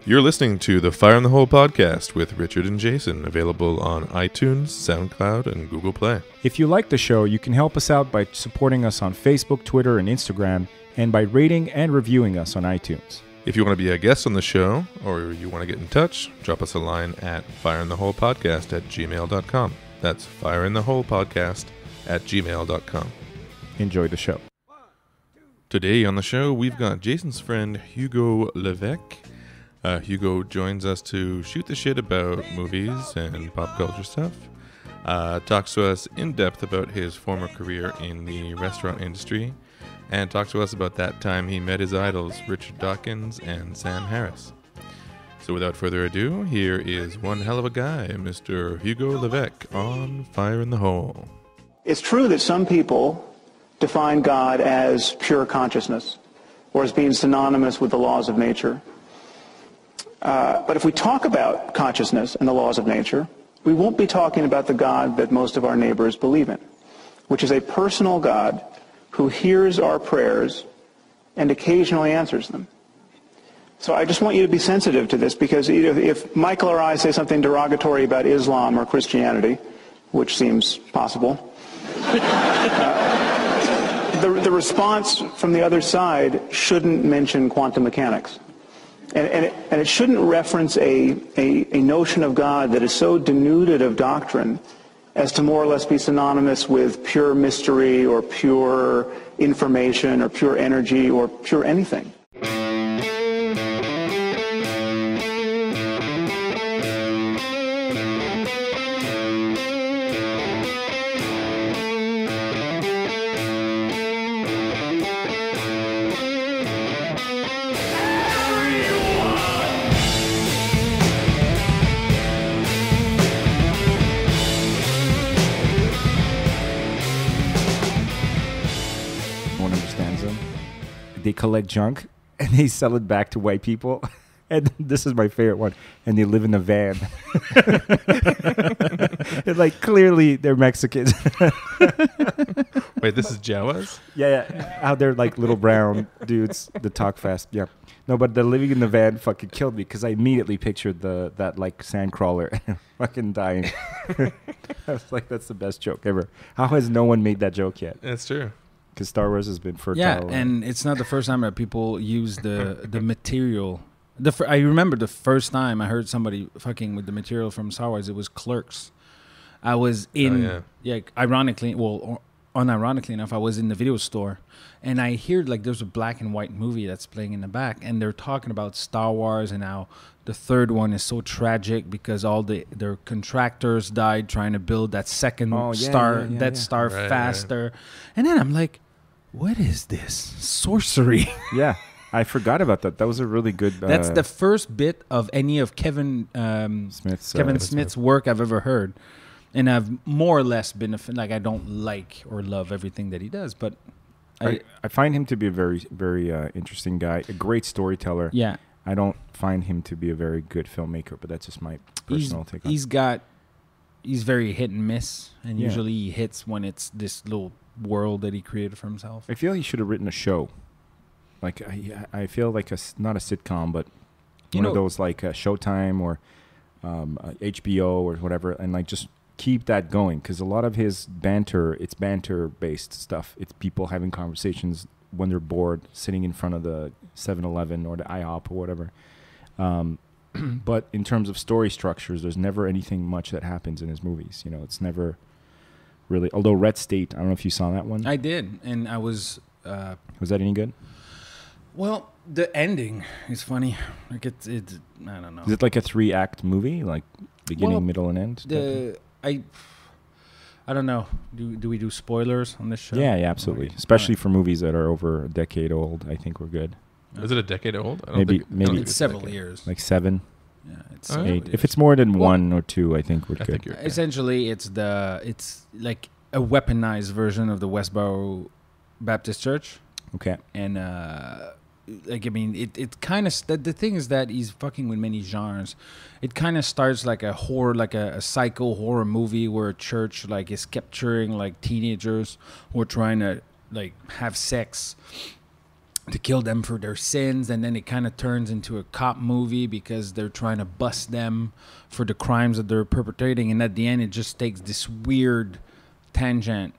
You're listening to the Fire in the Hole podcast with Richard and Jason, available on iTunes, SoundCloud, and Google Play. If you like the show, you can help us out by supporting us on Facebook, Twitter, and Instagram, and by rating and reviewing us on iTunes. If you want to be a guest on the show, or you want to get in touch, drop us a line at fireintheholepodcast@gmail.com. That's fireintheholepodcast@gmail.com. Enjoy the show. Today on the show, we've got Jason's friend Hugo Levesque. Hugo joins us to shoot the shit about movies and pop culture stuff. Talks to us in depth about his former career in the restaurant industry, and talks to us about that time he met his idols, Richard Dawkins and Sam Harris. So without further ado, here is one hell of a guy, Mr. Hugo Levesque on Fire in the Hole. It's true that some people define God as pure consciousness, or as being synonymous with the laws of nature. But if we talk about consciousness and the laws of nature, we won't be talking about the God that most of our neighbors believe in, which is a personal God who hears our prayers and occasionally answers them. So I just want you to be sensitive to this, because if Michael or I say something derogatory about Islam or Christianity, which seems possible, the response from the other side shouldn't mention quantum mechanics. And it shouldn't reference a notion of God that is so denuded of doctrine as to more or less be synonymous with pure mystery or pure information or pure energy or pure anything. They collect junk and they sell it back to white people. And this is my favorite one. And they live in a van. And like, clearly they're Mexicans. Wait, this is Jawas? Yeah. How they're like little brown dudes that talk fast. Yeah. No, but the living in the van fucking killed me, because I immediately pictured that like sand crawler fucking dying. I was like, that's the best joke ever. How has no one made that joke yet? That's true. Because Star Wars has been fertile. Yeah, and it's not the first time that people use the material. I remember the first time I heard somebody fucking with the material from Star Wars, it was Clerks. I was in, ironically, well, unironically enough, I was in the video store, and I hear like there's a black and white movie that's playing in the back, and they're talking about Star Wars and how the third one is so tragic because all their contractors died trying to build that second star faster. Right. And then I'm like, what is this? Sorcery. Yeah, I forgot about that. That was a really good... That's the first bit of any of Kevin Smith's work I've ever heard. And I've more or less been a fan. Like, I don't like or love everything that he does, but... I find him to be a very, very interesting guy. A great storyteller. Yeah. I don't find him to be a very good filmmaker, but that's just my personal take on it. He's very hit and miss, and usually he hits when it's this little world that he created for himself. I feel he should have written a show. Like, I feel like not a sitcom, but one of those like Showtime or HBO or whatever, and like just keep that going, because a lot of his it's banter-based stuff. It's people having conversations when they're bored, sitting in front of the 7-Eleven or the IHOP or whatever. But in terms of story structures, there's never anything much that happens in his movies. You know, it's never really... Although Red State, I don't know if you saw that one. I did, and I was... was that any good? Well, the ending is funny. Like it's I don't know. Is it like a 3-act movie, like beginning, middle, and end? I don't know. Do we do spoilers on this show? Yeah, absolutely. Especially for movies that are over a decade old. I think we're good. Is it a decade old? Maybe it's several years. Like 7. Yeah, it's 8. Years. If it's more than 1 or 2, I think we're good. Essentially, it's like a weaponized version of the Westboro Baptist Church. Okay. And like, I mean, it kind of, the thing is that he's fucking with many genres. It kind of starts like a horror, like a psycho horror movie where a church like is capturing like teenagers who are trying to like have sex. to kill them for their sins, and then it kind of turns into a cop movie because they're trying to bust them for the crimes that they're perpetrating, and at the end it just takes this weird tangent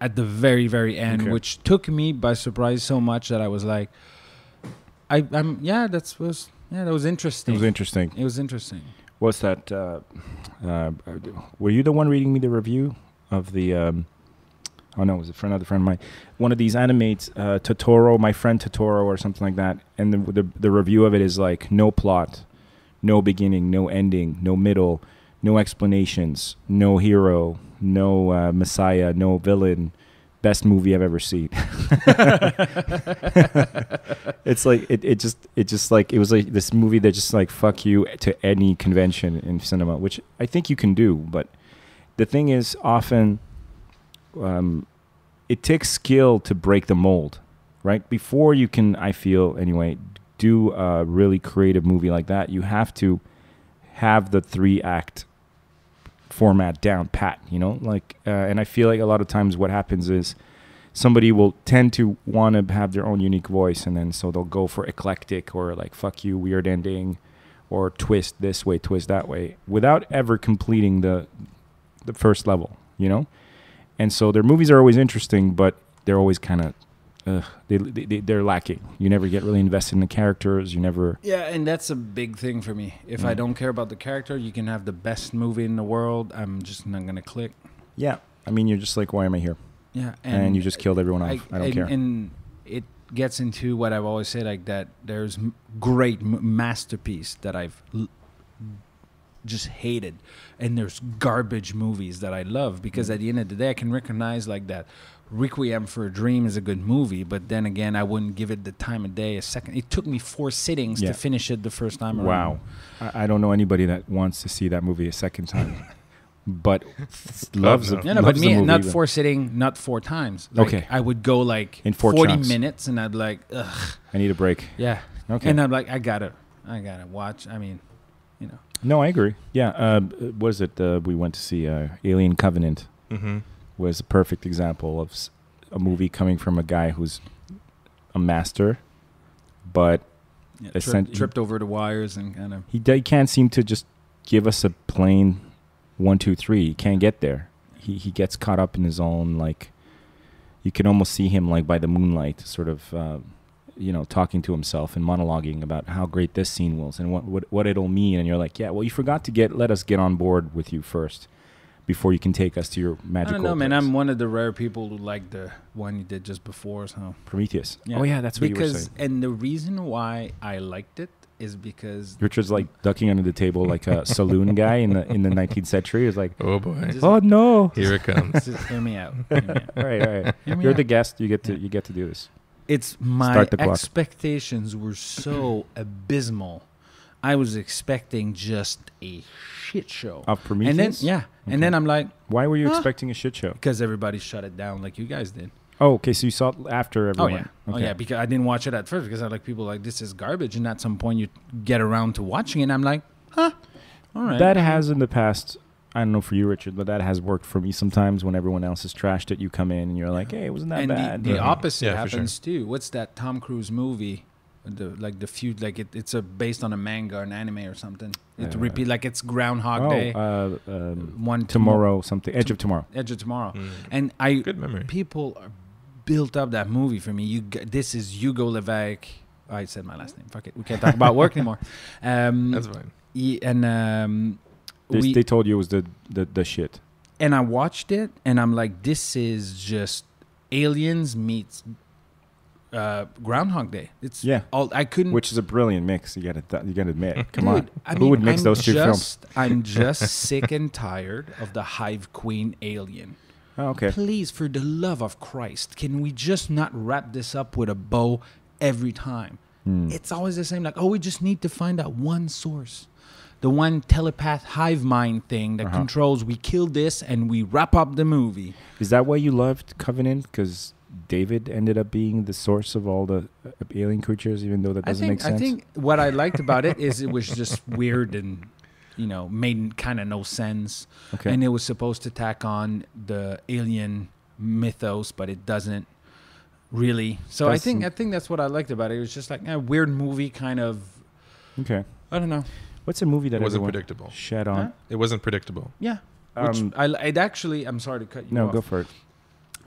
at the very, very end, which took me by surprise so much that I was like, that was interesting. It was interesting. What's that? Were you the one reading me the review of the? Oh no, it was another friend of mine. One of these animates, Totoro, my friend Totoro, or something like that. And the review of it is like no plot, no beginning, no ending, no middle, no explanations, no hero, no messiah, no villain. Best movie I've ever seen. It's like it just like it was like this movie that just like fuck you to any convention in cinema, which I think you can do. But the thing is, often it takes skill to break the mold, right? Before you can, I feel anyway, do a really creative movie like that, you have to have the 3-act format down pat, you know, like and I feel like a lot of times what happens is somebody will tend to want to have their own unique voice, and then so they'll go for eclectic or like fuck you, weird ending, or twist this way, twist that way, without ever completing the first level, you know. And so their movies are always interesting, but they're always kind of they're lacking. You never get really invested in the characters. You never. Yeah, and that's a big thing for me. If I don't care about the character, you can have the best movie in the world. I'm just not gonna click. Yeah, I mean, you're just like, why am I here? Yeah, and you just killed everyone off. I don't care. And it gets into what I've always said, like that. There's great masterpiece that I've just hated, and there's garbage movies that I love, because at the end of the day, I can recognize like that. Requiem for a Dream is a good movie, but then again, I wouldn't give it the time of day. It took me 4 sittings to finish it the first time around. Wow. I don't know anybody that wants to see that movie a second time, but loves it. No, but me, not 4 sitting, not 4 times. Like, okay. I would go like in 4 40 chunks. minutes, and I'd like, ugh. I need a break. Yeah. Okay. And I'm like, I gotta watch. I mean, you know. No, I agree. Yeah. What is it? We went to see Alien Covenant. Mm-hmm. Was a perfect example of a movie coming from a guy who's a master, but tripped over the wires and kind of. He can't seem to just give us a plain 1, 2, 3. He can't get there. He gets caught up in his own, like, you can almost see him like by the moonlight, sort of, talking to himself and monologuing about how great this scene was and what it'll mean. And you're like, yeah, well, you forgot to let us get on board with you first, before you can take us to your magical. I don't know, place. man. I'm one of the rare people who like the one you did just before. So Prometheus. Yeah. Oh yeah, that's what you were saying. And the reason why I liked it is because Richard's like ducking under the table like a saloon guy in the 19th century. Is like, oh boy, oh no, here it comes. Just hear me out. All right. You're the guest. You get to do this. It's my expectations were so abysmal. I was expecting just a shit show of Prometheus. And then and then I'm like, why were you expecting a shit show? Because everybody shut it down like you guys did. Oh, okay. So you saw it after everyone. Oh yeah. Okay. Oh yeah. Because I didn't watch it at first because I like people like this is garbage, and at some point you get around to watching it. And I'm like, all right. That has in the past. I don't know for you, Richard, but that has worked for me sometimes. When everyone else has trashed it, you come in and you're like, hey, it wasn't that bad. And the opposite happens too. What's that Tom Cruise movie? It's based on a manga or an anime or something. It repeat like it's Groundhog Day. One tomorrow something. Edge of Tomorrow. Edge of Tomorrow. Mm. And good memory. People built up that movie for me. This is Hugo Levesque. I said my last name. Fuck it. We can't talk about work anymore. That's fine. They told you it was the shit. And I watched it, and I'm like, this is just Aliens meets Groundhog Day. It's all I couldn't. Which is a brilliant mix. You gotta admit. Come Dude, on, who would mix those two films? I'm just sick and tired of the Hive Queen alien. Oh, okay. Please, for the love of Christ, can we just not wrap this up with a bow every time? It's always the same. Like, we just need to find out one source. The one telepath hive mind thing that controls, we kill this and we wrap up the movie. Is that why you loved Covenant? Because David ended up being the source of all the alien creatures, even though that doesn't make sense? I think what I liked about it is it was just weird and, made kind of no sense. Okay. And it was supposed to tack on the alien mythos, but it doesn't. really. So I think that's what I liked about it. It was just like a weird movie kind of. Okay. I don't know. What's a movie that wasn't everyone predictable? Shed on. Huh? It wasn't predictable. Yeah. Which I'd actually. I'm sorry to cut you off. No, go for it.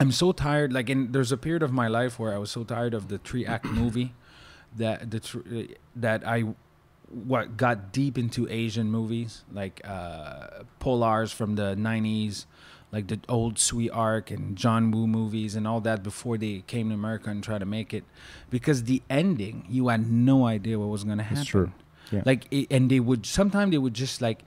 I'm so tired. Like, there's a period of my life where I was so tired of the 3-act movie that I got deep into Asian movies, like Polars from the 90s, like the old Sweet Arc and John Woo movies and all that before they came to America and tried to make it. Because the ending, you had no idea what was going to happen. That's true. Yeah. Like, and sometimes they would just like,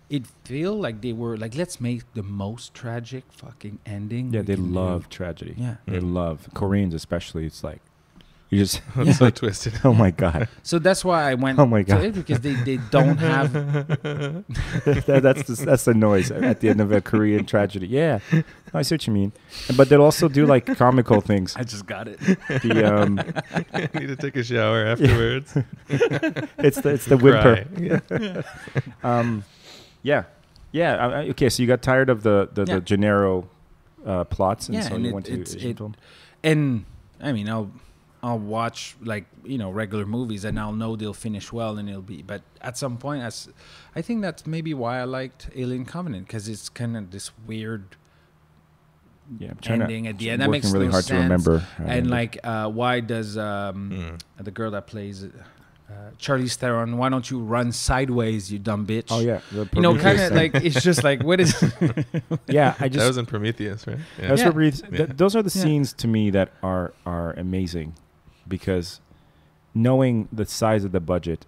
it feel like they were like, let's make the most tragic fucking ending. Yeah, they love tragedy. Yeah. They love Koreans especially. It's like you just It's so twisted. oh my god. So that's why I went Oh my God. to it, because they don't have. That's the noise at the end of a Korean tragedy. Yeah, I see what you mean. But they'll also do like comical things. I just got it. The Need to take a shower afterwards. it's the whimper. Yeah. Okay, so you got tired of the Gennaro plots, and so and you went to Asian film. And I mean, I'll watch like regular movies, and I'll know they'll finish well, and it'll be. But at some point, I think that's maybe why I liked Alien Covenant, because it's kind of this weird. Yeah, I'm trying ending to, at the end. That working makes really no hard sense. to remember. And like, why does the girl that plays Charlize Theron? Why don't you run sideways, you dumb bitch? Oh yeah, Kind of like it's just like what is? Yeah, that was in Prometheus, right? Yeah. That's what those are the scenes to me that are amazing, because knowing the size of the budget,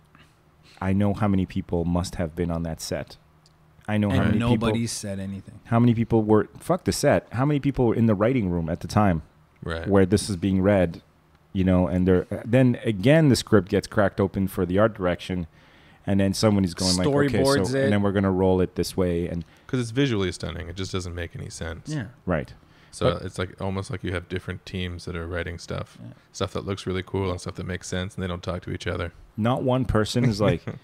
I know how many people must have been on that set. I know how many nobody said anything. How many people were the set? How many people were in the writing room at the time, right, where this is being read, and then again the script gets cracked open for the art direction, and then somebody's going like, okay, so and then we're gonna roll it this way, and because it's visually stunning, it just doesn't make any sense. Yeah, right. So it's like almost like you have different teams that are writing stuff that looks really cool and stuff that makes sense, and they don't talk to each other. Not one person is like, wait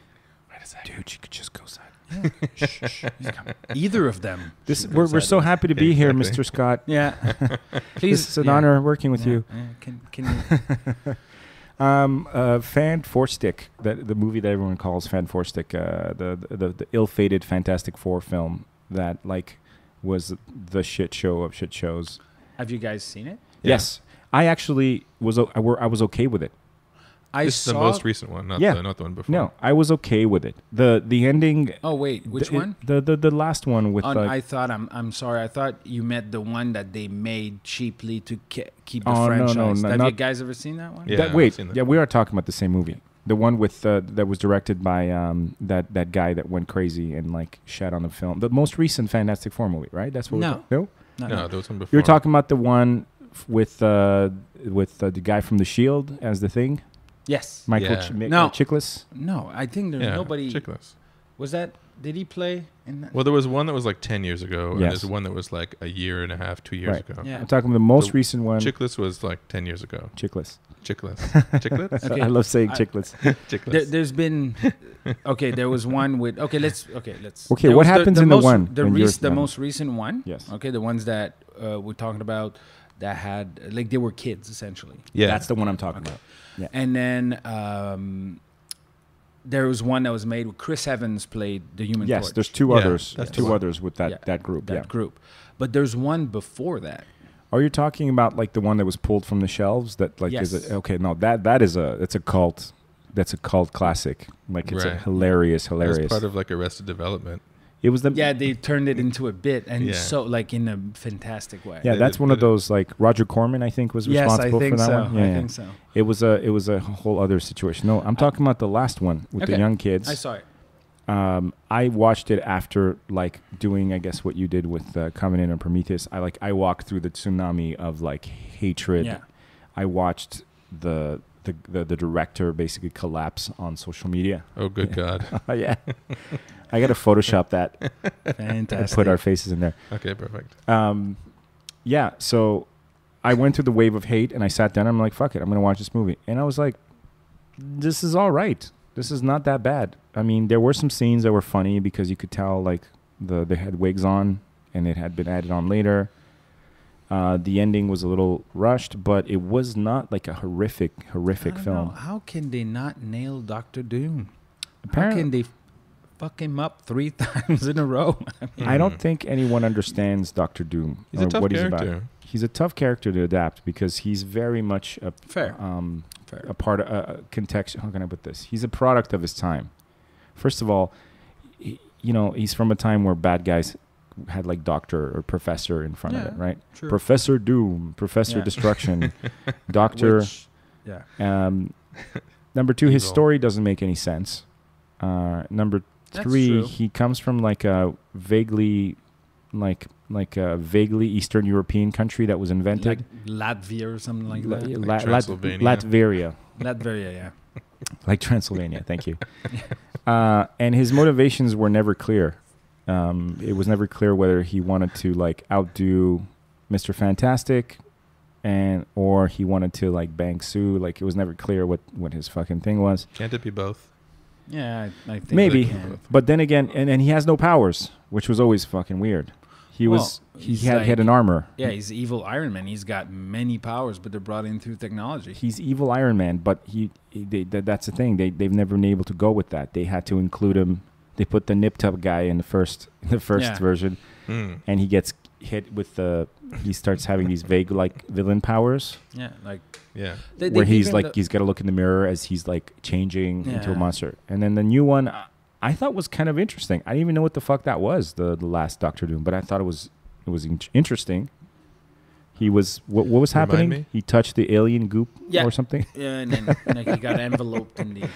a second, dude, you could just go side. Yeah. Shh. Either of them. We're so happy to be here, Mr. Scott. Yeah. Please. It's an honor working with you. Yeah. Can you? Fan Four Stick, the movie that everyone calls Fan Four Stick, the ill-fated Fantastic Four film that was the shit show of shit shows. Have you guys seen it? Yes, I actually was. I was okay with it. This is the most recent one, not the one before. No, I was okay with it. The ending. Oh wait, which one? The last one with. I thought I'm sorry. I thought you meant the one that they made cheaply to keep the Oh, franchise. no, Have not- you guys ever seen that one? Yeah, wait, I've seen that. yeah, we are talking about the same movie. The one with that was directed by that guy that went crazy and shat on the film. The most recent Fantastic Four movie, right? That's what. No. No, there was one before. You're talking about the one with the guy from The Shield as the Thing. Yes. Michael No. Chiklis. No, I think there's nobody. Chickless. Was that? Did he play in that? Well, there was one that was 10 years ago, and Yes. there's one that was a year and a half, 2 years Right. ago. Yeah. I'm talking about the most recent one. Chickless was 10 years ago. Chickless. Chickless. Chicklets? Okay. I love saying Chicklets. Chicklets. There's been. Okay, there was one with. Let's. Okay, there what was happens in the one? The when you're the done? most recent one. Yes. Okay, the ones that we're talking about that had they were kids essentially. Yeah. That's the one I'm talking about. Yeah. And then there was one that was made with Chris Evans played the Human Yes, Torch. there's two Yeah, others. that's Two the one. others with that group. That group. But there's one before that. Are you talking about the one that was pulled from the shelves? That Yes. is no it's a cult. That's a cult classic. It's a Right. hilarious. It was part of Arrested Development. It was the They turned it into a bit and Yeah. so in a fantastic way. yeah. They That's did- one they of those Roger Corman I think was Yes, I responsible think for that so. one. I think so. It was a whole other situation. No, I'm talking about the last one with the Okay. young kids. I saw it. I watched it after doing I guess what you did with Covenant and Prometheus. I walked through the tsunami of hatred. Yeah. I watched the director basically collapse on social media. Oh, good God. Yeah, I got to Photoshop that. Fantastic. Put our faces in there. Okay, perfect. Yeah, so I went through the wave of hate and I sat down. And I'm like, fuck it, I'm gonna watch this movie. And I was like, this is all right. This is not that bad. I mean, there were some scenes that were funny because you could tell they had wigs on and it had been added on later. The ending was a little rushed, but it was not like a horrific film. How can they not nail Doctor Doom? Apparently, how can they fuck him up 3 times in a row? I don't think anyone understands Doctor Doom. He's a tough character. He's a tough character to adapt because he's very much a Fair. a part of a context. How can I put this? He's a product of his time. First of all, he's from a time where bad guys had like doctor or professor in front of it, right? True. Professor Doom, Professor Destruction, Doctor. Number 2, his story doesn't make any sense. Number 3, he comes from like a vaguely Eastern European country that was invented, like Latvia or something like that. Latveria, yeah. Like Transylvania. Thank you. And his motivations were never clear. It was never clear whether he wanted to like outdo Mr. Fantastic, or he wanted to like bang Sue. Like it was never clear what his fucking thing was. Can't it be both? Yeah, I think maybe. But then again, and he has no powers, which was always fucking weird. He had an armor. Yeah, he's evil Iron Man. He's got many powers, but they're brought in through technology. He's evil Iron Man, but that's the thing. They've never been able to go with that. They had to include him. They put the Nip Tup guy in the first version, and he gets hit with he starts having these vague like villain powers. Where he's like he's got to look in the mirror as he's like changing into a monster. And then the new one, I thought was kind of interesting. I didn't even know what the fuck that was, the last Doctor Doom, but I thought it was interesting. He was what was happening? He touched the alien goop or something. Yeah, and then he got enveloped in the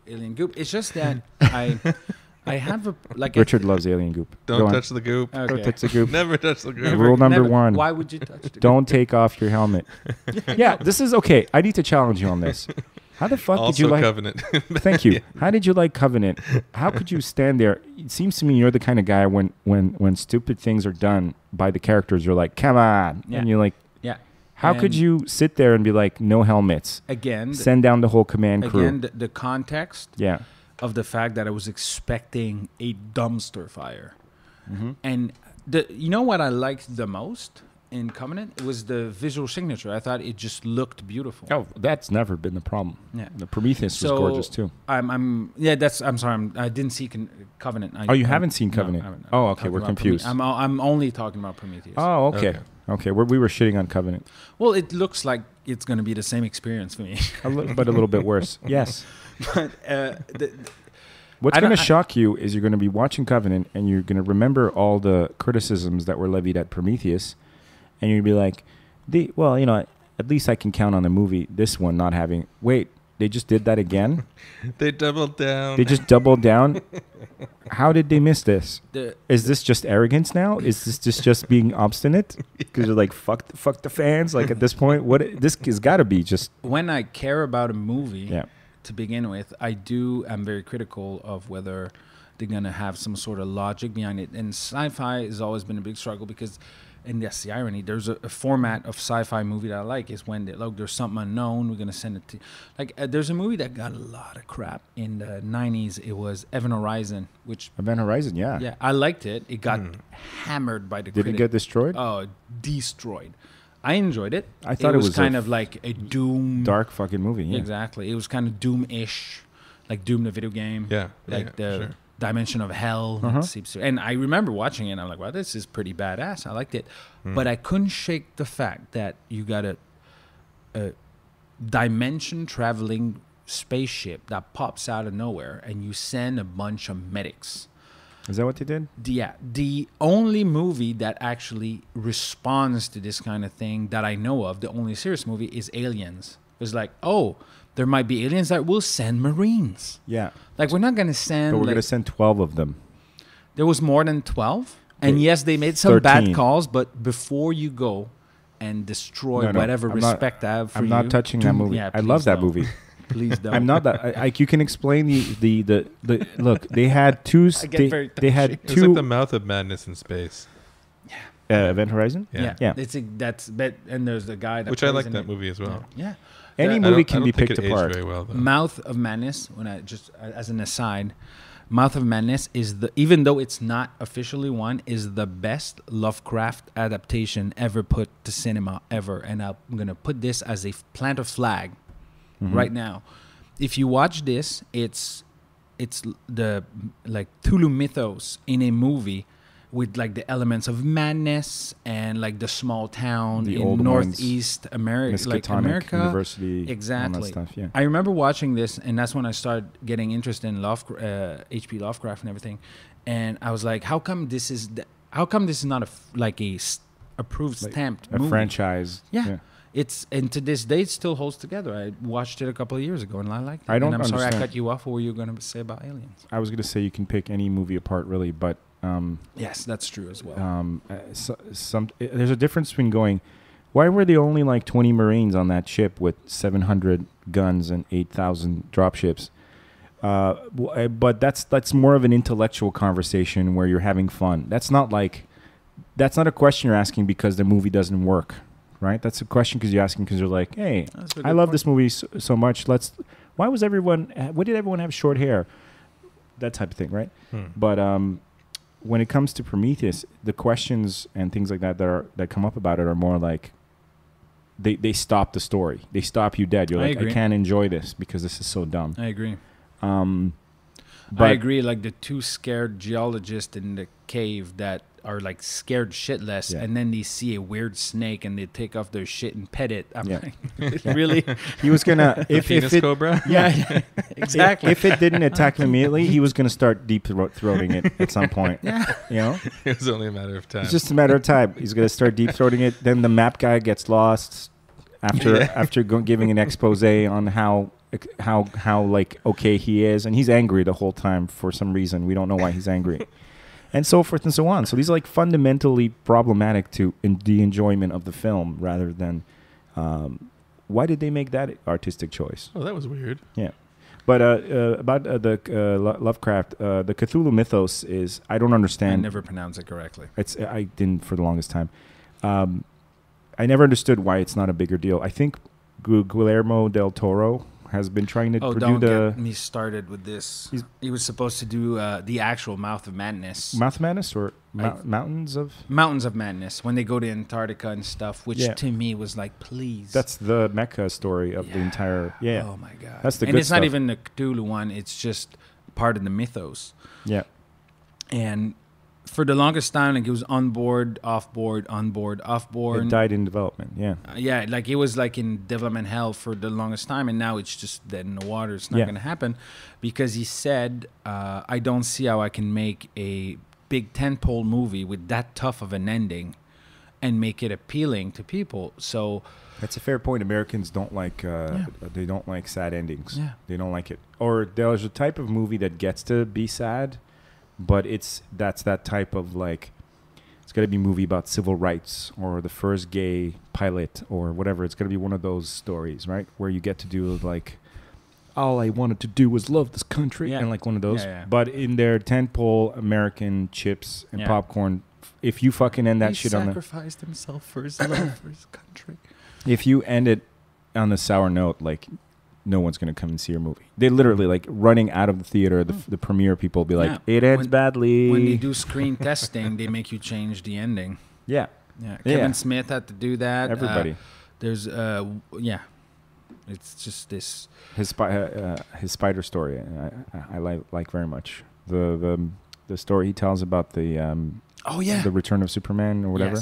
alien goop. It's just that I have Richard loves alien goop. Don't touch the goop. Okay. Don't touch the goop. Never touch the goop. Rule number 1. Why would you touch the goop? Don't take off your helmet. Yeah, this is okay. I need to challenge you on this. How the fuck did you like Covenant? Thank you. How did you like Covenant? How could you stand there? It seems to me you're the kind of guy when stupid things are done by the characters, you're like, come on. And you're like, how could you sit there and be like, no helmets? Again. Send down the whole command crew. Again, the context of the fact that I was expecting a dumpster fire. Mm-hmm. And you know what I liked the most in Covenant? It was the visual signature. I thought it just looked beautiful. Oh, that's never been the problem. Yeah. The Prometheus was gorgeous too. I'm sorry. I didn't see Covenant. You haven't seen Covenant? No, oh, okay. We're confused. I'm only talking about Prometheus. Oh, okay. Okay, we were shitting on Covenant. Well, it looks like it's going to be the same experience for me. But a little bit worse. Yes. But what's going to shock you is you're going to be watching Covenant and you're going to remember all the criticisms that were levied at Prometheus, and you're going to be like, at least I can count on the movie, this one not having... Wait, they just did that again? They doubled down. They just doubled down? How did they miss this? Is this just arrogance now? Is this just being obstinate? Because you're like, fuck the fans? Like, at this point, this has got to be just... When I care about a movie, to begin with, I'm very critical of whether they're going to have some sort of logic behind it. And sci-fi has always been a big struggle because... And that's the irony. There's a format of sci-fi movie that I like is when there's something unknown, we're going to send it to... there's a movie that got a lot of crap in the 90s. It was Event Horizon, which... Event Horizon, yeah. Yeah, I liked it. It got hammered by the critics. Did it get destroyed? Oh, destroyed. I enjoyed it. I thought it was kind of like a Doom... Dark fucking movie, yeah. Exactly. It was kind of Doom-ish, like Doom the video game. Yeah. Sure. Dimension of Hell. And I remember watching it and I'm like, wow, this is pretty badass. I liked it. But I couldn't shake the fact that you got a dimension traveling spaceship that pops out of nowhere and you send a bunch of medics. Is that what they did? Yeah. The only movie that actually responds to this kind of thing that I know of, the only serious movie, is Aliens. It's like, there might be aliens that will send Marines. Yeah. Like, we're not going to send... But we're going to send 12 of them. There was more than 12. And yes, they made some 13. Bad calls, but before you go and destroy whatever respect I have for you... I'm not touching that movie. Yeah, I love that movie. Please don't. I'm not that... you can explain the look, they had two... They had two... It's like the mouth of madness in space. Yeah. Event Horizon? Yeah. And there's the guy that... Which I like that movie as well. Yeah. Any movie can be picked apart. Very well, Mouth of Madness, when I just as an aside, Mouth of Madness is even though it's not officially one, is the best Lovecraft adaptation ever put to cinema ever. And I'm gonna put this as a plant a flag right now. If you watch this, it's the like Cthulhu mythos in a movie with like the elements of madness and like the small town in Northeast America, like America, University, exactly. All that stuff, yeah. I remember watching this, and that's when I started getting interested in H.P. Lovecraft and everything. And I was like, how come this is not a approved stamped movie? Franchise? Yeah. And to this day, it still holds together. I watched it a couple of years ago, and I liked it. I don't and I'm sorry understand. I cut you off. What were you going to say about aliens? I was going to say you can pick any movie apart, really, but yes, that's true as well. There's a difference between going, why were there only like 20 Marines on that ship with 700 guns and 8,000 dropships? But that's more of an intellectual conversation where you're having fun. That's not a question you're asking because the movie doesn't work, right? That's a question because you're asking because you're like, hey, I love this movie so much. Why did everyone have short hair? That type of thing, right? But when it comes to Prometheus, the questions and things like that come up about it are more like they stop the story. They stop you dead. You're like, I can't enjoy this because this is so dumb. I agree. But I agree. Like the two scared geologists in the cave that are like scared shitless, and then they see a weird snake and they take off their shit and pet it. I'm like, really? He was gonna if it cobra. Yeah, exactly. If it didn't attack him immediately, he was gonna start deep throating it at some point. Yeah, you know, it was only a matter of time. It's just a matter of time. He's gonna start deep throating it. Then the map guy gets lost after giving an expose on how like okay he is, and he's angry the whole time for some reason. We don't know why he's angry. And so forth and so on. So these are like fundamentally problematic to the enjoyment of the film rather than why did they make that artistic choice? Oh, that was weird. Yeah. But about the Lovecraft, the Cthulhu mythos is, I don't understand. I never pronounced it correctly. I didn't for the longest time. I never understood why it's not a bigger deal. I think Guillermo del Toro has been trying to don't get me started with this. He was supposed to do the actual Mouth of Madness. Mouth of Madness or Mountains of Madness when they go to Antarctica and stuff, which to me was like, please. That's the Mecca story of the entire. Yeah. Oh my god. That's the and good it's stuff. not even the Cthulhu one. It's just part of the mythos. Yeah. And for the longest time, like it was on board, off board, on board, off board. It died in development, yeah. Yeah, like it was like in development hell for the longest time, and now it's just dead in the water. It's not going to happen because he said, I don't see how I can make a big tentpole movie with that tough of an ending and make it appealing to people. So that's a fair point. Americans don't like they don't like sad endings. Yeah. They don't like it. Or there's a type of movie that gets to be sad, but that's that type of like, it's got to be a movie about civil rights or the first gay pilot or whatever. It's got to be one of those stories, right? Where you get to do like, all I wanted to do was love this country, and like one of those. Yeah. But in their tentpole American chips and popcorn, if you fucking end that shit on the... He sacrificed himself for his love for his country. If you end it on the sour note, like, no one's going to come and see your movie. They literally, like, running out of the theater, the premiere people will be like, it ends badly. When they do screen testing, they make you change the ending. Yeah. Yeah. Kevin Smith had to do that. Everybody. There's, it's just this. His spider story, I like very much. The story he tells about the Return of Superman or whatever,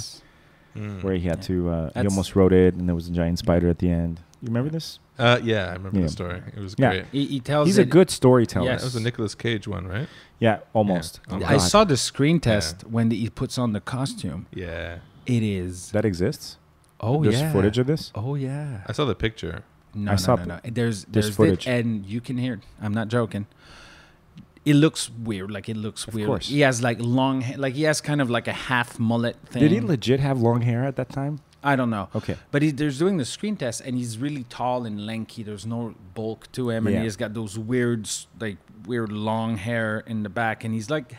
where he had to, he almost wrote it, and there was a giant spider at the end. You remember this? Yeah, I remember the story. It was great. He tells He's a good storyteller. Yes. That was a Nicolas Cage one, right? Yeah, almost. Yeah. I saw the screen test when he puts on the costume. Yeah. It is. That exists? Oh, There's footage of this? Oh, yeah. I saw the picture. No. There's footage. And you can hear it. I'm not joking. It looks weird. Like, it looks weird. Of course. He has, like, long hair. Like, he has kind of like a half mullet thing. Did he legit have long hair at that time? I don't know. Okay. But there's doing the screen test, and he's really tall and lanky. There's no bulk to him, and he's got those weird long hair in the back, and he's like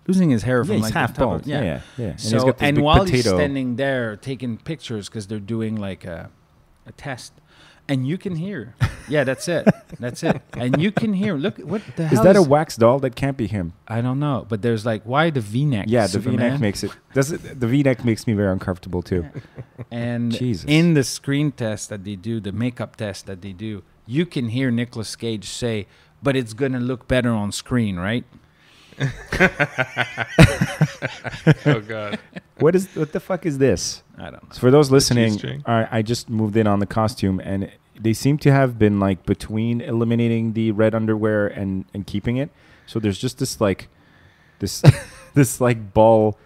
losing his hair from he's half bald. Yeah. So and while he's standing there taking pictures because they're doing like a test, And you can hear. Yeah, that's it. That's it. And you can hear. Look, what the hell is that a wax doll? That can't be him. I don't know. But there's like, why the V-neck? Yeah, Superman? the V-neck makes it. The V-neck makes me very uncomfortable too. And Jesus. in the screen test that they do, the makeup test that they do, you can hear Nicolas Cage say, but it's going to look better on screen, right? Oh, God. What the fuck is this? I don't know. So for those listening, I just moved in on the costume, and they seem to have been like between eliminating the red underwear and keeping it. So there's just this like this like ball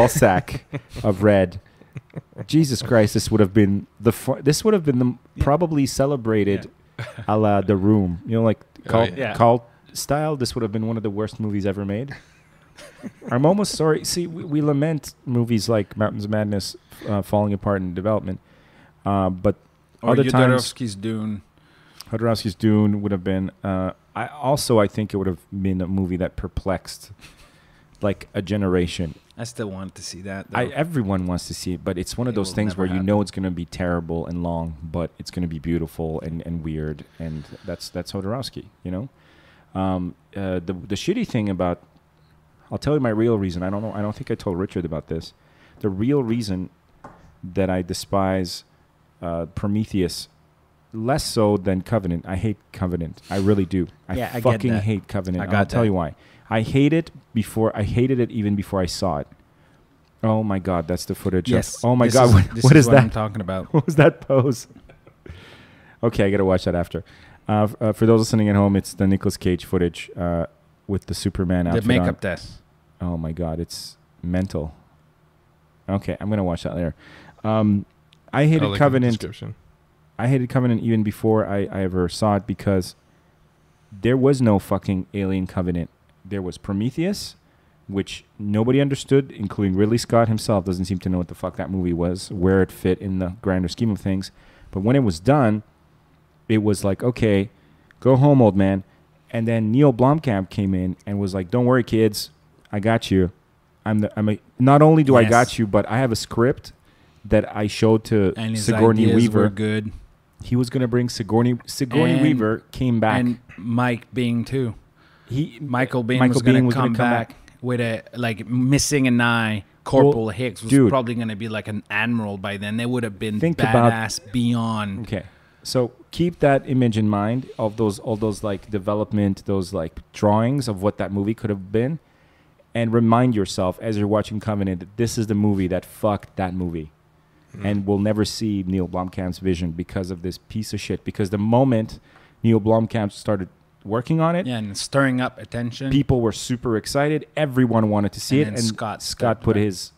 sack of red. Jesus Christ! This would have been the probably celebrated, a la The Room. You know, like cult style. This would have been one of the worst movies ever made. I'm almost sorry. See, we lament movies like Mountains of Madness falling apart in development, but or other times, Jodorowsky's Dune would have been. I think it would have been a movie that perplexed like a generation. I still want to see that. Though. Everyone wants to see it, but it's one of those things where you know it's going to be terrible and long, but it's going to be beautiful and weird, and that's Jodorowsky. You know, the shitty thing about. I'll tell you my real reason. I don't know. I don't think I told Richard about this. The real reason that I despise Prometheus less so than Covenant. I hate Covenant. I really do. I fucking hate Covenant. I'll tell you why. I hated it even before I saw it. Oh my God, that's the footage. Yes. Oh my God, what is that? I'm talking about. What was that pose? Okay, I got to watch that after. For those listening at home, it's the Nicolas Cage footage with the Superman outfit the makeup on. test. Oh my God, it's mental. Okay, I'm gonna watch that later. I hated Covenant. I hated Covenant even before I ever saw it because there was no fucking alien Covenant. There was Prometheus, which nobody understood, including Ridley Scott himself. Doesn't seem to know what the fuck that movie was, where it fit in the grander scheme of things. But when it was done, it was like, okay, go home, old man. And then Neil Blomkamp came in and was like, "Don't worry, kids, I got you. Not only do I got you, but I have a script that I showed to Sigourney Weaver. Were good. He was going to bring Sigourney Weaver came back, and Mike Bing too. Michael Biehn was going to come back with a missing an eye. Corporal Hicks was probably going to be like an admiral by then. They would have been badass beyond. Okay. So keep that image in mind of all those like development, those like drawings of what that movie could have been, and remind yourself as you're watching Covenant that this is the movie that fucked that movie, and we'll never see Neil Blomkamp's vision because of this piece of shit. Because the moment Neil Blomkamp started working on it, and stirring up attention, people were super excited. Everyone wanted to see it, and Scott put his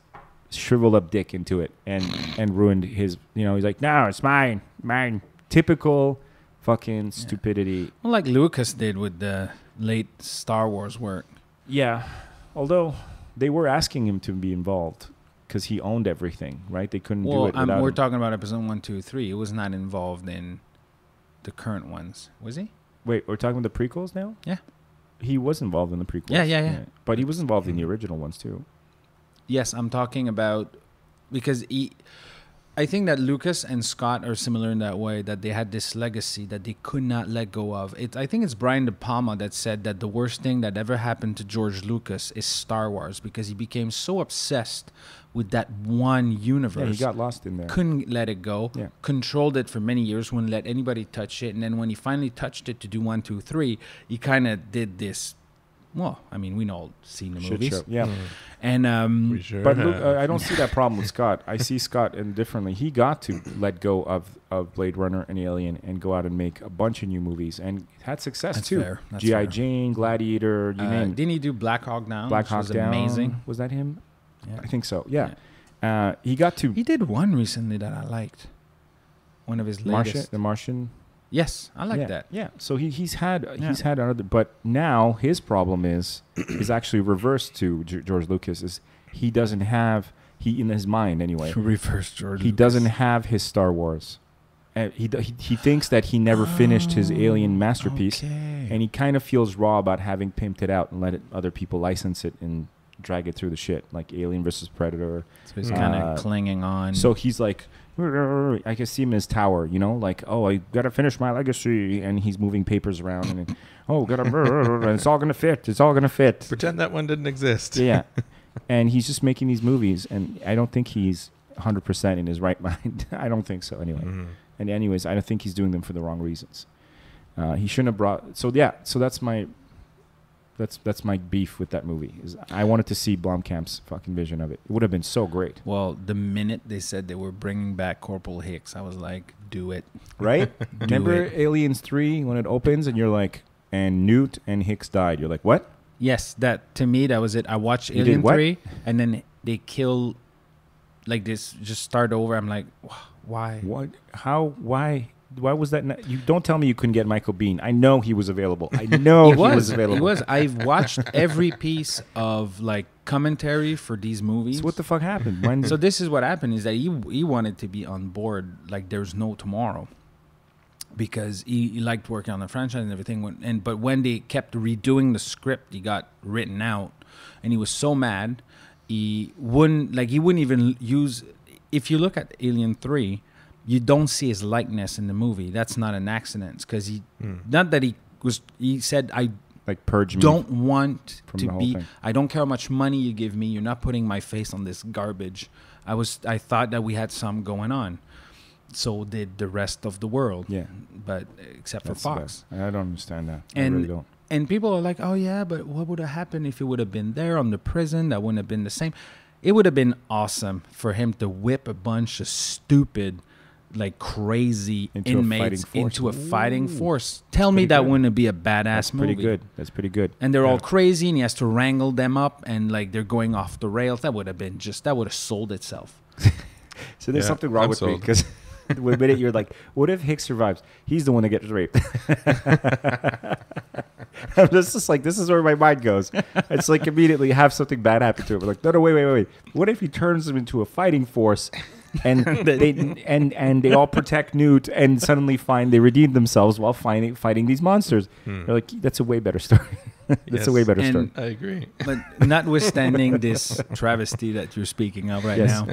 shriveled up dick into it and ruined his. You know, he's like, "No, it's mine. Typical fucking stupidity. Well, like Lucas did with the late Star Wars work. Yeah. Although they were asking him to be involved because he owned everything, right? They couldn't do it without we're him. talking about episode 1, 2, 3. It was not involved in the current ones. Was he? Wait, we're talking about the prequels now? Yeah. He was involved in the prequels. Yeah. But he was involved in the original ones too. Yes, I'm talking about because I think that Lucas and Scott are similar in that way, that they had this legacy that they could not let go of. I think it's Brian De Palma that said that the worst thing that ever happened to George Lucas is Star Wars, because he became so obsessed with that one universe. Yeah, he got lost in there. Couldn't let it go. Yeah. Controlled it for many years, wouldn't let anybody touch it. And then when he finally touched it to do 1, 2, 3, he kind of did this. Well, I mean, we all seen the movies. Show. Yeah. And but Luke, I don't see that problem with Scott. I see Scott differently. He got to let go of Blade Runner and Alien and go out and make a bunch of new movies and had success too. Fair. G.I. Jane, Gladiator, you name it. Didn't he do Black Hawk Down? Black Hawk Down. Amazing. Was that him? Yeah. I think so. Yeah. He got to. He did one recently that I liked. One of his latest. The Martian. Yes, I like that. Yeah, so he's had another, but now his problem is actually reversed to George Lucas. Is he doesn't have in his mind anyway. Reverse George. He doesn't have his Star Wars. He thinks that he never finished his Alien masterpiece, and he kind of feels raw about having pimped it out and let other people license it and drag it through the shit, like Alien versus Predator. So he's kind of clinging on. So he's like, I can see him in his tower, you know, like, oh, I gotta finish my legacy, and he's moving papers around, and and it's all gonna fit. It's all gonna fit. Pretend that one didn't exist. Yeah, and he's just making these movies, and I don't think he's 100% in his right mind. I don't think so, anyway. Mm-hmm. And anyways, I don't think he's doing them for the wrong reasons. He shouldn't have brought. So yeah, so that's my beef with that movie. Is I wanted to see Blomkamp's fucking vision of it. It would have been so great. Well, the minute they said they were bringing back Corporal Hicks, I was like, do it. Right? Remember Aliens 3 when it opens and you're like, and Newt and Hicks died. You're like, what? Yes, that to me, that was it. I watched Alien 3 and then they kill, like this, just start over. I'm like, why? What? How? Why? Why was that? Not, you don't tell me you couldn't get Michael Biehn. I know he was available. I know he was available. He was. I've watched every piece of like commentary for these movies. So what the fuck happened? So this is what happened is that he wanted to be on board like there's no tomorrow, because he liked working on the franchise and everything. But when they kept redoing the script, he got written out, and he was so mad. He wouldn't even use. If you look at Alien 3. You don't see his likeness in the movie. That's not an accident, because not that he said, I like purge me don't want from to the whole be, thing. I don't care how much money you give me. You're not putting my face on this garbage. I thought that we had some going on. So did the rest of the world. Yeah. But except for Fox. I don't understand that. And, I really don't. And people are like, oh yeah, but what would have happened if it would have been there on the prison? That wouldn't have been the same. It would have been awesome for him to whip a bunch of stupid, like crazy inmates into a fighting force. Tell me that wouldn't be a badass movie. Pretty good. That's pretty good. And they're all crazy, and he has to wrangle them up, and like they're going off the rails. That would have sold itself. So there's something wrong with me, because the minute you're like, what if Hicks survives? He's the one that gets raped. I'm just like, this is where my mind goes. It's like immediately have something bad happen to him. We're like, no, wait. What if he turns them into a fighting force? And they all protect Newt, and suddenly they redeem themselves while fighting these monsters. They're like, that's a way better story. That's a way better story. I agree. But notwithstanding this travesty that you're speaking of right now,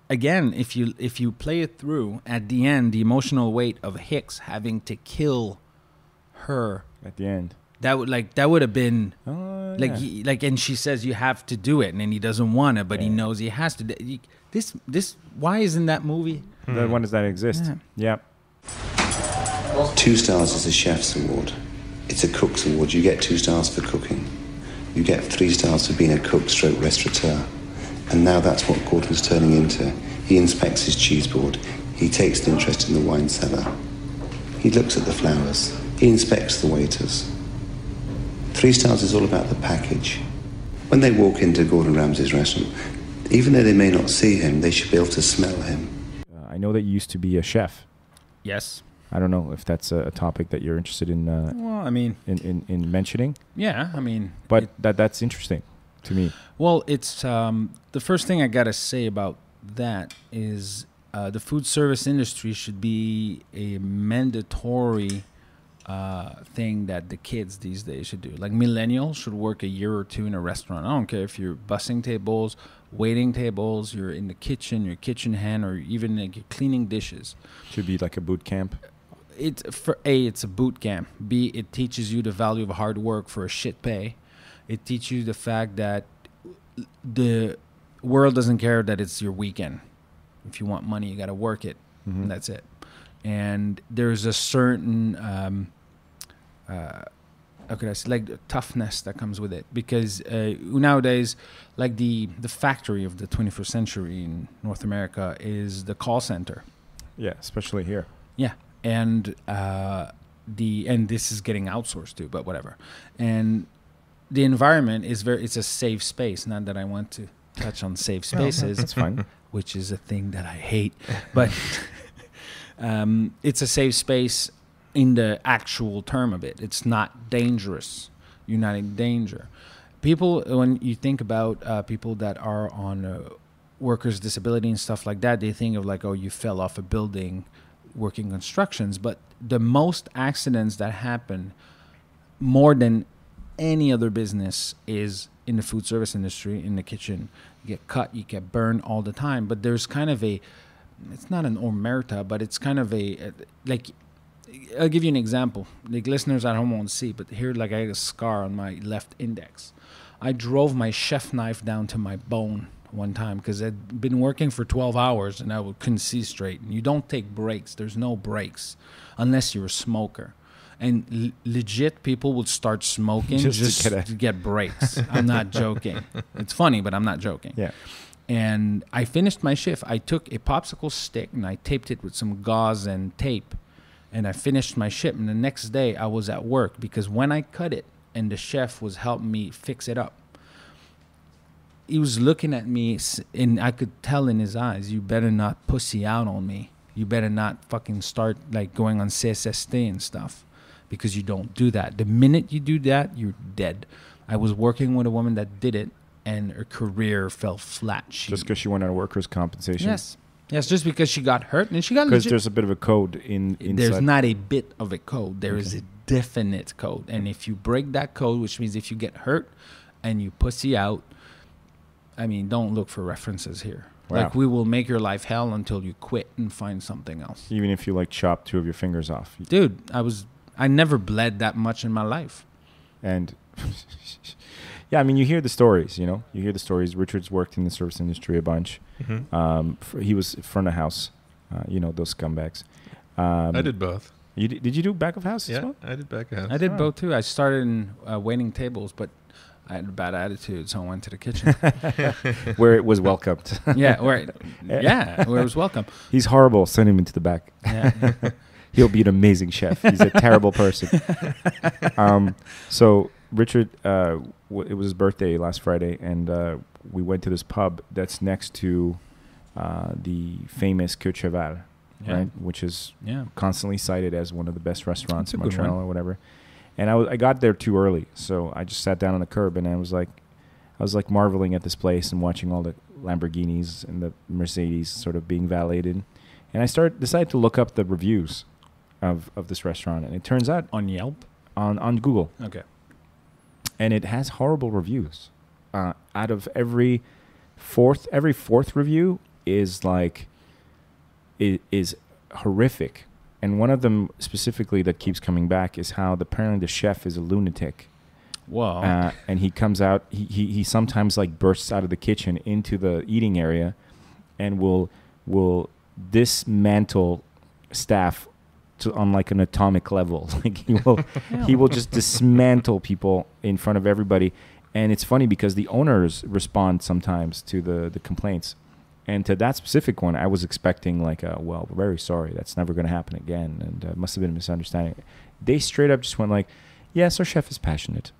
again, if you play it through, at the end, the emotional weight of Hicks having to kill her at the end. That would have been and she says you have to do it, and then he doesn't want to, but he knows he has to. This why isn't that movie? The one does that exist? Yeah. 2 stars is a chef's award. It's a cook's award. You get 2 stars for cooking. You get 3 stars for being a cook stroke restaurateur. And now that's what Gordon's turning into. He inspects his cheese board. He takes an interest in the wine cellar. He looks at the flowers. He inspects the waiters. 3 stars is all about the package. When they walk into Gordon Ramsay's restaurant, even though they may not see him, they should be able to smell him. I know that you used to be a chef. Yes. I don't know if that's a topic that you're interested in. In mentioning. Yeah, I mean, but that's interesting to me. Well, it's the first thing I gotta say about that is the food service industry should be a mandatory thing that the kids these days should do. Like millennials should work a year or 2 in a restaurant. I don't care if you're bussing tables, waiting tables, you're in the kitchen, you're a kitchen hand, or even like you're cleaning dishes. Should be like a boot camp. It's a boot camp. B, it teaches you the value of hard work for a shit pay. It teaches you the fact that the world doesn't care that it's your weekend. If you want money, you got to work it, and that's it. And there's a certain how could I say, like toughness that comes with it, because nowadays, like the factory of the 21st century in North America is the call center. Yeah, especially here. Yeah, and this is getting outsourced too, but whatever. And the environment is it's a safe space. Not that I want to touch on safe spaces. That's fine. Which is a thing that I hate, but it's a safe space in the actual term of it. It's not dangerous. You're not in danger. People, when you think about people that are on workers' disability and stuff like that, they think of like, oh, you fell off a building working constructions. But the most accidents that happen, more than any other business is in the food service industry, in the kitchen. You get cut, you get burned all the time. But there's kind of it's not an omerta, but it's kind of like, I'll give you an example. Like, listeners at home won't see, but here, like, I have a scar on my left index. I drove my chef knife down to my bone one time because I'd been working for 12 hours and I couldn't see straight. And you don't take breaks. There's no breaks unless you're a smoker. And legit, people would start smoking just to get breaks. I'm not joking. It's funny, but I'm not joking. Yeah. And I finished my shift. I took a popsicle stick and I taped it with some gauze and tape. And I finished my shift. And the next day I was at work because when I cut it and the chef was helping me fix it up, he was looking at me and I could tell in his eyes, you better not pussy out on me. You better not fucking start like going on CSST and stuff. Because you don't do that. The minute you do that, you're dead. I was working with a woman that did it, and her career fell flat. Just because she went on workers' compensation? Yes, just because she got hurt. And she got because there's a bit of a code inside. There's not a bit of a code. There is a definite code. And if you break that code, which means if you get hurt and you pussy out, I mean, don't look for references here. Wow. Like, we will make your life hell until you quit and find something else. Even if you, like, chop 2 of your fingers off. Dude, I never bled that much in my life. And yeah, I mean, you hear the stories, you know. You hear the stories. Richard's worked in the service industry a bunch. Mm-hmm. He was front of house, you know, those scumbags. I did both. Did you do back of house as well? I did back of house. I did both too. I started in waiting tables, but I had a bad attitude, so I went to the kitchen. Where it was welcomed. where it was welcome. He's horrible. Send him into the back. Yeah. He'll be an amazing chef. He's a terrible person. So Richard, it was his birthday last Friday, and we went to this pub that's next to the famous Queue de Cheval, right? Which is constantly cited as one of the best restaurants in Montreal or whatever. And I got there too early, so I just sat down on the curb, and I was like marveling at this place and watching all the Lamborghinis and the Mercedes sort of being valeted. And I decided to look up the reviews of this restaurant, and it turns out on Yelp, on Google, okay, and it has horrible reviews. Out of every fourth review is horrific, and one of them specifically that keeps coming back is how apparently the chef is a lunatic. Wow. And he comes out. He sometimes like bursts out of the kitchen into the eating area, and will dismantle staff on like an atomic level. Like he will just dismantle people in front of everybody. And it's funny because the owners respond sometimes to the complaints. And to that specific one, I was expecting like, well, we're very sorry. That's never going to happen again. And it must have been a misunderstanding. They straight up just went like, yes, our chef is passionate,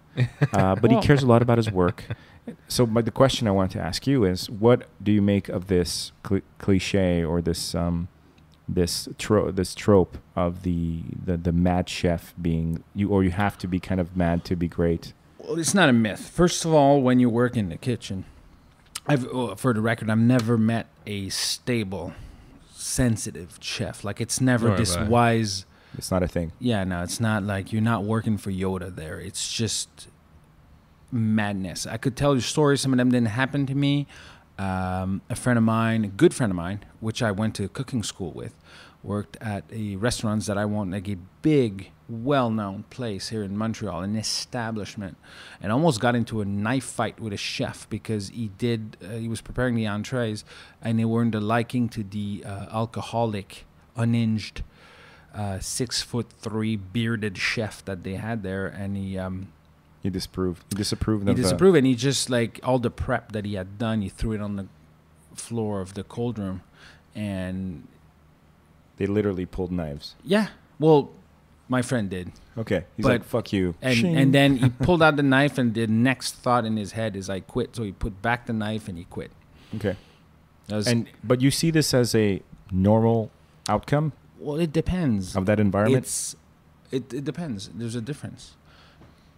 but he cares a lot about his work. So the question I wanted to ask you is, what do you make of this cliche or this trope of the mad chef being you have to be kind of mad to be great? Well, it's not a myth. First of all, when you work in the kitchen, for the record, I've never met a stable, sensitive chef. Like, it's never wise. It's not a thing. Yeah, no, it's not like you're not working for Yoda there. It's just madness. I could tell you stories. Some of them didn't happen to me. A friend of mine, a good friend of mine, which I went to cooking school with, worked at a restaurants that I want, like a big, well-known place here in Montreal, an establishment, and almost got into a knife fight with a chef because he was preparing the entrees, and they weren't the liking to the alcoholic, unhinged, 6'3" bearded chef that they had there, and he disapproved. He disapproved, and he just, like, all the prep that he had done, he threw it on the floor of the cold room, and they literally pulled knives. Yeah, well, my friend did. Okay, he's like, "Fuck you," and then he pulled out the knife, and the next thought in his head is, "I quit." So he put back the knife and he quit. Okay, but you see this as a normal outcome? Well, it depends of that environment. It depends. There's a difference.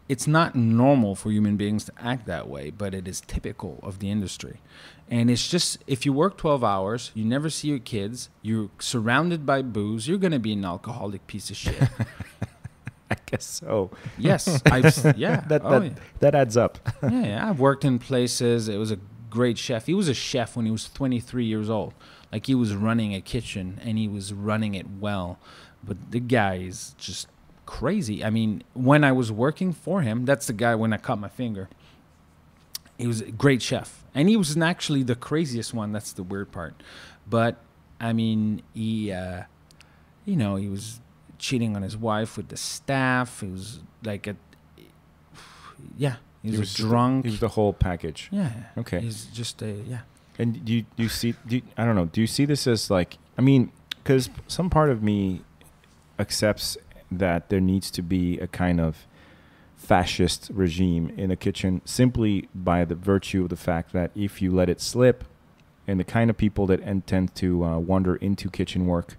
It's not normal for human beings to act that way, but it is typical of the industry. And it's just, if you work 12 hours, you never see your kids, you're surrounded by booze, you're going to be an alcoholic piece of shit. guess so. Yes, that adds up. Yeah, I've worked in places. It was a great chef. He was a chef when he was 23 years old. Like, he was running a kitchen, and he was running it well. But the guy is just crazy. I mean, when I was working for him, that's the guy when I cut my finger. He was a great chef. And he was actually the craziest one. That's the weird part. But, I mean, he was cheating on his wife with the staff. He was like he was drunk. He was the whole package. Yeah. Okay. He's just And do you see this as like, I mean, because some part of me accepts that there needs to be a kind of fascist regime in a kitchen simply by the virtue of the fact that if you let it slip, and the kind of people that tend to wander into kitchen work,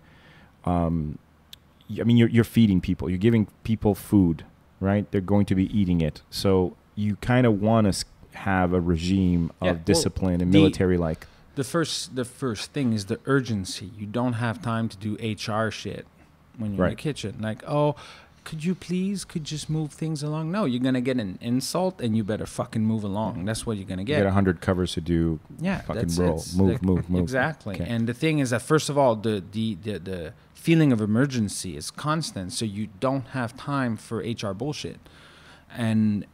I mean, you're feeding people, you're giving people food, right? They're going to be eating it. So you kind of want to have a regime of discipline and military-like. The first thing is the urgency. You don't have time to do HR shit when you're in the kitchen. Like, could you just move things along? No, you're going to get an insult, and you better fucking move along. That's what you're going to get. You get 100 covers to do. Fucking roll. Move. Exactly. Okay. And the thing is that, first of all, the feeling of emergency is constant, so you don't have time for HR bullshit. And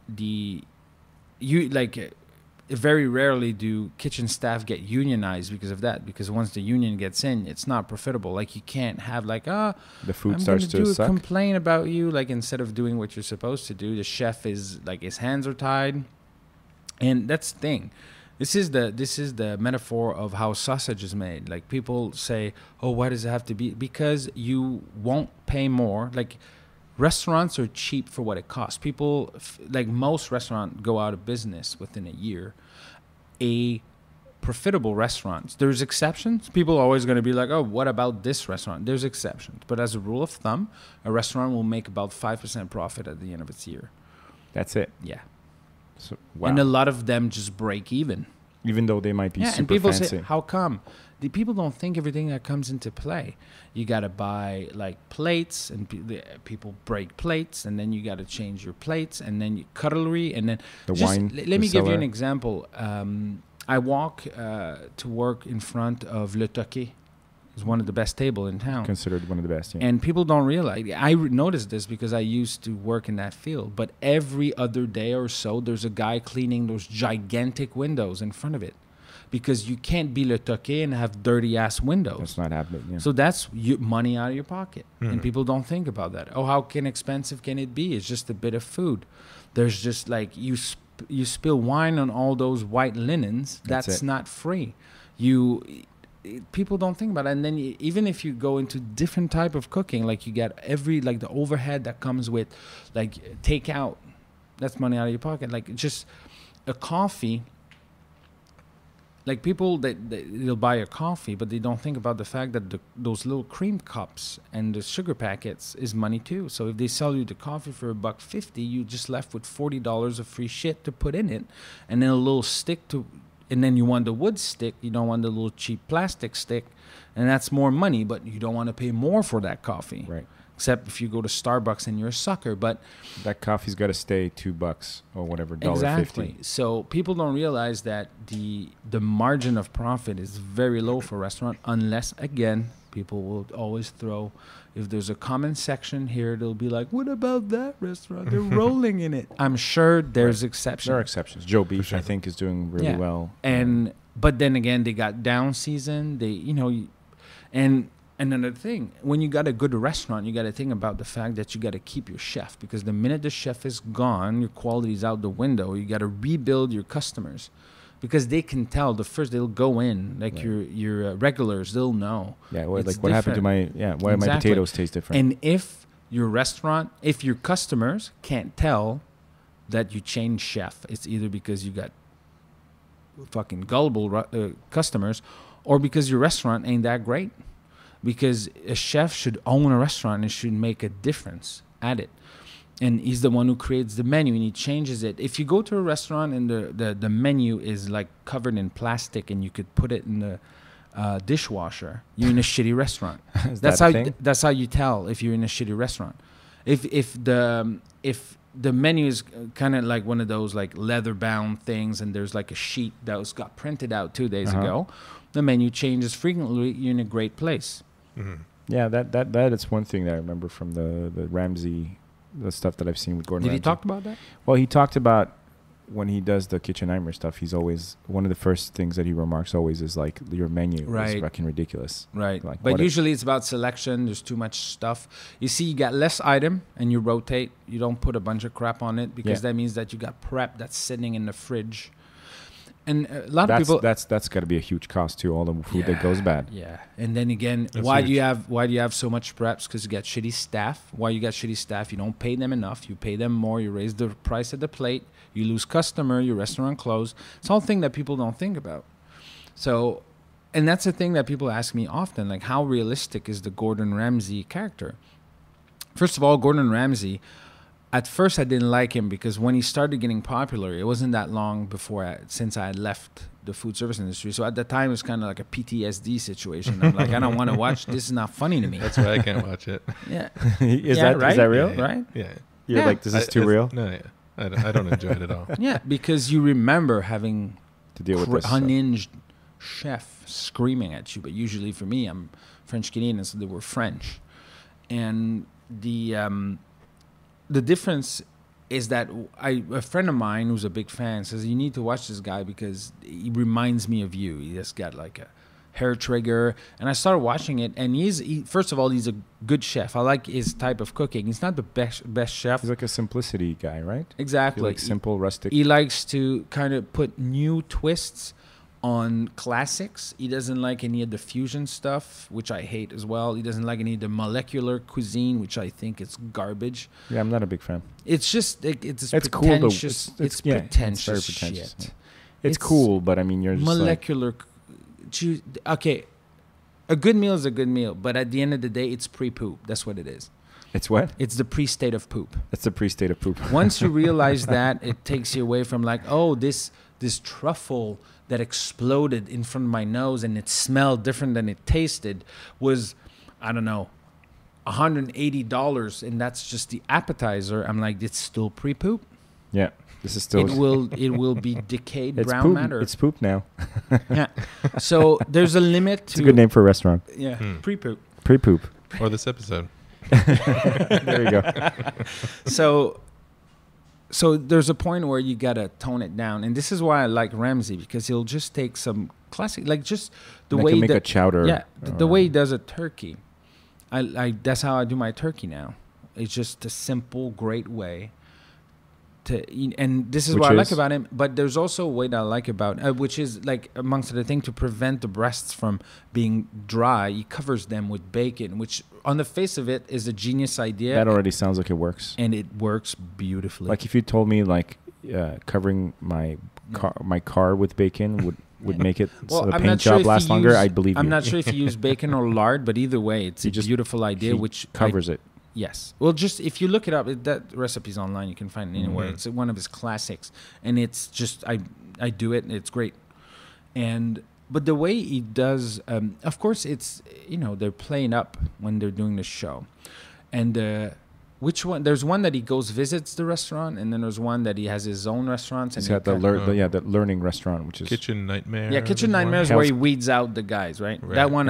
very rarely do kitchen staff get unionized because of that. Because once the union gets in, it's not profitable. Like, you can't have the food starts to suck. Complain about you. Like, instead of doing what you're supposed to do, the chef is like, his hands are tied, and that's the thing. This is the metaphor of how sausage is made. Like, people say, "Oh, why does it have to be?" Because you won't pay more. Like, restaurants are cheap for what it costs. People, like most restaurants, go out of business within a year. A profitable restaurant, there's exceptions. People are always going to be like, "Oh, what about this restaurant?" There's exceptions. But as a rule of thumb, a restaurant will make about 5% profit at the end of its year. That's it. Yeah. So, wow. And a lot of them just break even. Even though they might be super and people fancy. say, how come? The people don't think everything that comes into play. You got to buy like plates, and people break plates, and then you got to change your plates, and then cutlery, and then the wine. Let me give you an example. I walk to work in front of Le Toquet. It's one of the best table in town. Considered one of the best, yeah. And people don't realize. I noticed this because I used to work in that field. But every other day or so, there's a guy cleaning those gigantic windows in front of it. Because you can't be Le Toquet and have dirty-ass windows. That's not happening, yeah. So that's money out of your pocket. And people don't think about that. Oh, how expensive can it be? It's just a bit of food. There's just like, you spill wine on all those white linens. That's not free. People don't think about it. And then even if you go into different type of cooking, like you get the overhead that comes with like takeout, that's money out of your pocket. Like just a coffee, like people they'll buy a coffee, but they don't think about the fact that those little cream cups and the sugar packets is money too. So if they sell you the coffee for $1.50, you just left with $40 of free shit to put in it, and then a little stick to. And then you want the wood stick. You don't want the little cheap plastic stick. And that's more money, but you don't want to pay more for that coffee. Right. Except if you go to Starbucks and you're a sucker. But that coffee's got to stay $2 or whatever, $1.50. Exactly. So people don't realize that the margin of profit is very low for a restaurant, unless, again, people will always throw, if there's a comment section here, they'll be like, what about that restaurant? They're rolling in it. I'm sure there's exceptions. There are exceptions. Joe Beef, I think, is doing really well. But then again, they got down season. And another thing, when you got a good restaurant, you got to think about the fact that you got to keep your chef, because the minute the chef is gone, your quality is out the window. You got to rebuild your customers. Because they can tell they'll go in, like your regulars, they'll know. Yeah, what happened to my potatoes taste different. And if your customers can't tell that you changed chef, it's either because you got fucking gullible customers, or because your restaurant ain't that great. Because a chef should own a restaurant and should make a difference at it. And he's the one who creates the menu, and he changes it. If you go to a restaurant and the menu is like covered in plastic and you could put it in the dishwasher, you're in a shitty restaurant. That's how you tell if you're in a shitty restaurant. if the menu is kind of like one of those like leather bound things, and there's like a sheet that was got printed out 2 days ago, the menu changes frequently. You're in a great place. Yeah, that is one thing that I remember from the Ramsay, the stuff that I've seen with Gordon Ramsay. Did he talk about that? Well, he talked about when he does the Kitchen Nightmare stuff, he's always, one of the first things that he remarks always is like, your menu is fucking ridiculous. Right. Like, but usually it's about selection. There's too much stuff. You see, you got less item and you rotate. You don't put a bunch of crap on it, because that means that you got prep that's sitting in the fridge. And a lot of people, that's got to be a huge cost too. All the food that goes bad. Yeah, and then again, That's why huge. do you have so much preps? Because you got shitty staff. Why you got shitty staff? You don't pay them enough. You pay them more. You raise the price of the plate. You lose customer. Your restaurant closed. It's all thing that people don't think about. So, and that's the thing that people ask me often, like, how realistic is the Gordon Ramsay character? First of all, Gordon Ramsay, at first I didn't like him because when he started getting popular, it wasn't that long before since I had left the food service industry. So at the time, it was kind of like a PTSD situation. I'm like, I don't want to watch. This is not funny to me. That's why I can't watch it. Yeah. Is Yeah, that right? is that real? Yeah. Right? Yeah. You're Yeah. like, this is too real No, yeah. I don't enjoy it at all. Yeah, because you remember having to deal with this. unhinged chef screaming at you. But usually for me, I'm French Canadian, so they were French. And the difference is that a friend of mine who's a big fan says, you need to watch this guy because he reminds me of you. He just got like a hair trigger. And I started watching it, and first of all, he's a good chef. I like his type of cooking. He's not the best chef. He's like a simplicity guy, right? Exactly. Like simple, rustic. He likes to kind of put new twists on classics. He doesn't like any of the fusion stuff, which I hate as well. He doesn't like any of the molecular cuisine, which I think is garbage. Yeah, I'm not a big fan. It's just it's It's cool though. pretentious. It's pretentious. It's very pretentious. Shit. It's cool, but I mean, you're just molecular. Okay, a good meal is a good meal, but at the end of the day, it's pre-poop. That's what it is. It's what? It's the pre-state of poop. That's the pre-state of poop. Once you realize that, it takes you away from like, oh, this truffle that exploded in front of my nose and it smelled different than it tasted was, I don't know, $180, and that's just the appetizer. I'm like, it's still pre-poop. Yeah, this is still. It will be decayed it's brown poop. matter. It's poop now. Yeah. So there's a limit to. It's a good name for a restaurant. Yeah. Pre-poop. Pre-poop. Or this episode. There you go. So there's a point where you gotta tone it down, and this is why I like Ramsay, because he'll just take some classic, like just the way make a chowder. Yeah, the way he does a turkey. I that's how I do my turkey now. It's just a simple, great way to, and this is what I like about him. But there's also a way that I like about, which is like amongst other things, to prevent the breasts from being dry. He covers them with bacon, which on the face of it is a genius idea. That already sounds like it works. And it works beautifully. Like if you told me like covering my car with bacon would make it so the paint job last longer, I'd believe you. I'm not sure if you use bacon or lard, but either way, it's a beautiful idea which covers it. Yes. Well, just if you look it up, that recipe's online. You can find it anywhere. Mm-hmm. It's one of his classics, and it's just I do it, and it's great. But the way he does, of course, it's they're playing up when they're doing the show, and which one? There's one that he goes visits the restaurant, and then there's one that he has his own restaurants. He's got the learning restaurant, which is Kitchen Nightmare. Yeah, Kitchen Nightmare is where he weeds out the guys, right? That one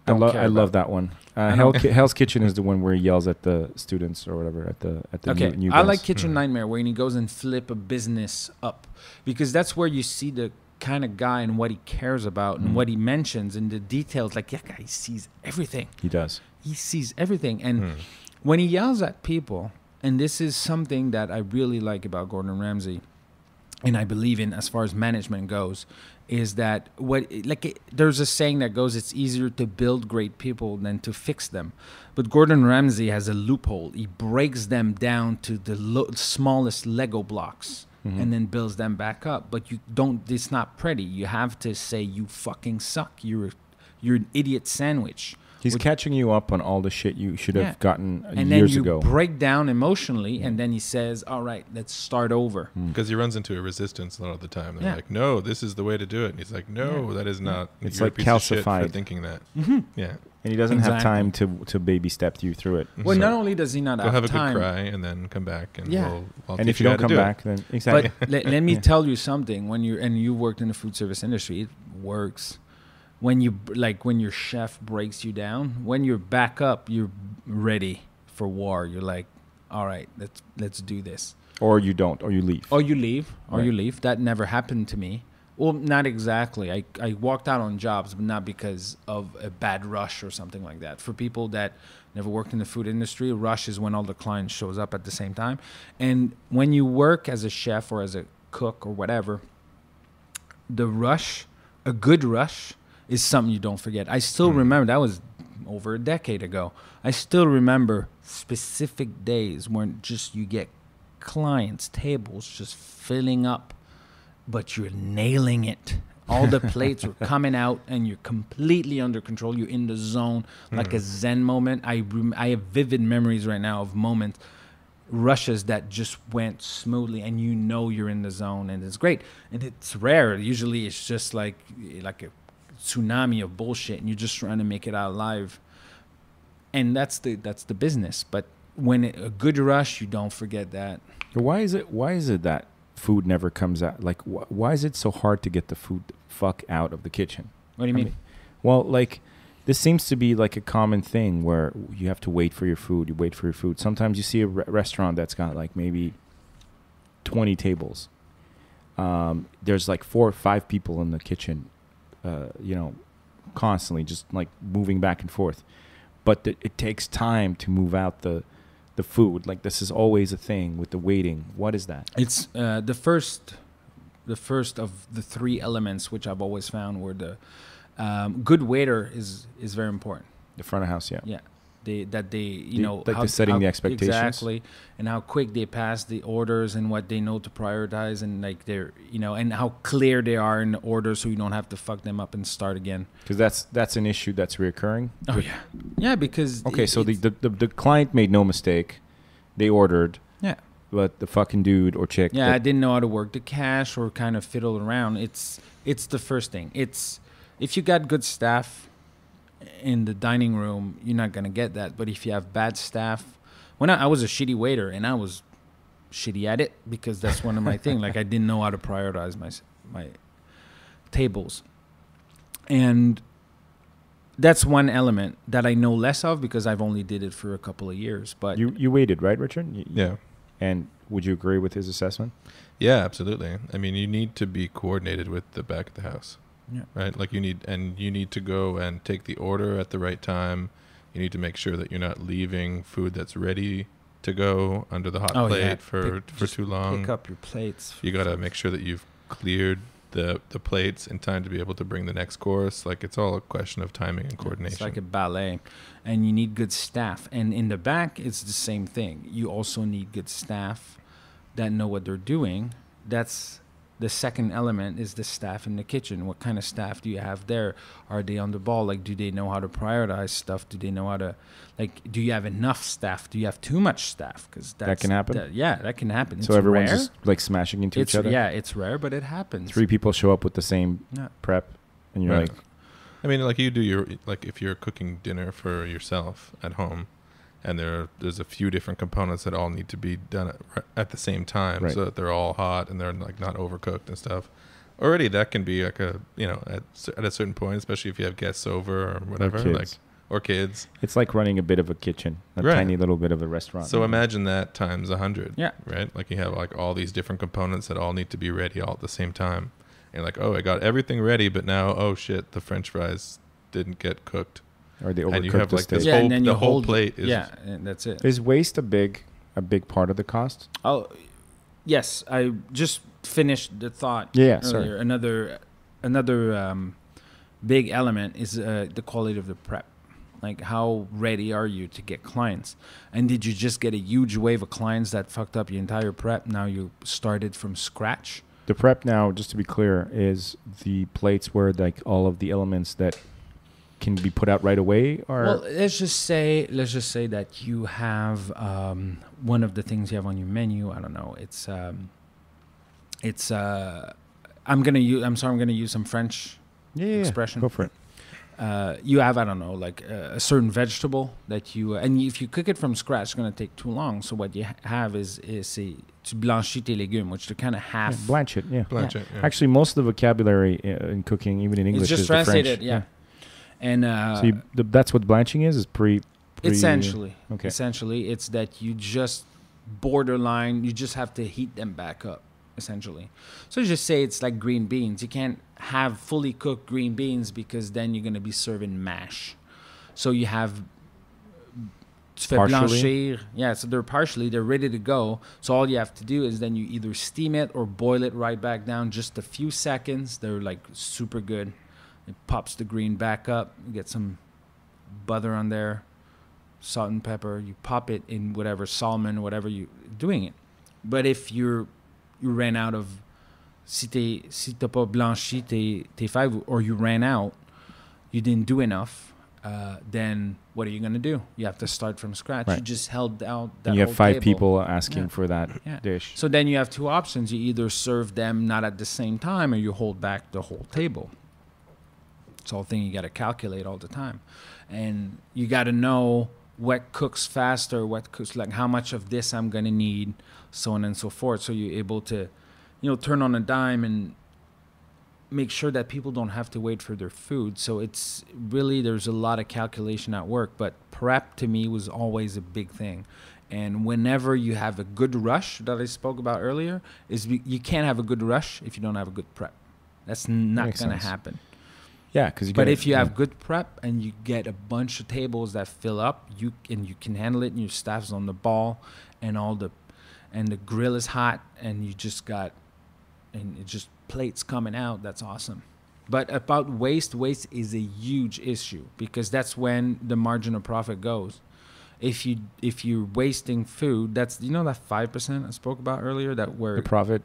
I love that one. Hell's Kitchen is the one where he yells at the students or whatever at the new I like Kitchen Nightmare where he goes and flip a business up, because that's where you see the kind of guy and what he cares about and what he mentions and the details. Like that guy sees everything. He does. He sees everything, and when he yells at people, and this is something that I really like about Gordon Ramsay, and I believe in as far as management goes, is that there's a saying that goes, it's easier to build great people than to fix them. But Gordon Ramsay has a loophole. He breaks them down to the smallest Lego blocks and then builds them back up. But it's not pretty. You have to say, you fucking suck. You're an idiot sandwich. He's catching you up on all the shit you should have gotten and years then you ago. break down emotionally, and then he says, all right, let's start over. Because he runs into a resistance a lot of the time. They're like, no, this is the way to do it. And he's like, no, that is not. It's You're like a piece of shit calcified. for thinking that. Yeah. And he doesn't have time to baby step you through it. Well, not only does he not have time, a good cry and then come back, and I'll and teach if you don't come back, then exactly. But let me tell you something. When you worked in the food service industry, it works. When your chef breaks you down, when you're back up, you're ready for war. You're like, all right, let's do this. Or you don't, or you leave. Or you leave. That never happened to me. Well, not exactly. I walked out on jobs, but not because of a bad rush or something like that. For people that never worked in the food industry, rush is when all the clients shows up at the same time. And when you work as a chef or as a cook or whatever, the rush, a good rush, is something you don't forget. I still remember, that was over a decade ago. I still remember specific days when just you get clients, tables just filling up, but you're nailing it. All the plates are coming out and you're completely under control. You're in the zone, like a Zen moment. I have vivid memories right now of moments, rushes that just went smoothly, and you know you're in the zone, and it's great. And it's rare. Usually it's just like a tsunami of bullshit, and you're just trying to make it out alive. And that's the business. But when a good rush, you don't forget that. Why is it that food never comes out? Like, why is it so hard to get the food fuck out of the kitchen? What do you mean? Well, like, this seems to be like a common thing where you have to wait for your food. You wait for your food. Sometimes you see a restaurant that's got like maybe 20 tables. There's like 4 or 5 people in the kitchen, constantly just like moving back and forth. But it takes time to move out the food. Like, this is always a thing with the waiting. What is that? It's the first of the 3 elements, which I've always found were the good waiter is very important. The front of house, yeah. Yeah. Setting the expectations. Exactly. And how quick they pass the orders and what they know to prioritize, and like they're, and how clear they are in the order, so you don't have to fuck them up and start again. Because that's an issue that's reoccurring. Oh yeah. Yeah, because so the client made no mistake. They ordered. Yeah. But the fucking dude or chick. Yeah, I didn't know how to work the cash or kind of fiddle around. It's the first thing. It's if you got good staff in the dining room, you're not gonna get that. But if you have bad staff, when I was a shitty waiter, and I was shitty at it because that's one of my things. Like, I didn't know how to prioritize my tables, and that's one element that I know less of because I've only did it for a couple of years. But you waited, right, Richard? Yeah. And would you agree with his assessment? Yeah, absolutely. I mean, you need to be coordinated with the back of the house. Yeah. Right? Like, you need to go and take the order at the right time. You need to make sure that you're not leaving food that's ready to go under the hot plate for too long. Pick up your plates. You got to make sure that you've cleared the plates in time to be able to bring the next course. Like, it's all a question of timing and coordination. It's like a ballet, and you need good staff. And in the back, it's the same thing. You also need good staff that know what they're doing. That's the second element, is the staff in the kitchen. What kind of staff do you have there? Are they on the ball? Like, do they know how to prioritize stuff? Do they know how to, like, do you have enough staff? Do you have too much staff? Because that can happen. That can happen. So everyone's just like smashing into each other. Yeah, it's rare, but it happens. 3 people show up with the same prep, and you're like, I mean, like, you do if you're cooking dinner for yourself at home, and there's a few different components that all need to be done at the same time, so that they're all hot and they're like not overcooked and stuff. Already that can be like a, at a certain point, especially if you have guests over or whatever, or kids. It's like running a bit of a kitchen, a tiny little bit of a restaurant. So imagine that times 100. Yeah. Right? Like, you have like all these different components that all need to be ready all at the same time. And you're like, oh, I got everything ready, but now, oh shit, the French fries didn't get cooked. Or they overcooked and you have like steak. the whole plate is... Yeah, and that's it. Is waste a big part of the cost? Oh, yes. I just finished the thought earlier. Sorry. Another big element is the quality of the prep. Like, how ready are you to get clients? And did you just get a huge wave of clients that fucked up your entire prep? Now you started from scratch? The prep now, just to be clear, is the plates where like all of the elements that can be put out right away? Or well, let's just say that you have one of the things you have on your menu. I don't know. I'm gonna use some French expression. Go for it. You have, I don't know, like a certain vegetable that you, and if you cook it from scratch, it's going to take too long. So what you have is tu blanchis tes légumes, which to kind of half. Yeah, blanch it, yeah. Blanch it, yeah. Actually, most of the vocabulary in cooking, even in English, it's just is the French. translated, yeah. And so that's what blanching is pre essentially. Okay. Essentially, it's that you just borderline, you just have to heat them back up, essentially. So just say it's like green beans. You can't have fully cooked green beans because then you're going to be serving mash. So you have tu fais blanchir. Yeah, so they're ready to go. So all you have to do is then you either steam it or boil it right back down just a few seconds. They're like super good. It pops the green back up. You get some butter on there, salt and pepper. You pop it in whatever salmon, whatever you're doing it. But if you ran out of, si t'as pas blanchi tes fèves, or you ran out, you didn't do enough, then what are you going to do? You have to start from scratch. Right. You just held out that and you have whole 5 table. people asking for that dish. So then you have 2 options. You either serve them not at the same time, or you hold back the whole table. It's all thing you got to calculate all the time. And you got to know what cooks faster, what cooks, like how much of this I'm going to need, so on and so forth. So you're able to, turn on a dime and make sure that people don't have to wait for their food. So it's really, there's a lot of calculation at work, but prep to me was always a big thing. And whenever you have a good rush that I spoke about earlier, you can't have a good rush if you don't have a good prep. That's not going to happen. Yeah, because but if you have good prep and you get a bunch of tables that fill up, you can handle it, and your staff's on the ball, and the grill is hot, and you just got, and it just plates coming out. That's awesome. But about waste is a huge issue, because that's when the margin of profit goes. If you're wasting food, that's that 5% I spoke about earlier, that where the profit,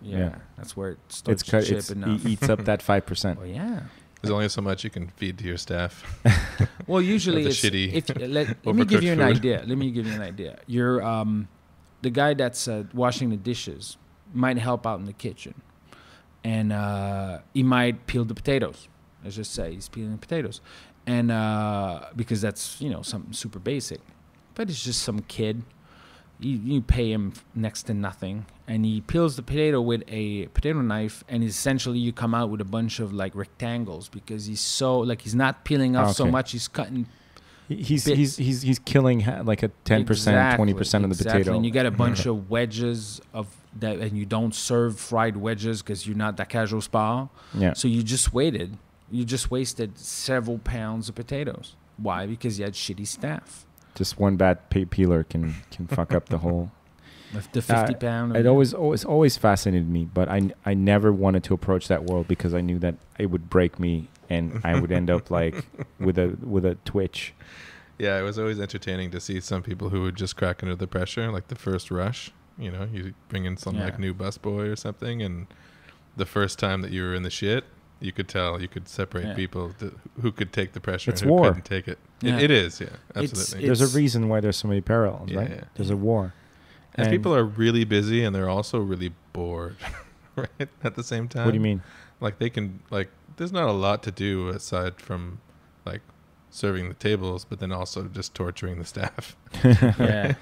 that's where it starts chipping up. It eats up that 5%. Well, yeah. There's only so much you can feed to your staff. Well, usually it's shitty. Let me give you an idea. You're the guy that's washing the dishes might help out in the kitchen, and he might peel the potatoes. Let's just say he's peeling potatoes, and because that's something super basic, but it's just some kid. You pay him next to nothing, and he peels the potato with a potato knife, and essentially you come out with a bunch of like rectangles, because he's not peeling off so much, he's cutting. He's killing like a 10%, 20% of the potato, and you get a bunch of wedges of that, and you don't serve fried wedges because you're not that casual spa. Yeah. So you just wasted several pounds of potatoes. Why? Because you had shitty staff. Just one bad peeler can fuck up the whole. The 50 pound. It always fascinated me, but I never wanted to approach that world, because I knew that it would break me, and I would end up like with a twitch. Yeah, it was always entertaining to see some people who would just crack under the pressure, like the first rush. You bring in some like new busboy or something, and the first time that you were in the shit, you could tell, you could separate people who could take the pressure it's and who war. couldn't take it. Yeah. It is, yeah, absolutely. There's a reason why there's so many parallels, right? Yeah. There's a war. And people are really busy, and they're also really bored, right? At the same time. What do you mean? Like there's not a lot to do aside from like serving the tables, but then also just torturing the staff. Yeah.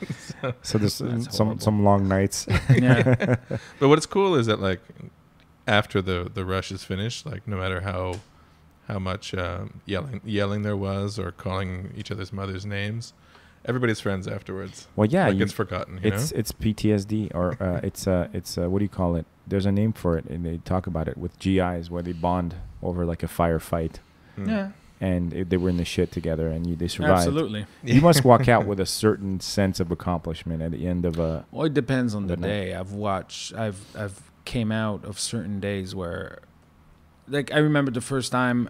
So there's some long nights. Yeah. But what's cool is that like after the rush is finished, like no matter how much yelling there was, or calling each other's mothers names, everybody's friends afterwards. Well, yeah, like it's forgotten. It's PTSD, or it's what do you call it? There's a name for it, and they talk about it with GIs, where they bond over like a firefight. Yeah. And they were in the shit together, and they survived. Absolutely. You must walk out with a certain sense of accomplishment at the end of a. Well, it depends on the day. I've came out of certain days where, like, I remember the first time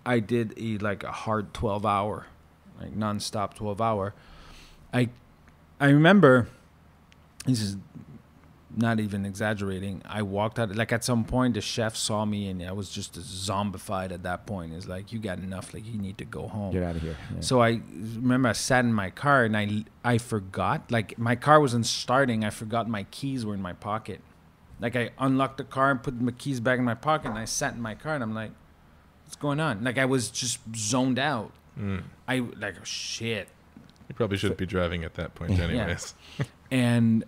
I did a hard 12-hour, like nonstop 12-hour. I remember, this is not even exaggerating. I walked out, like at some point the chef saw me and I was just zombified at that point. It's like, you got enough, like you need to go home. Get out of here. Yeah. So I remember I sat in my car and I forgot, like my car wasn't starting. I forgot my keys were in my pocket. Like I unlocked the car and put my keys back in my pocket and I sat in my car and I'm like, what's going on? Like I was just zoned out. I like, oh, shit. You probably shouldn't be driving at that point anyways. Yeah. And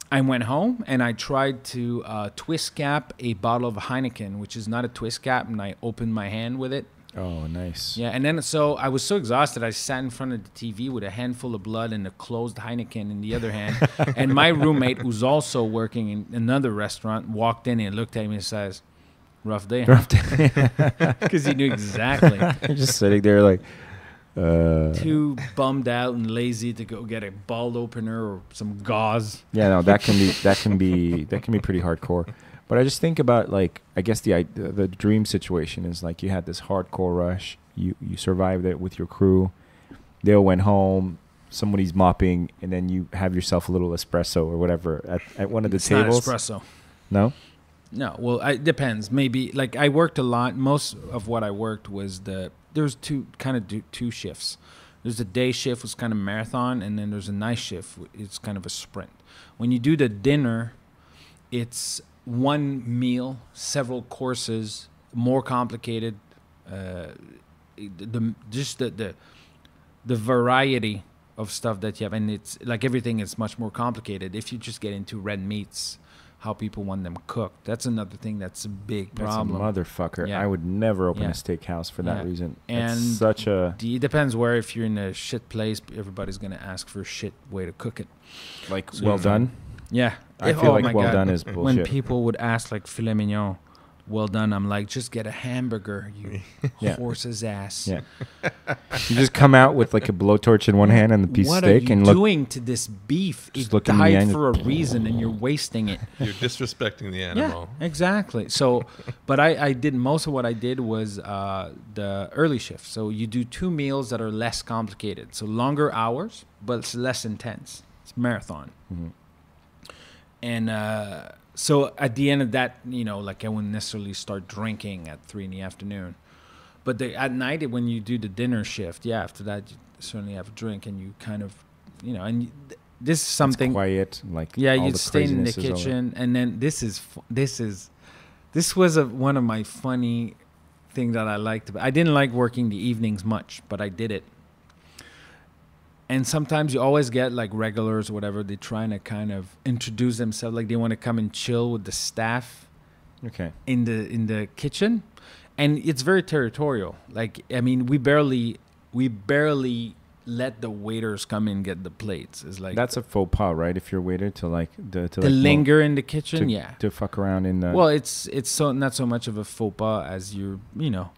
I went home and I tried to twist cap a bottle of Heineken, which is not a twist cap, and I opened my hand with it. Oh, nice. Yeah, and then so I was so exhausted, I sat in front of the TV with a handful of blood and a closed Heineken in the other hand. And my roommate, who's also working in another restaurant, walked in and looked at me and says, rough day, huh? Rough day. Because he knew exactly. You're just sitting there like... too bummed out and lazy to go get a bottle opener or some gauze. Yeah, no, that can be pretty hardcore. But I just think about, like, I guess the dream situation is like you had this hardcore rush, you survived it with your crew, they all went home, somebody's mopping, and then you have yourself a little espresso or whatever at one of the tables. Not espresso. No? No, well, it depends. Maybe, like, I worked a lot. Most of what I worked was there's two shifts. There's a day shift, was kind of marathon, and then there's a night shift. It's kind of a sprint. When you do the dinner, it's one meal, several courses, more complicated. The variety of stuff that you have, and it's like everything is much more complicated. If you just get into red meats, how people want them cooked, that's another thing that's a big problem. That's a motherfucker. Yeah. I would never open a steakhouse for that reason. And it's such a... It depends where. If you're in a shit place, everybody's going to ask for a shit way to cook it. Like, so well done? Yeah. I feel like well done is bullshit. When people would ask, like, filet mignon, well done, I'm like, just get a hamburger, you horse's ass. Yeah. You just come out with like a blowtorch in one hand and a piece of steak. What are you doing to this beef? It died for a reason and you're wasting it. You're disrespecting the animal. Yeah, exactly. So, but I did, most of what I did was the early shift. So you do 2 meals that are less complicated. So longer hours, but it's less intense. It's marathon. Mm-hmm. And so at the end of that, you know, like I wouldn't necessarily start drinking at 3 p.m. But at night, when you do the dinner shift, after that, you certainly have a drink and you kind of, you know, and this is something... It's quiet, like you'd stay in the kitchen. And then this was one of my funny things that I liked. I didn't like working the evenings much, but I did it. And sometimes you always get like regulars or whatever. They're trying to kind of introduce themselves, like they want to come and chill with the staff. Okay. In the kitchen, and it's very territorial. Like, I mean, we barely let the waiters come in and get the plates. It's like that's a faux pas, right? If you're a waiter to linger in the kitchen, to fuck around in the. Well, it's so not so much of a faux pas as you're not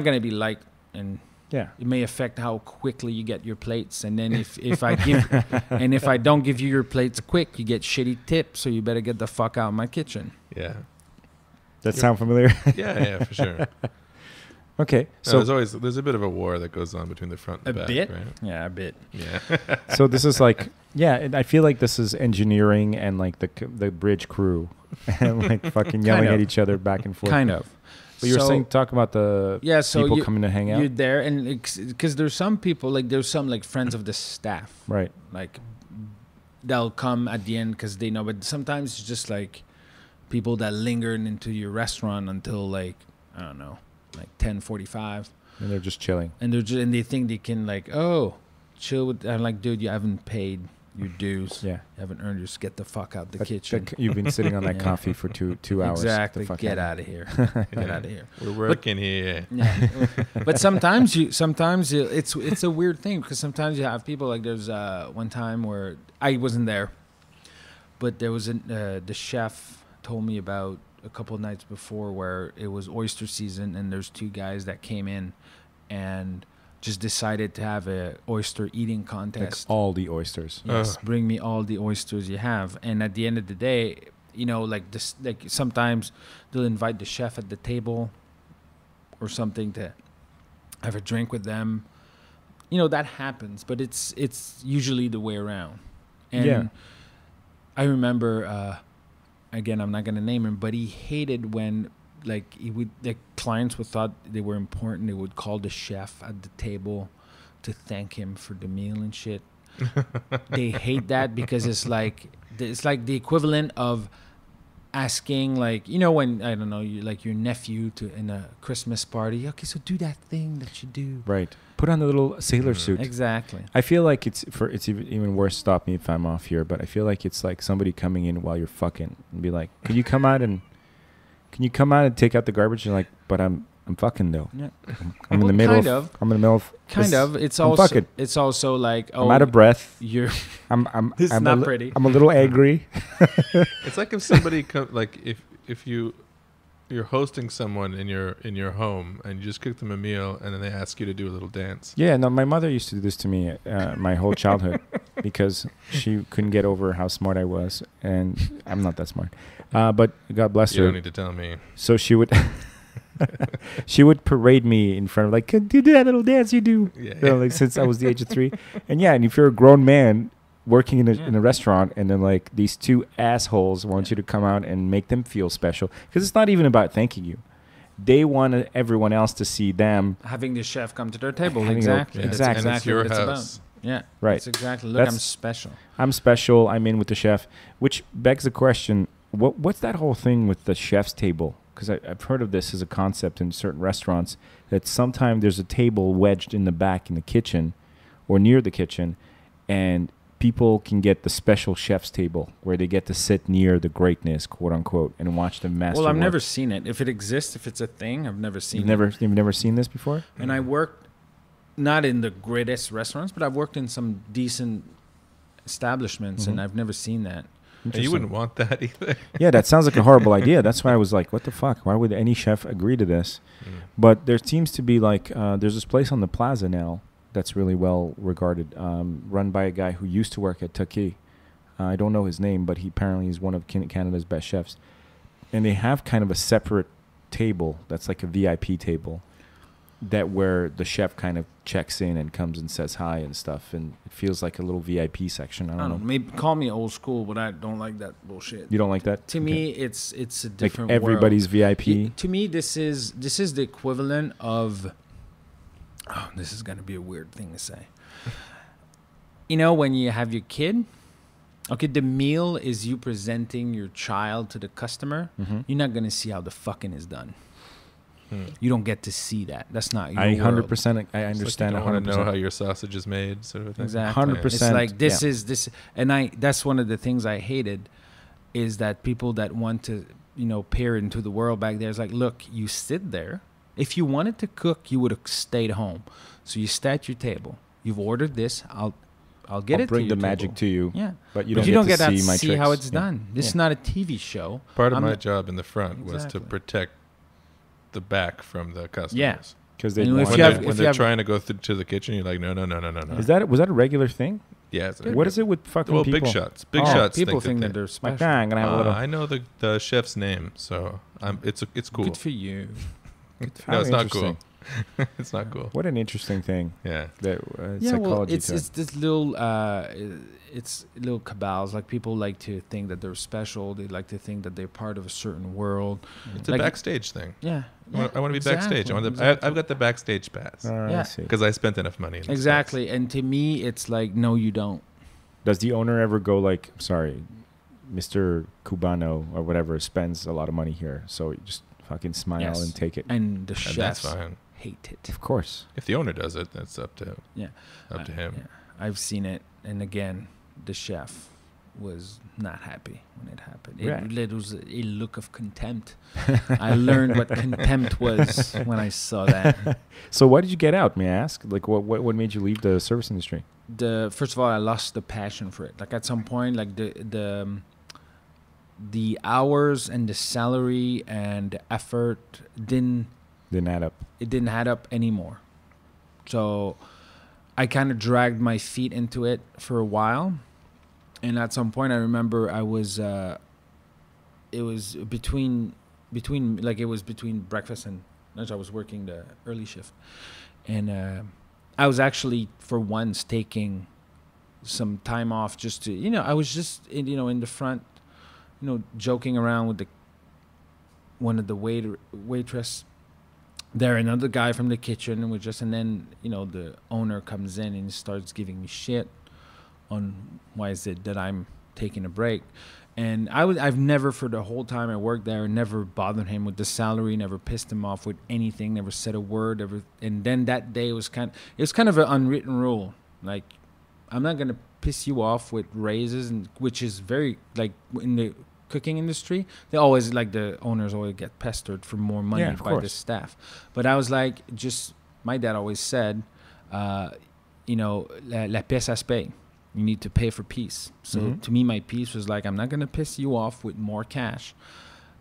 gonna be light and. Yeah, it may affect how quickly you get your plates, and then if I don't give you your plates quick, you get shitty tips. So you better get the fuck out of my kitchen. Yeah, that sound familiar? yeah, for sure. Okay, so there's a bit of a war that goes on between the front and the back, bit? right? Yeah, a bit. Yeah. So this is like, and I feel like this is engineering and like the bridge crew, and like fucking yelling at each other back and forth. Kind of. But you were saying, talk about the people coming to hang out? You're there, and because there's some people, like there's some like friends of the staff. Right. Like, they'll come at the end because they know, but sometimes it's just like people that linger into your restaurant until like, I don't know, like 10:45. And they're just chilling. And they think they can like, chill with, I'm like, dude, you haven't paid your dues. Yeah. You haven't earned yours. Get the fuck out the kitchen. You've been sitting on that coffee for two hours. Exactly. Get out of here. Get out of here. We're working here. Yeah. But sometimes it's a weird thing because sometimes you have people like there's one time where I wasn't there, but there was the chef told me about a couple of nights before where it was oyster season and there's 2 guys that came in and just decided to have a oyster eating contest. Like all the oysters. Yes, bring me all the oysters you have. And at the end of the day, you know, like this, like sometimes they'll invite the chef at the table or something to have a drink with them. You know, that happens, but it's usually the way around. And I remember, again, I'm not going to name him, but he hated when, like, clients would thought they were important. They would call the chef at the table to thank him for the meal and shit. They hate that because it's like the equivalent of asking, like, you know, when, I don't know, you like your nephew in a Christmas party, okay, so do that thing that you do. Right. Put on the little sailor suit. Exactly. I feel like it's even worse. Stop me if I'm off here, but I feel like it's like somebody coming in while you're fucking and be like, can you come out and take out the garbage? And you're like, but I'm fucking though. Yeah. I'm in the middle of. I'm in the middle of. Kind of. It's also like, oh, I'm out of breath. You're. I'm This is not pretty. I'm a little angry. It's like if somebody like if you're hosting someone in your home and you just cook them a meal and then they ask you to do a little dance. Yeah, no, my mother used to do this to me my whole childhood because she couldn't get over how smart I was, and I'm not that smart. But God bless her. You don't need to tell me. So she would she would parade me in front of, like, do that little dance you do. Yeah. You know, like, since I was the age of 3. And yeah, and if you're a grown man working in a restaurant and then like these two assholes want you to come out and make them feel special, because it's not even about thanking you. They want everyone else to see them Having the chef come to their table. Having Exactly. a- That's exactly. And it's exactly your what it's house. about. Yeah. Right. That's exactly. Look, I'm That's- special. I'm special, I'm in with the chef, which begs the question, what's that whole thing with the chef's table? Because I've heard of this as a concept in certain restaurants, that sometimes there's a table wedged in the back in the kitchen or near the kitchen, and people can get the special chef's table where they get to sit near the greatness, quote unquote, and watch the master Well, I've work. never seen it. If it exists, if it's a thing, I've never seen You've never seen this before? And I worked not in the greatest restaurants, but I've worked in some decent establishments, and I've never seen that. And you wouldn't want that either. Yeah, that sounds like a horrible idea. That's why I was like, what the fuck? Why would any chef agree to this? But there seems to be like, there's this place on the plaza now that's really well regarded, run by a guy who used to work at Taki. I don't know his name, but he apparently is one of Canada's best chefs. And they have kind of a separate table that's like a VIP table, that where the chef kind of checks in and comes and says hi and stuff, and it feels like a little VIP section. I don't know. Maybe call me old school, but I don't like that bullshit. You don't like that? To me, it's a different like everybody's world. VIP. To me, this is the equivalent of. Oh, this is gonna be a weird thing to say. You know, when you have your kid, okay, the meal is you presenting your child to the customer. You're not gonna see how the fucking is done. You don't get to see that. That's not your I world. 100%. I understand. I want to know 100%. how your sausage is made, sort of thing. Exactly. 100%. It's like this is this, and that's one of the things I hated, is that people that want to, peer into the world back there is like, look, you sit there. If you wanted to cook, you would have stayed home. So you stay at your table. You've ordered this. I'll get it. Bring to the your magic table. to you. Yeah, but you don't don't get get to to see my see tricks. how it's Yeah. done. This is not a TV show. Part of I'm my not- job in the front was to Exactly. protect the back from the customers. Yeah. Because they And want if When you they're, have- when they're trying to go to the kitchen, you're like, no. was that a regular thing? Yeah. What is it with fucking Well, people? big shots. Big Oh, shots. People think that they- they're Like, special. I'm gonna have a little. I know the chef's name, so it's cool. Good for you. No, it's How not cool. interesting. It's not cool. What an interesting thing Yeah. that Yeah, well, psychology. it's term. this little it's little cabals. Like, people like to think that they're special. They like to think that they're part of a certain world. It's a Like- backstage thing. Yeah, I want to be backstage. Exactly. I've got the backstage pass I yeah. see. because I spent enough money. In this Exactly. And to me, it's like, no, you don't. Does the owner ever go like, sorry, Mr. Cubano or whatever spends a lot of money here, so you just fucking smile Yes. and take it? And the place. And that's chefs fine. hate it. Of course. If the owner does it, that's up to Yeah. him. Yeah. I've seen it, and again, the chef was not happy when it happened. It was a look of contempt. I learned what contempt was when I saw that. So why did you get out? May I ask? Like, what made you leave the service industry? First of all, I lost the passion for it. Like, at some point, like the hours and the salary and the effort didn't Didn't add up. add up anymore. So I kind of dragged my feet into it for a while, and at some point I remember I was it was between breakfast and lunch. I was working the early shift, and I was actually for once taking some time off just to, I was just in the front, joking around with one of the waitress there, another guy from the kitchen, and then the owner comes in and starts giving me shit on why is it that I'm taking a break. And I've never, for the whole time I worked there, never bothered him with the salary, never pissed him off with anything, never said a word. And then that day it was kind of an unwritten rule. Like, I'm not gonna piss you off with raises, which is very, like, in the cooking industry, they always, like, the owners always get pestered for more money by the staff. But I was like, my dad always said, la pièce à se paye. You need to pay for peace. So to me, my peace was like, I'm not going to piss you off with more cash,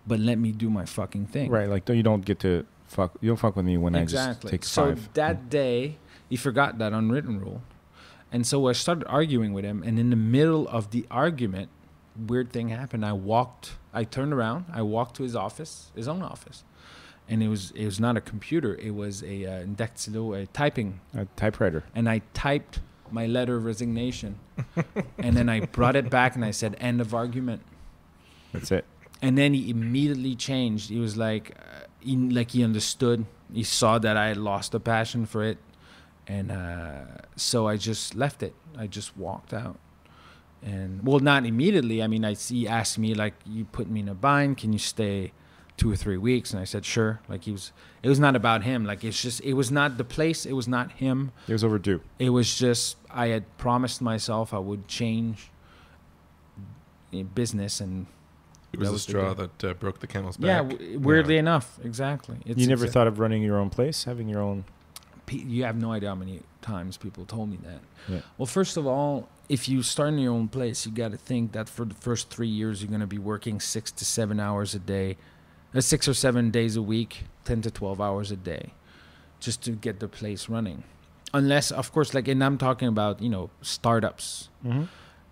but let me do my fucking thing. Right. Like, you don't get to fuck. You don't fuck with me when I just take $5. So that day, he forgot that unwritten rule. And so I started arguing with him. And in the middle of the argument, weird thing happened. I turned around. I walked to his own office. And it was not a computer. It was a dactylo, a typewriter. And I typed my letter of resignation. And then I brought it back and I said, end of argument. That's it. And then he immediately changed. He was like, he understood. He saw that I had lost a passion for it. And so I just left it. I just walked out. And, well, not immediately. I mean, he asked me, like, you put me in a bind. Can you stay 2 or 3 weeks? And I said, sure. Like, it was not about him. Like, it was not the place. It was not him. It was overdue. It was just, I had promised myself I would change business, and it was the straw that broke the camel's back. Yeah, weirdly enough. Exactly. You never thought of running your own place, having your own? You have no idea how many times people told me that. Yeah. Well, first of all, if you start in your own place, you got to think that for the first 3 years, you're going to be working 6 to 7 hours a day. 6 or 7 days a week, 10 to 12 hours a day, just to get the place running. Unless, of course, like, and I'm talking about, startups. Mm-hmm.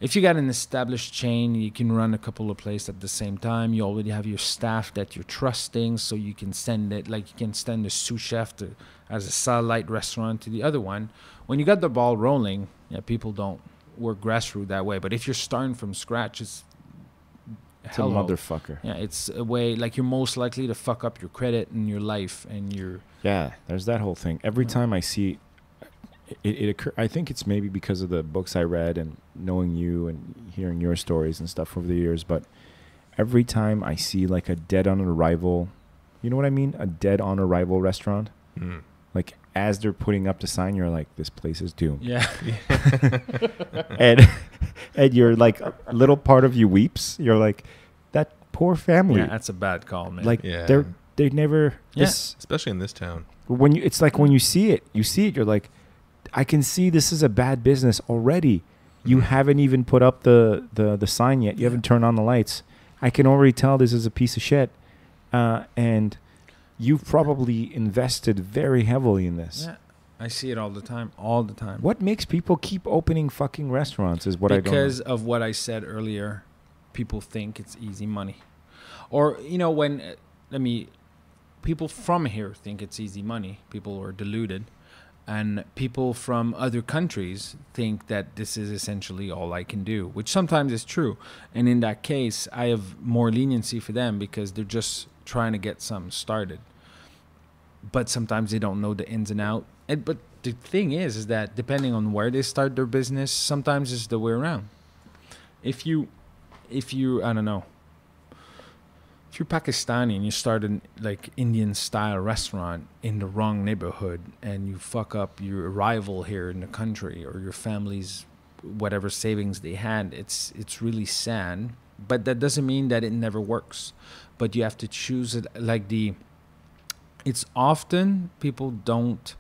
If you got an established chain, you can run a couple of places at the same time. You already have your staff that you're trusting, so you can send it, like, you can send a sous chef as a satellite restaurant to the other one. When you got the ball rolling, people don't work grassroots that way. But if you're starting from scratch, it's a motherfucker. Yeah, it's a way, like, you're most likely to fuck up your credit and your life and your... Yeah, there's that whole thing. Every time I see it occur, I think it's maybe because of the books I read and knowing you and hearing your stories and stuff over the years, but every time I see, like, a dead on arrival, you know what I mean? A dead on arrival restaurant. Mm. Like, as they're putting up the sign, you're like, this place is doomed. Yeah. and you're like, a little part of you weeps. You're like, that poor family. Yeah, that's a bad call, man. Like, they never... especially in this town. It's like when you see it, you're like, I can see this is a bad business already. You haven't even put up the sign yet. You haven't turned on the lights. I can already tell this is a piece of shit. And you've probably invested very heavily in this. Yeah, I see it all the time. What makes people keep opening fucking restaurants is what I don't know. Because of what I said earlier, people think it's easy money. Or, people from here think it's easy money. People are deluded. And people from other countries think that this is essentially all I can do, which sometimes is true. And in that case, I have more leniency for them because they're just trying to get something started. But sometimes they don't know the ins and outs. But the thing is that depending on where they start their business, sometimes it's the way around. If you, I don't know, if you're Pakistani and you start a like Indian style restaurant in the wrong neighborhood and you fuck up your arrival here in the country or your family's whatever savings they had, it's really sad. But that doesn't mean that it never works. But you have to choose it it's often people don't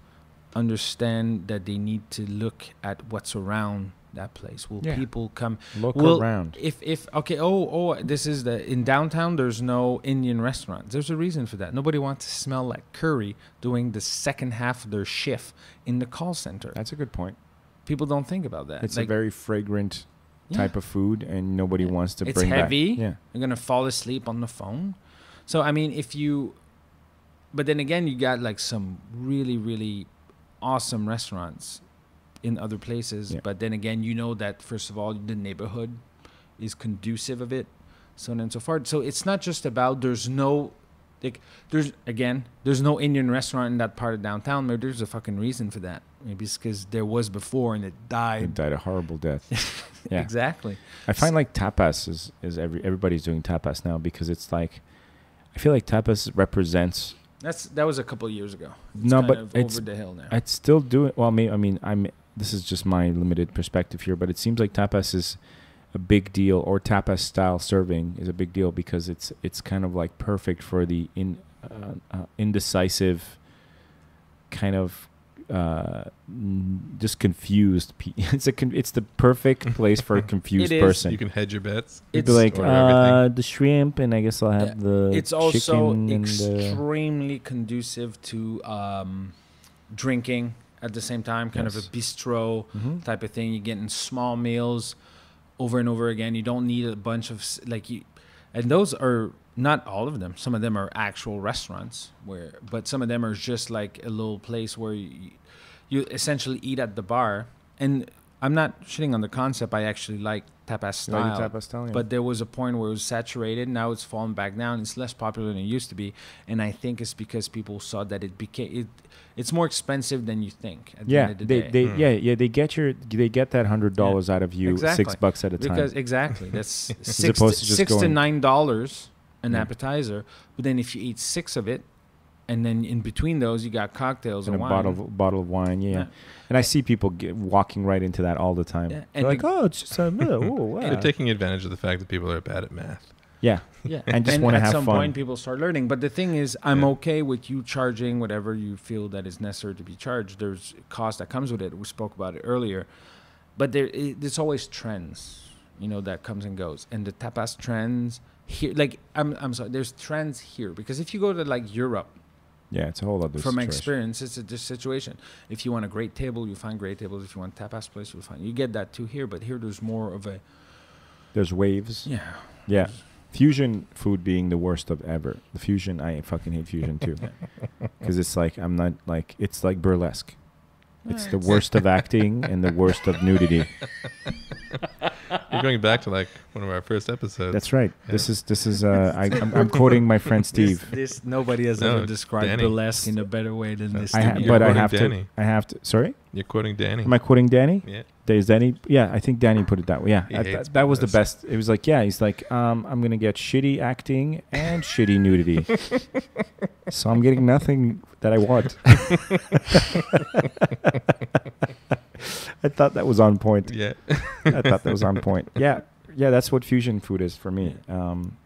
understand that they need to look at what's around that place. Will people come look around? If this is in downtown there's no Indian restaurants. There's a reason for that. Nobody wants to smell like curry doing the second half of their shift in the call center. That's a good point. People don't think about that. It's a very fragrant type of food and nobody wants to bring heavy. Back. Yeah. You're gonna fall asleep on the phone. So I mean but then again you got like some really, really awesome restaurants in other places. But then again, you know that first of all, the neighborhood is conducive of it, so on and so forth. So it's not just about there's no Indian restaurant in that part of downtown. Maybe there's a fucking reason for that. Maybe it's because there was before and it died. It died a horrible death. Yeah, exactly. I find like tapas is everybody's doing tapas now because it's like I feel like tapas represents. That was a couple of years ago. It's no, kind but of it's over the hill now. I'd still do it. Well, this is just my limited perspective here, but it seems like tapas is a big deal, or tapas style serving is a big deal because it's kind of like perfect for the indecisive kind of just confused. It's the perfect place for a confused person. You can hedge your bets. You'd be like the shrimp, and I guess I'll have the. It's also chicken extremely conducive to drinking at the same time. Kind of a bistro type of thing. You're getting small meals over and over again. You don't need a bunch of and those are not all of them. Some of them are actual restaurants but some of them are just like a little place where you essentially eat at the bar. And I'm not shitting on the concept. I actually like tapas style. Tapas style, yeah. But there was a point where it was saturated. Now it's fallen back down. It's less popular than it used to be. And I think it's because people saw that it's more expensive than you think. At the end of the day. They get that $100 out of you, exactly. $6 at a time. Because exactly, that's $6 to $9 an appetizer. But then if you eat 6 of it, and then in between those you got cocktails and and a wine. bottle of wine, yeah. And I see people walking right into that all the time. Yeah. And like, it's just wow. They're taking advantage of the fact that people are bad at math. Yeah. And just want to have fun. At some point, people start learning. But the thing is, I'm okay with you charging whatever you feel that is necessary to be charged. There's cost that comes with it. We spoke about it earlier. But there's always trends, that comes and goes. And the tapas trends here, I'm sorry, there's trends here. Because if you go to Europe, it's a whole other from situation. my experience, it's a situation. If you want a great table, you find great tables. If you want tapas place, you get that too here. But here, there's more of a. There's waves. Yeah. Fusion food being the worst of ever. The fusion, I fucking hate fusion too, because it's like it's like burlesque. It's the worst of acting and the worst of nudity. You're going back to one of our first episodes. That's right. Yeah. This is. I'm quoting my friend Steve. This nobody has ever described burlesque in a better way than this. I have to. Sorry. You're quoting Danny. Am I quoting Danny? Yeah. Is Danny? Yeah, I think Danny put it that way. Yeah, that was the best. It was like, he's like, I'm gonna get shitty acting and shitty nudity, so I'm getting nothing that I want. I thought that was on point. Yeah. I thought that was on point. Yeah, that's what fusion food is for me.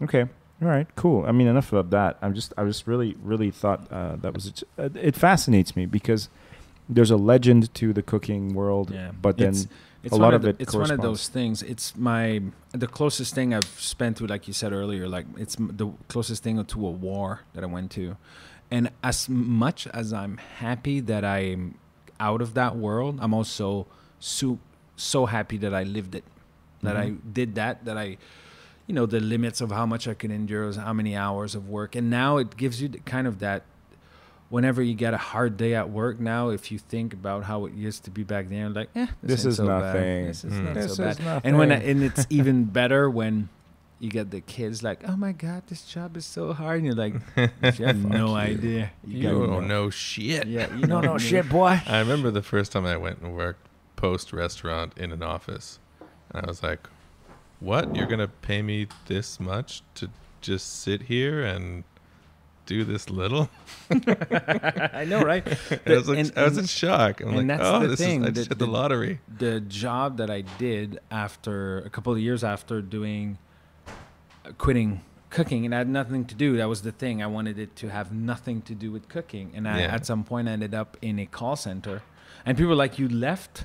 Okay. All right, cool. I mean, enough of that. I just really thought that was it fascinates me because there's a legend to the cooking world, but then a lot of it it's one of those things. It's the closest thing I've spent to, like you said earlier, it's the closest thing to a war that I went to. And as much as I'm happy that I'm out of that world, I'm also so happy that I lived it, that I did that I, the limits of how much I can endure, how many hours of work. And now it gives you kind of that, whenever you get a hard day at work now, if you think about how it used to be back then, like, this is nothing. This is not so bad. And it's even better when you get the kids like, oh my God, this job is so hard. And you're like, you have no idea. You don't know shit. Yeah, you don't know shit, boy. I remember the first time I went and worked post-restaurant in an office. And I was like, what? You're going to pay me this much to just sit here and do this little? I know, right? I was in shock. I'm like, I just hit the lottery. The job that I did after a couple of years after quitting cooking, and I had nothing to do. That was the thing. I wanted it to have nothing to do with cooking. And at some point I ended up in a call center. And people were like, you left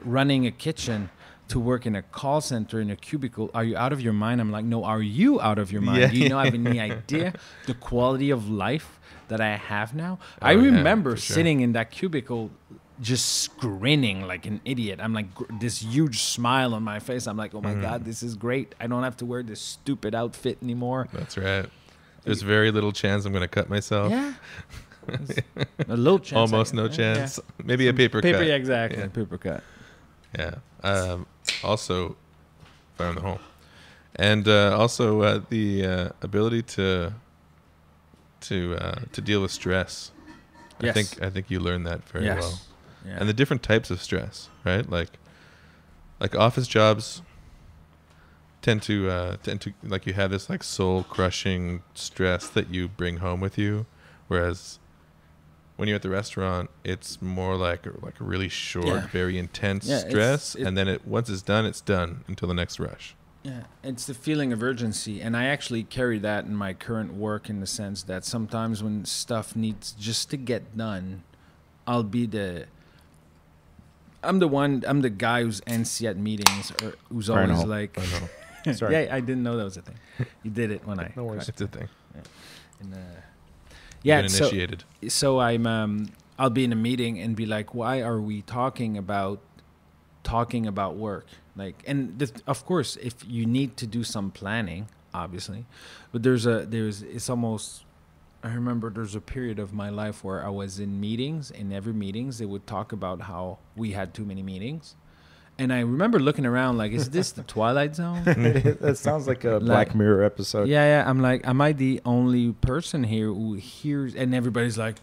running a kitchen to work in a call center in a cubicle. Are you out of your mind? I'm like, no, are you out of your mind? Yeah. Do you have any idea the quality of life that I have now? I remember sitting in that cubicle just grinning like an idiot. I'm like, this huge smile on my face. I'm like, oh my God, this is great. I don't have to wear this stupid outfit anymore. That's right. There's very little chance I'm going to cut myself. Yeah. A little chance. Almost no chance. Yeah. Maybe a paper cut. Yeah, exactly. Yeah. Paper cut. Yeah. Also, fire in the hole. And also the ability to deal with stress. Yes. I think you learned that very well. Yeah. And the different types of stress, right? Like office jobs tend to like you have this like soul crushing stress that you bring home with you, whereas when you're at the restaurant, it's more like a really short, very intense stress, and then once it's done until the next rush. Yeah, it's the feeling of urgency, and I actually carry that in my current work in the sense that sometimes when stuff needs just to get done, I'm the guy who's antsy at meetings or who's always like. Sorry. Yeah, I didn't know that was a thing. You did it when I. No worries, it's a thing. Yeah. Been initiated. So I'll be in a meeting and be like, why are we talking about work? Like, and of course, if you need to do some planning, obviously, but it's almost. I remember there's a period of my life where I was in meetings, and every meetings they would talk about how we had too many meetings. And I remember looking around like, is this the Twilight Zone? That sounds like a Black Mirror episode. Yeah. I'm like, am I the only person here who hears? And everybody's like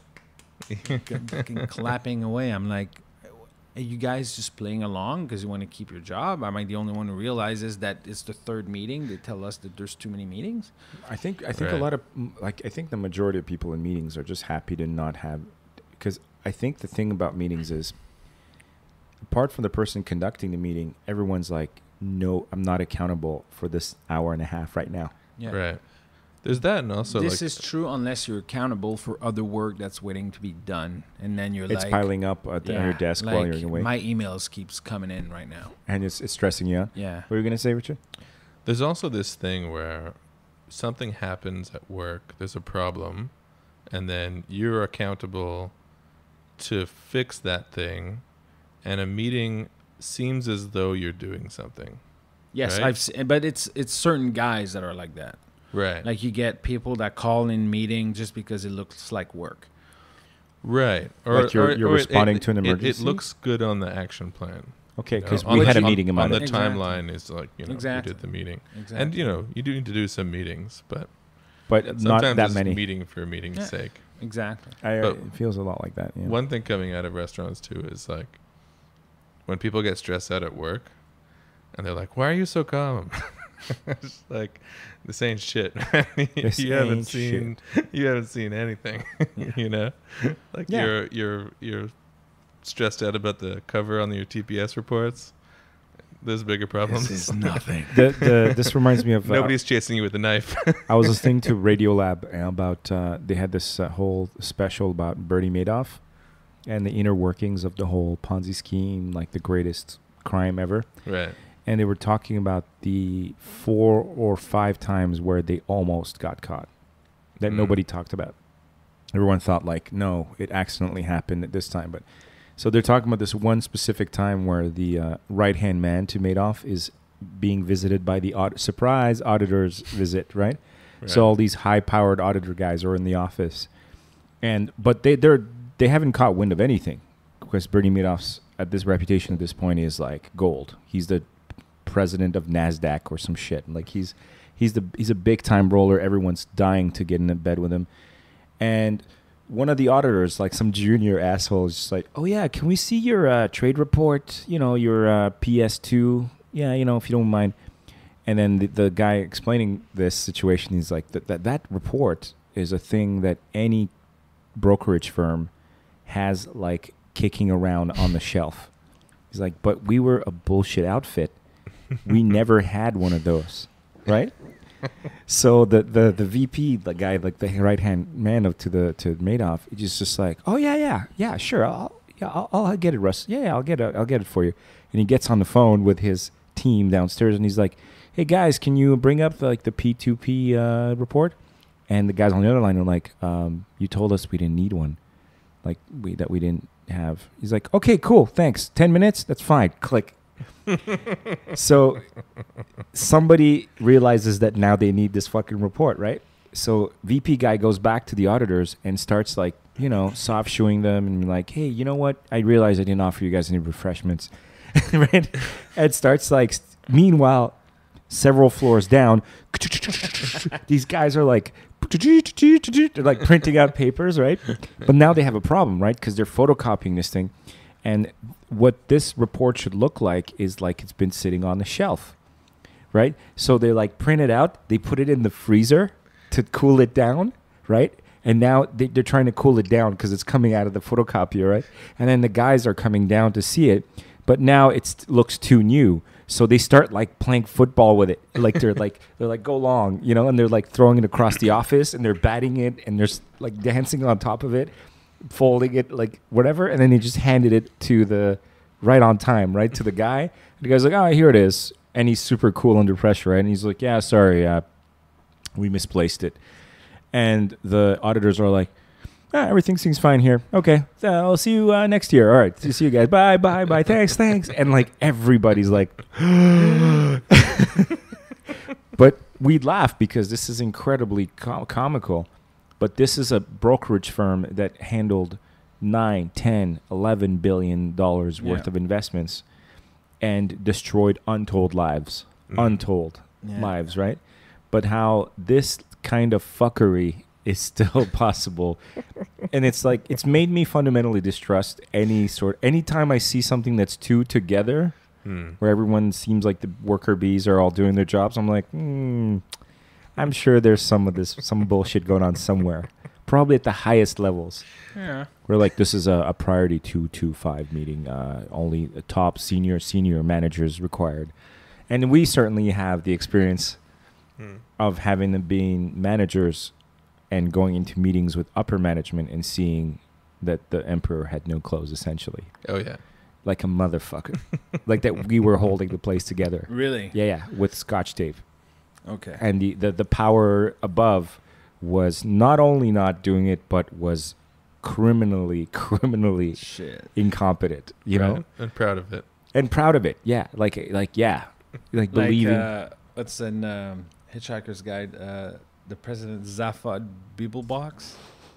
clapping away. I'm like, are you guys just playing along because you want to keep your job? Am I the only one who realizes that it's the third meeting? They tell us that there's too many meetings. I think a lot of I think the majority of people in meetings are just happy to not have, because I think the thing about meetings is, apart from the person conducting the meeting, everyone's like, no, I'm not accountable for this hour and a half right now. Yeah. Right. There's that, and also this is true unless you're accountable for other work that's waiting to be done, and then it's piling up on your desk while you're away. My emails keeps coming in right now, and it's stressing you out. Yeah. What were you gonna say, Richard? There's also this thing where something happens at work. There's a problem, and then you're accountable to fix that thing. And a meeting seems as though you're doing something. Yes, right? But it's certain guys that are like that. Right. Like you get people that call in meeting just because it looks like work. Right. Or like you're responding to an emergency. It looks good on the action plan. Okay, because we had a meeting about it. On the timeline is like, you did the meeting. Exactly. And, you do need to do some meetings, but not that many. Meeting for meeting's sake. Exactly. It feels a lot like that. Yeah. One thing coming out of restaurants, too, is like, when people get stressed out at work and they're like, why are you so calm? It's like, this ain't shit. You haven't seen anything. Like you're stressed out about the cover on your TPS reports. There's bigger problems. This is nothing. This reminds me of nobody's chasing you with a knife. I was listening to Radiolab about they had this whole special about Bernie Madoff and the inner workings of the whole Ponzi scheme, like the greatest crime ever. Right. And they were talking about the 4 or 5 times where they almost got caught that nobody talked about. Everyone thought like, no, it accidentally happened at this time. But so they're talking about this one specific time where the right-hand man to Madoff is being visited by the surprise auditor's visit, right? So all these high-powered auditor guys are in the office. But they haven't caught wind of anything, because Bernie Madoff's reputation at this point is like gold. He's the president of NASDAQ or some shit. Like he's a big time roller. Everyone's dying to get in bed with him. And one of the auditors, like some junior asshole, is just like, oh yeah, can we see your trade report? Your PS2. Yeah, if you don't mind. And then the guy explaining this situation, he's like, that report is a thing that any brokerage firm has like kicking around on the shelf. He's like, but we were a bullshit outfit. We never had one of those, right? So the VP, the guy, like the right hand man to Madoff, he's just like, oh yeah, sure, I'll get it, Russ. Yeah, I'll get it for you. And he gets on the phone with his team downstairs, and he's like, hey guys, can you bring up the P2P report? And the guys on the other line are like, you told us we didn't need one. Like we didn't have. He's like, okay, cool, thanks. 10 minutes, that's fine. Click. So somebody realizes that now they need this fucking report, right? So VP guy goes back to the auditors and starts like, soft shoeing them and like, hey, you know what? I realized I didn't offer you guys any refreshments. Right? And starts like, meanwhile, several floors down, these guys are like, they're like printing out papers, right? But now they have a problem, right? Because they're photocopying this thing. And what this report should look like is like it's been sitting on the shelf, right? So they like print it out, they put it in the freezer to cool it down, right? And now they're trying to cool it down because it's coming out of the photocopier, right? And then the guys are coming down to see it, but now it looks too new. So they start like playing football with it. Like they're like go long, and they're like throwing it across the office and they're batting it and they're like dancing on top of it, folding it, like whatever. And then they just handed it to the right on time, right? To the guy. And the guy's like, oh, here it is. And he's super cool under pressure, right? And he's like, yeah, sorry, we misplaced it. And the auditors are like, everything seems fine here. Okay, I'll see you next year. All right, see you guys. Bye. Thanks. And like everybody's like, but we laugh because this is incredibly comical. But this is a brokerage firm that handled $9, $10, $11 billion worth of investments and destroyed untold lives. Lives, right? But how this kind of fuckery is still possible. And it's like, it's made me fundamentally distrust anytime I see something that's two together, where everyone seems like the worker bees are all doing their jobs. I'm like, I'm sure there's some bullshit going on somewhere. Probably at the highest levels. Yeah. We're like, this is a priority 225 meeting. Only the top senior managers required. And we certainly have the experience of having them being managers and going into meetings with upper management and seeing that the emperor had no clothes, essentially. Oh, yeah. Like a motherfucker. Like that we were holding the place together. Really? Yeah, with Scotch tape. Okay. And the power above was not only not doing it, but was criminally incompetent, you know? And proud of it. Yeah. Like believing. What's in Hitchhiker's Guide? The President Zaphod Beeblebox,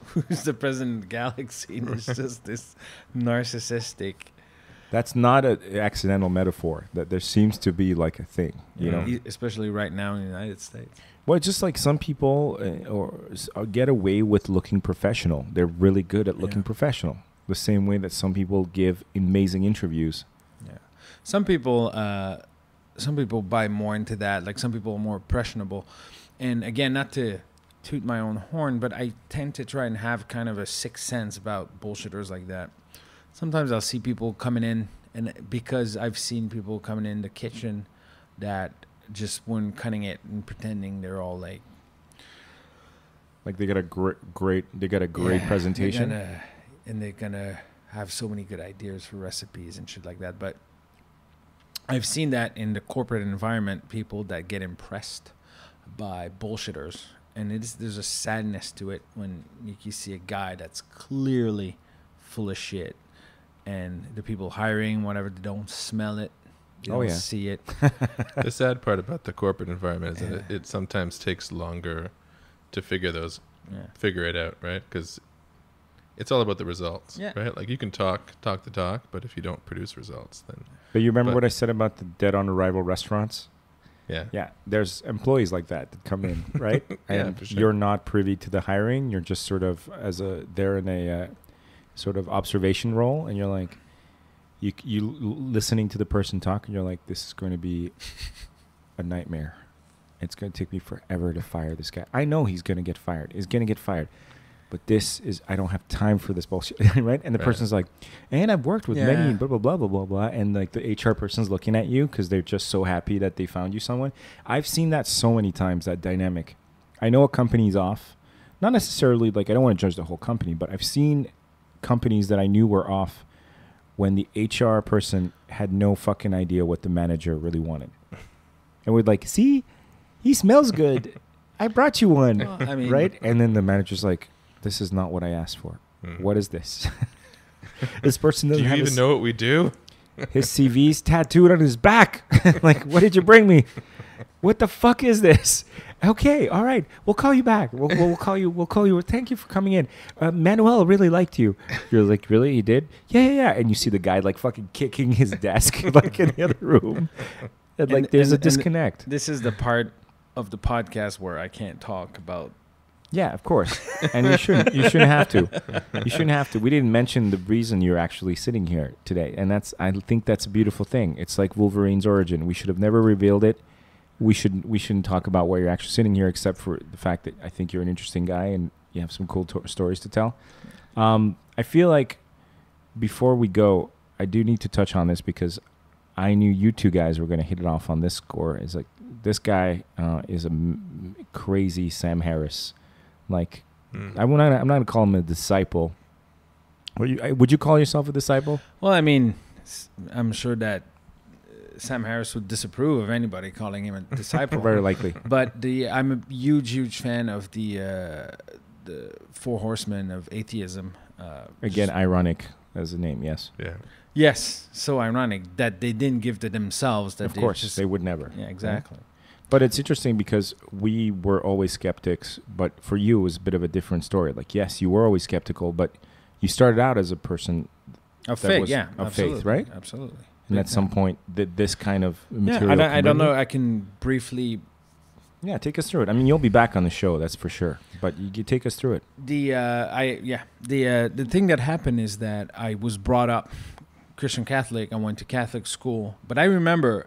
who's the President of the Galaxy, and it's just this narcissistic. That's not an accidental metaphor. That there seems to be like a thing, you know, especially right now in the United States. Well, it's just like some people get away with looking professional. They're really good at looking professional. The same way that some people give amazing interviews. Yeah, some people buy more into that. Like some people are more impressionable. And again, not to toot my own horn, but I tend to try and have kind of a sixth sense about bullshitters like that. Sometimes I'll see people coming in, and because I've seen people coming in the kitchen that just weren't cutting it and pretending they're all like they got a great presentation, they're gonna have so many good ideas for recipes and shit like that. But I've seen that in the corporate environment, people that get impressed by bullshitters, and there's a sadness to it when you see a guy that's clearly full of shit, and the people hiring whatever, they don't smell it, they don't see it. The sad part about the corporate environment is that it sometimes takes longer to figure it out, right? Because it's all about the results, right? Like you can talk the talk, but if you don't produce results, then. But you remember what I said about the dead on arrival restaurants? Yeah. There's employees like that come in, right? And for sure. You're not privy to the hiring. You're just sort of they're in a sort of observation role, and you're like, you listening to the person talk, and you're like, this is going to be a nightmare. It's going to take me forever to fire this guy. I know he's going to get fired. But I don't have time for this bullshit, right? And the person's like, and I've worked with many, blah, blah, blah, blah, blah, blah. And like the HR person's looking at you because they're just so happy that they found you someone. I've seen that so many times, that dynamic. I know a company's off. Not necessarily, like, I don't want to judge the whole company, but I've seen companies that I knew were off when the HR person had no fucking idea what the manager really wanted. And we'd like, see, he smells good. I brought you one, right? And then the manager's like, this is not what I asked for. What is this? This person doesn't have. Do you even know what we do? His CV's tattooed on his back. Like, what did you bring me? what the fuck is this? Okay, all right, we'll call you back. We'll call you. We'll call you. Thank you for coming in. Manuel really liked you. You're like, really? He did? Yeah. And you see the guy like fucking kicking his desk like in the other room. And like there's a disconnect. This is the part of the podcast where I can't talk about. Yeah, of course. And you shouldn't have to. You shouldn't have to. We didn't mention the reason you're actually sitting here today. And I think that's a beautiful thing. It's like Wolverine's origin. We should have never revealed it. We shouldn't talk about why you're actually sitting here, except for the fact that I think you're an interesting guy and you have some cool stories to tell. I feel like before we go, I do need to touch on this because I knew you two guys were going to hit it off on this score. It's like this guy is a crazy Sam Harris. Like, I'm not going to call him a disciple. Would you call yourself a disciple? Well, I mean, I'm sure that Sam Harris would disapprove of anybody calling him a disciple. Very likely. But I'm a huge fan of the Four Horsemen of Atheism. Again, ironic as a name, yes. Yeah. Yes, so ironic that they didn't give to themselves. That of course, they would never. Yeah, exactly. Right? But it's interesting because we were always skeptics, but for you it was a bit of a different story. Like, yes, you were always skeptical, but you started out as a person of faith, of faith, right? Absolutely. And at some point, this kind of material. Yeah, I don't know. I can briefly. Yeah, take us through it. I mean, you'll be back on the show, that's for sure. But you take us through it. The thing that happened is that I was brought up Christian Catholic. I went to Catholic school, but I remember.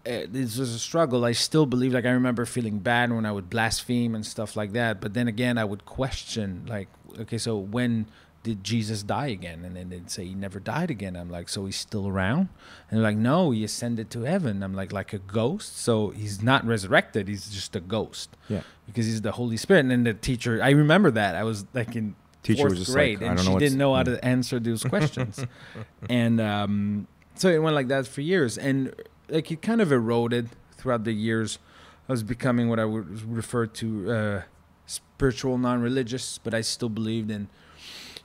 This was a struggle. I still believe, like, I remember feeling bad when I would blaspheme and stuff like that. But then again, I would question, like, okay, so when did Jesus die again? And then they'd say he never died again. I'm like, so he's still around? And they're like, no, he ascended to heaven. I'm like a ghost? So he's not resurrected. He's just a ghost. Yeah. Because he's the Holy Spirit. And then the teacher, I remember that. I was like in fourth grade, and she didn't know how to answer those questions. And so it went like that for years. And like it kind of eroded throughout the years. I was becoming what I would refer to spiritual non-religious, but I still believed in,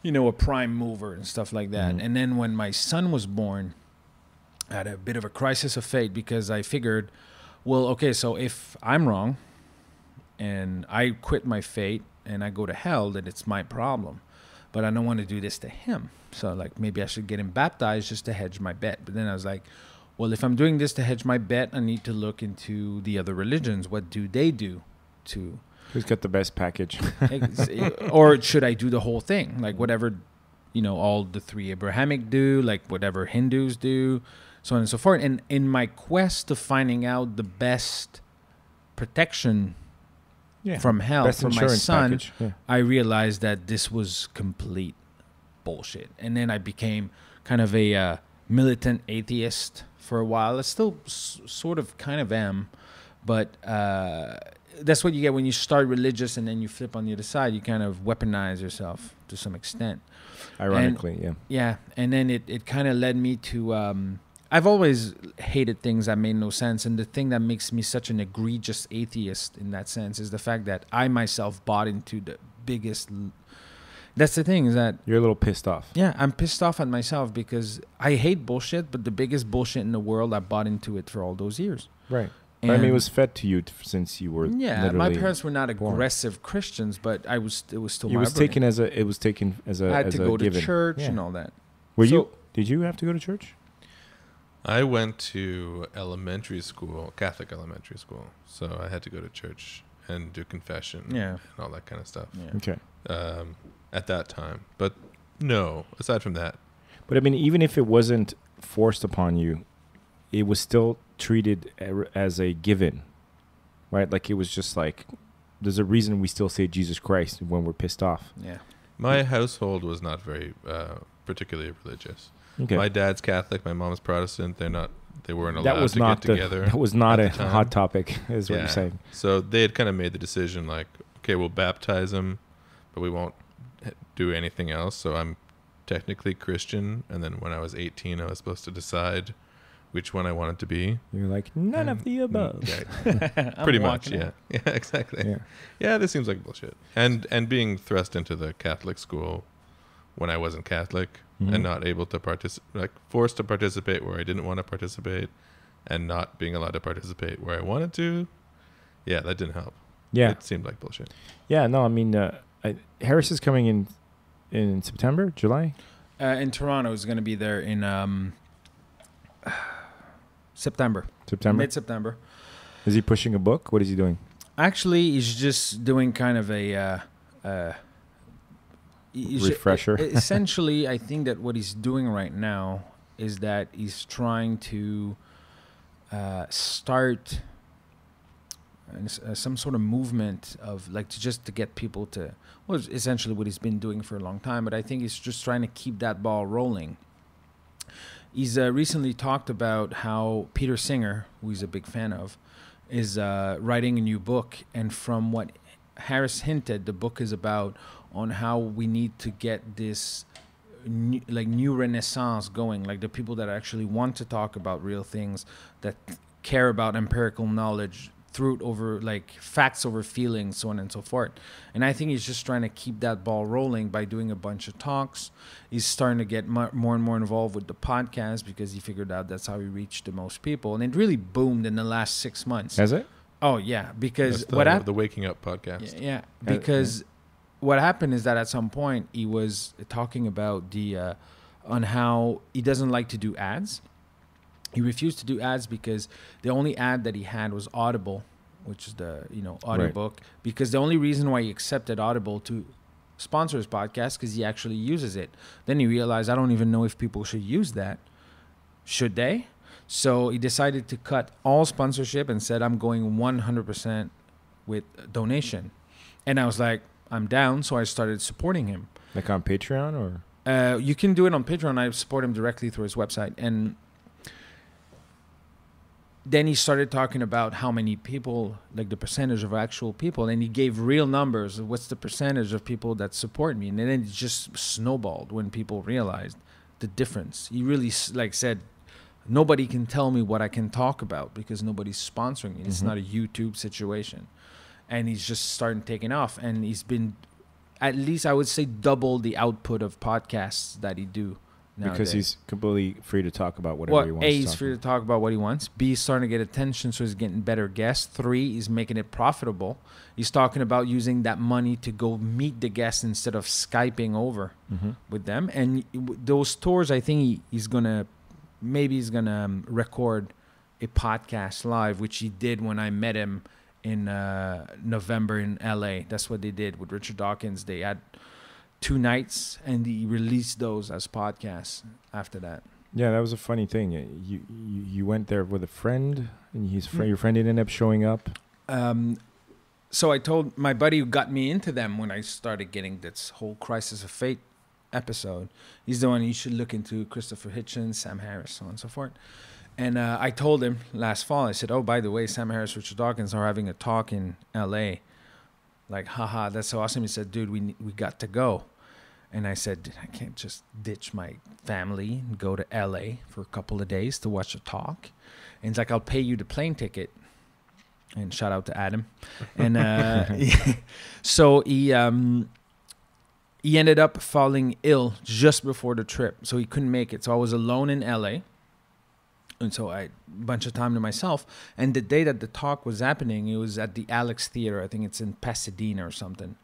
a prime mover and stuff like that. Mm-hmm. And then when my son was born, I had a bit of a crisis of faith because I figured, well, okay, so if I'm wrong and I quit my faith and I go to hell, then it's my problem. But I don't want to do this to him. So like maybe I should get him baptized just to hedge my bet. But then I was like, well, if I'm doing this to hedge my bet, I need to look into the other religions. What do they do to... Who's got the best package? Or should I do the whole thing? Like whatever, all the three Abrahamic do, like whatever Hindus do, so on and so forth. And in my quest of finding out the best protection from hell for my son, I realized that this was complete bullshit. And then I became kind of a militant atheist for a while. I still sort of kind of am, but that's what you get when you start religious and then you flip on the other side. You kind of weaponize yourself to some extent. Ironically, yeah. And then it kind of led me to... I've always hated things that made no sense, and the thing that makes me such an egregious atheist in that sense is the fact that I myself bought into the biggest... That's the thing, is that... You're a little pissed off. Yeah, I'm pissed off at myself because I hate bullshit, but the biggest bullshit in the world, I bought into it for all those years. Right. But I mean, it was fed to you since you were my parents were not aggressive Christians, but it was still my taken as a... It was taken as a I had to go given. to church and all that. Did you have to go to church? I went to Catholic elementary school, so I had to go to church and do confession and all that kind of stuff. Yeah. Okay. At that time. But no, aside from that. But I mean, even if it wasn't forced upon you, it was still treated as a given, right? Like it was just like, there's a reason we still say Jesus Christ when we're pissed off. Yeah. My household was not very particularly religious. Okay. My dad's Catholic, my mom's Protestant. They weren't allowed to get together. That was not a hot topic, is what you're saying. So they had kind of made the decision like, okay, we'll baptize him, but we won't do anything else. So I'm technically Christian. And then when I was 18, I was supposed to decide which one I wanted to be. You're like, none of the above. Yeah, pretty much, yeah. Yeah, exactly. Yeah, this seems like bullshit. And being thrust into the Catholic school when I wasn't Catholic and not able to participate, like forced to participate where I didn't want to participate, and not being allowed to participate where I wanted to, yeah, that didn't help. Yeah. It seemed like bullshit. Yeah, no, I mean, Harris is coming in September, July? In Toronto, is going to be there in September. Mid-September. Is he pushing a book? What is he doing? Actually, he's just doing kind of a... refresher. Essentially, I think that what he's doing right now is that he's trying to start some sort of movement of like to get people to, well, essentially what he's been doing for a long time, but I think he's just trying to keep that ball rolling. He's recently talked about how Peter Singer, who he's a big fan of, is writing a new book, and from what Harris hinted, the book is about on how we need to get this new renaissance going, like the people that actually want to talk about real things, that care about empirical knowledge, through it over like facts over feelings, so on and so forth. And I think he's just trying to keep that ball rolling by doing a bunch of talks. He's starting to get more and more involved with the podcast because he figured out that's how he reached the most people, and it really boomed in the last 6 months. Has it? Oh yeah, because the Waking Up podcast. Yeah, because what happened is that at some point he was talking about the on how he doesn't like to do ads. He refused to do ads because the only ad that he had was Audible, which is the audiobook. Right. Because the only reason why he accepted Audible to sponsor his podcast because he actually uses it. Then he realized, I don't even know if people should use that. Should they? So he decided to cut all sponsorship and said, I'm going 100% with donation. And I was like, I'm down. So I started supporting him. Like on Patreon or? You can do it on Patreon. I support him directly through his website. And then he started talking about how many people, like the percentage of actual people, and he gave real numbers. What's the percentage of people that support me? And then it just snowballed when people realized the difference. He really said, nobody can tell me what I can talk about because nobody's sponsoring me. It's not a YouTube situation. And he's just starting taking off. And he's been, at least I would say, double the output of podcasts that he do. Nowadays. Because he's completely free to talk about whatever he wants. A, he's free to talk about what he wants. B, he's starting to get attention, so he's getting better guests. 3, he's making it profitable. He's talking about using that money to go meet the guests instead of Skyping over with them. And those tours, I think he's going to record a podcast live, which he did when I met him in November in LA. That's what they did with Richard Dawkins. They had 2 nights, and he released those as podcasts after that. Yeah, that was a funny thing. You went there with a friend, and your friend ended up showing up. So I told my buddy who got me into them when I started getting this whole Crisis of Fate episode. He's the one you should look into, Christopher Hitchens, Sam Harris, so on and so forth. And I told him last fall, I said, oh, by the way, Sam Harris, Richard Dawkins are having a talk in L.A., like, haha, that's so awesome. He said, dude, we got to go. And I said, I can't just ditch my family and go to L.A. for a couple of days to watch a talk. And he's like, I'll pay you the plane ticket. And shout out to Adam. And so he ended up falling ill just before the trip. So he couldn't make it. So I was alone in L.A., and so I had a bunch of time to myself. And the day that the talk was happening, it was at the Alex Theater. I think it's in Pasadena or something.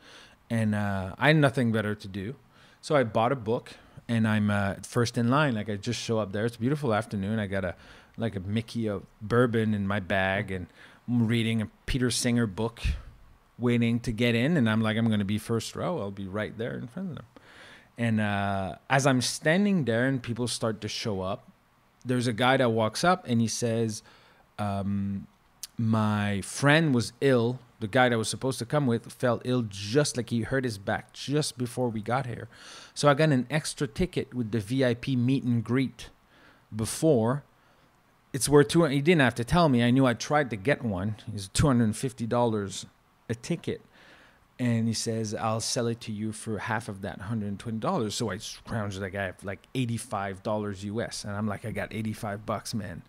And I had nothing better to do. So I bought a book, and I'm first in line. Like, I just show up there. It's a beautiful afternoon. I got a Mickey of bourbon in my bag, and I'm reading a Peter Singer book, waiting to get in. And I'm like, I'm going to be first row. I'll be right there in front of them. And as I'm standing there and people start to show up, there's a guy that walks up and he says, my friend was ill. The guy that was supposed to come with fell ill, just like he hurt his back just before we got here. So I got an extra ticket with the VIP meet and greet before. It's worth $200. He didn't have to tell me. I knew I tried to get one. It's $250 a ticket. And he says, I'll sell it to you for half of that, $120. So I scrounged the guy for like $85 US. And I'm like, I got $85, man.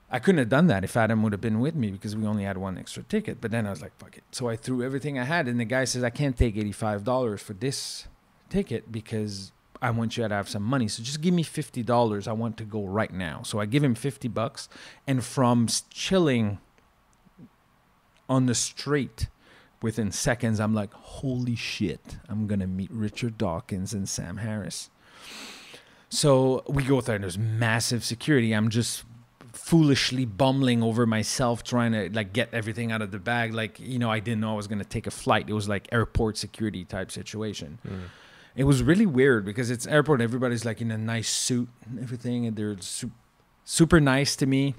I couldn't have done that if Adam would have been with me because we only had one extra ticket. But then I was like, fuck it. So I threw everything I had. And the guy says, I can't take $85 for this ticket because I want you to have some money. So just give me $50. I want to go right now. So I give him $50. And from chilling on the street, within seconds, I'm like, holy shit, I'm going to meet Richard Dawkins and Sam Harris. So we go there and there's massive security. I'm just foolishly bumbling over myself, trying to like get everything out of the bag. Like, you know, I didn't know I was going to take a flight. It was like airport security type situation. It was really weird because it's airport. Everybody's like in a nice suit and everything. And they're super nice to me.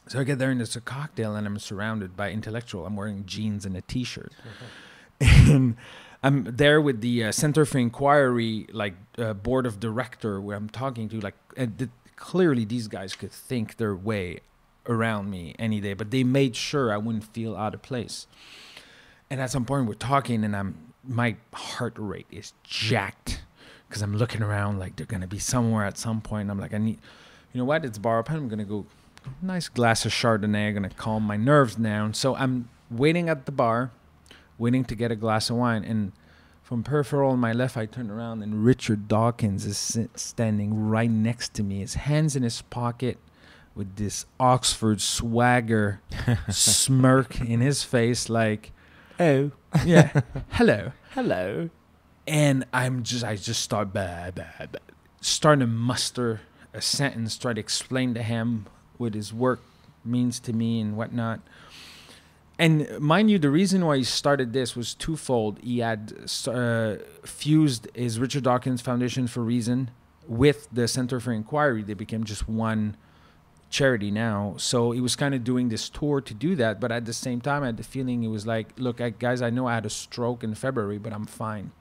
So I get there and it's a cocktail and I'm surrounded by intellectual. I'm wearing jeans and a t-shirt. And I'm there with the Center for Inquiry, like board of director, where I'm talking to, like, clearly these guys could think their way around me any day, but they made sure I wouldn't feel out of place. And at some point we're talking and my heart rate is jacked because I'm looking around like they're going to be somewhere at some point. And I'm like, you know what? It's bar open. I'm going to go nice glass of Chardonnay. I'm going to calm my nerves down. So I'm waiting at the bar, waiting to get a glass of wine. And from peripheral on my left, I turn around and Richard Dawkins is standing right next to me, his hands in his pocket with this Oxford swagger smirk in his face like, oh, yeah, hello. Hello. And I just start starting to muster a sentence, try to explain to him what his work means to me and whatnot. And mind you, the reason why he started this was twofold. He had fused his Richard Dawkins Foundation for Reason with the Center for Inquiry. They became just one charity now. So he was kind of doing this tour to do that. But at the same time, I had the feeling it was like, look, guys, I know I had a stroke in February, but I'm fine.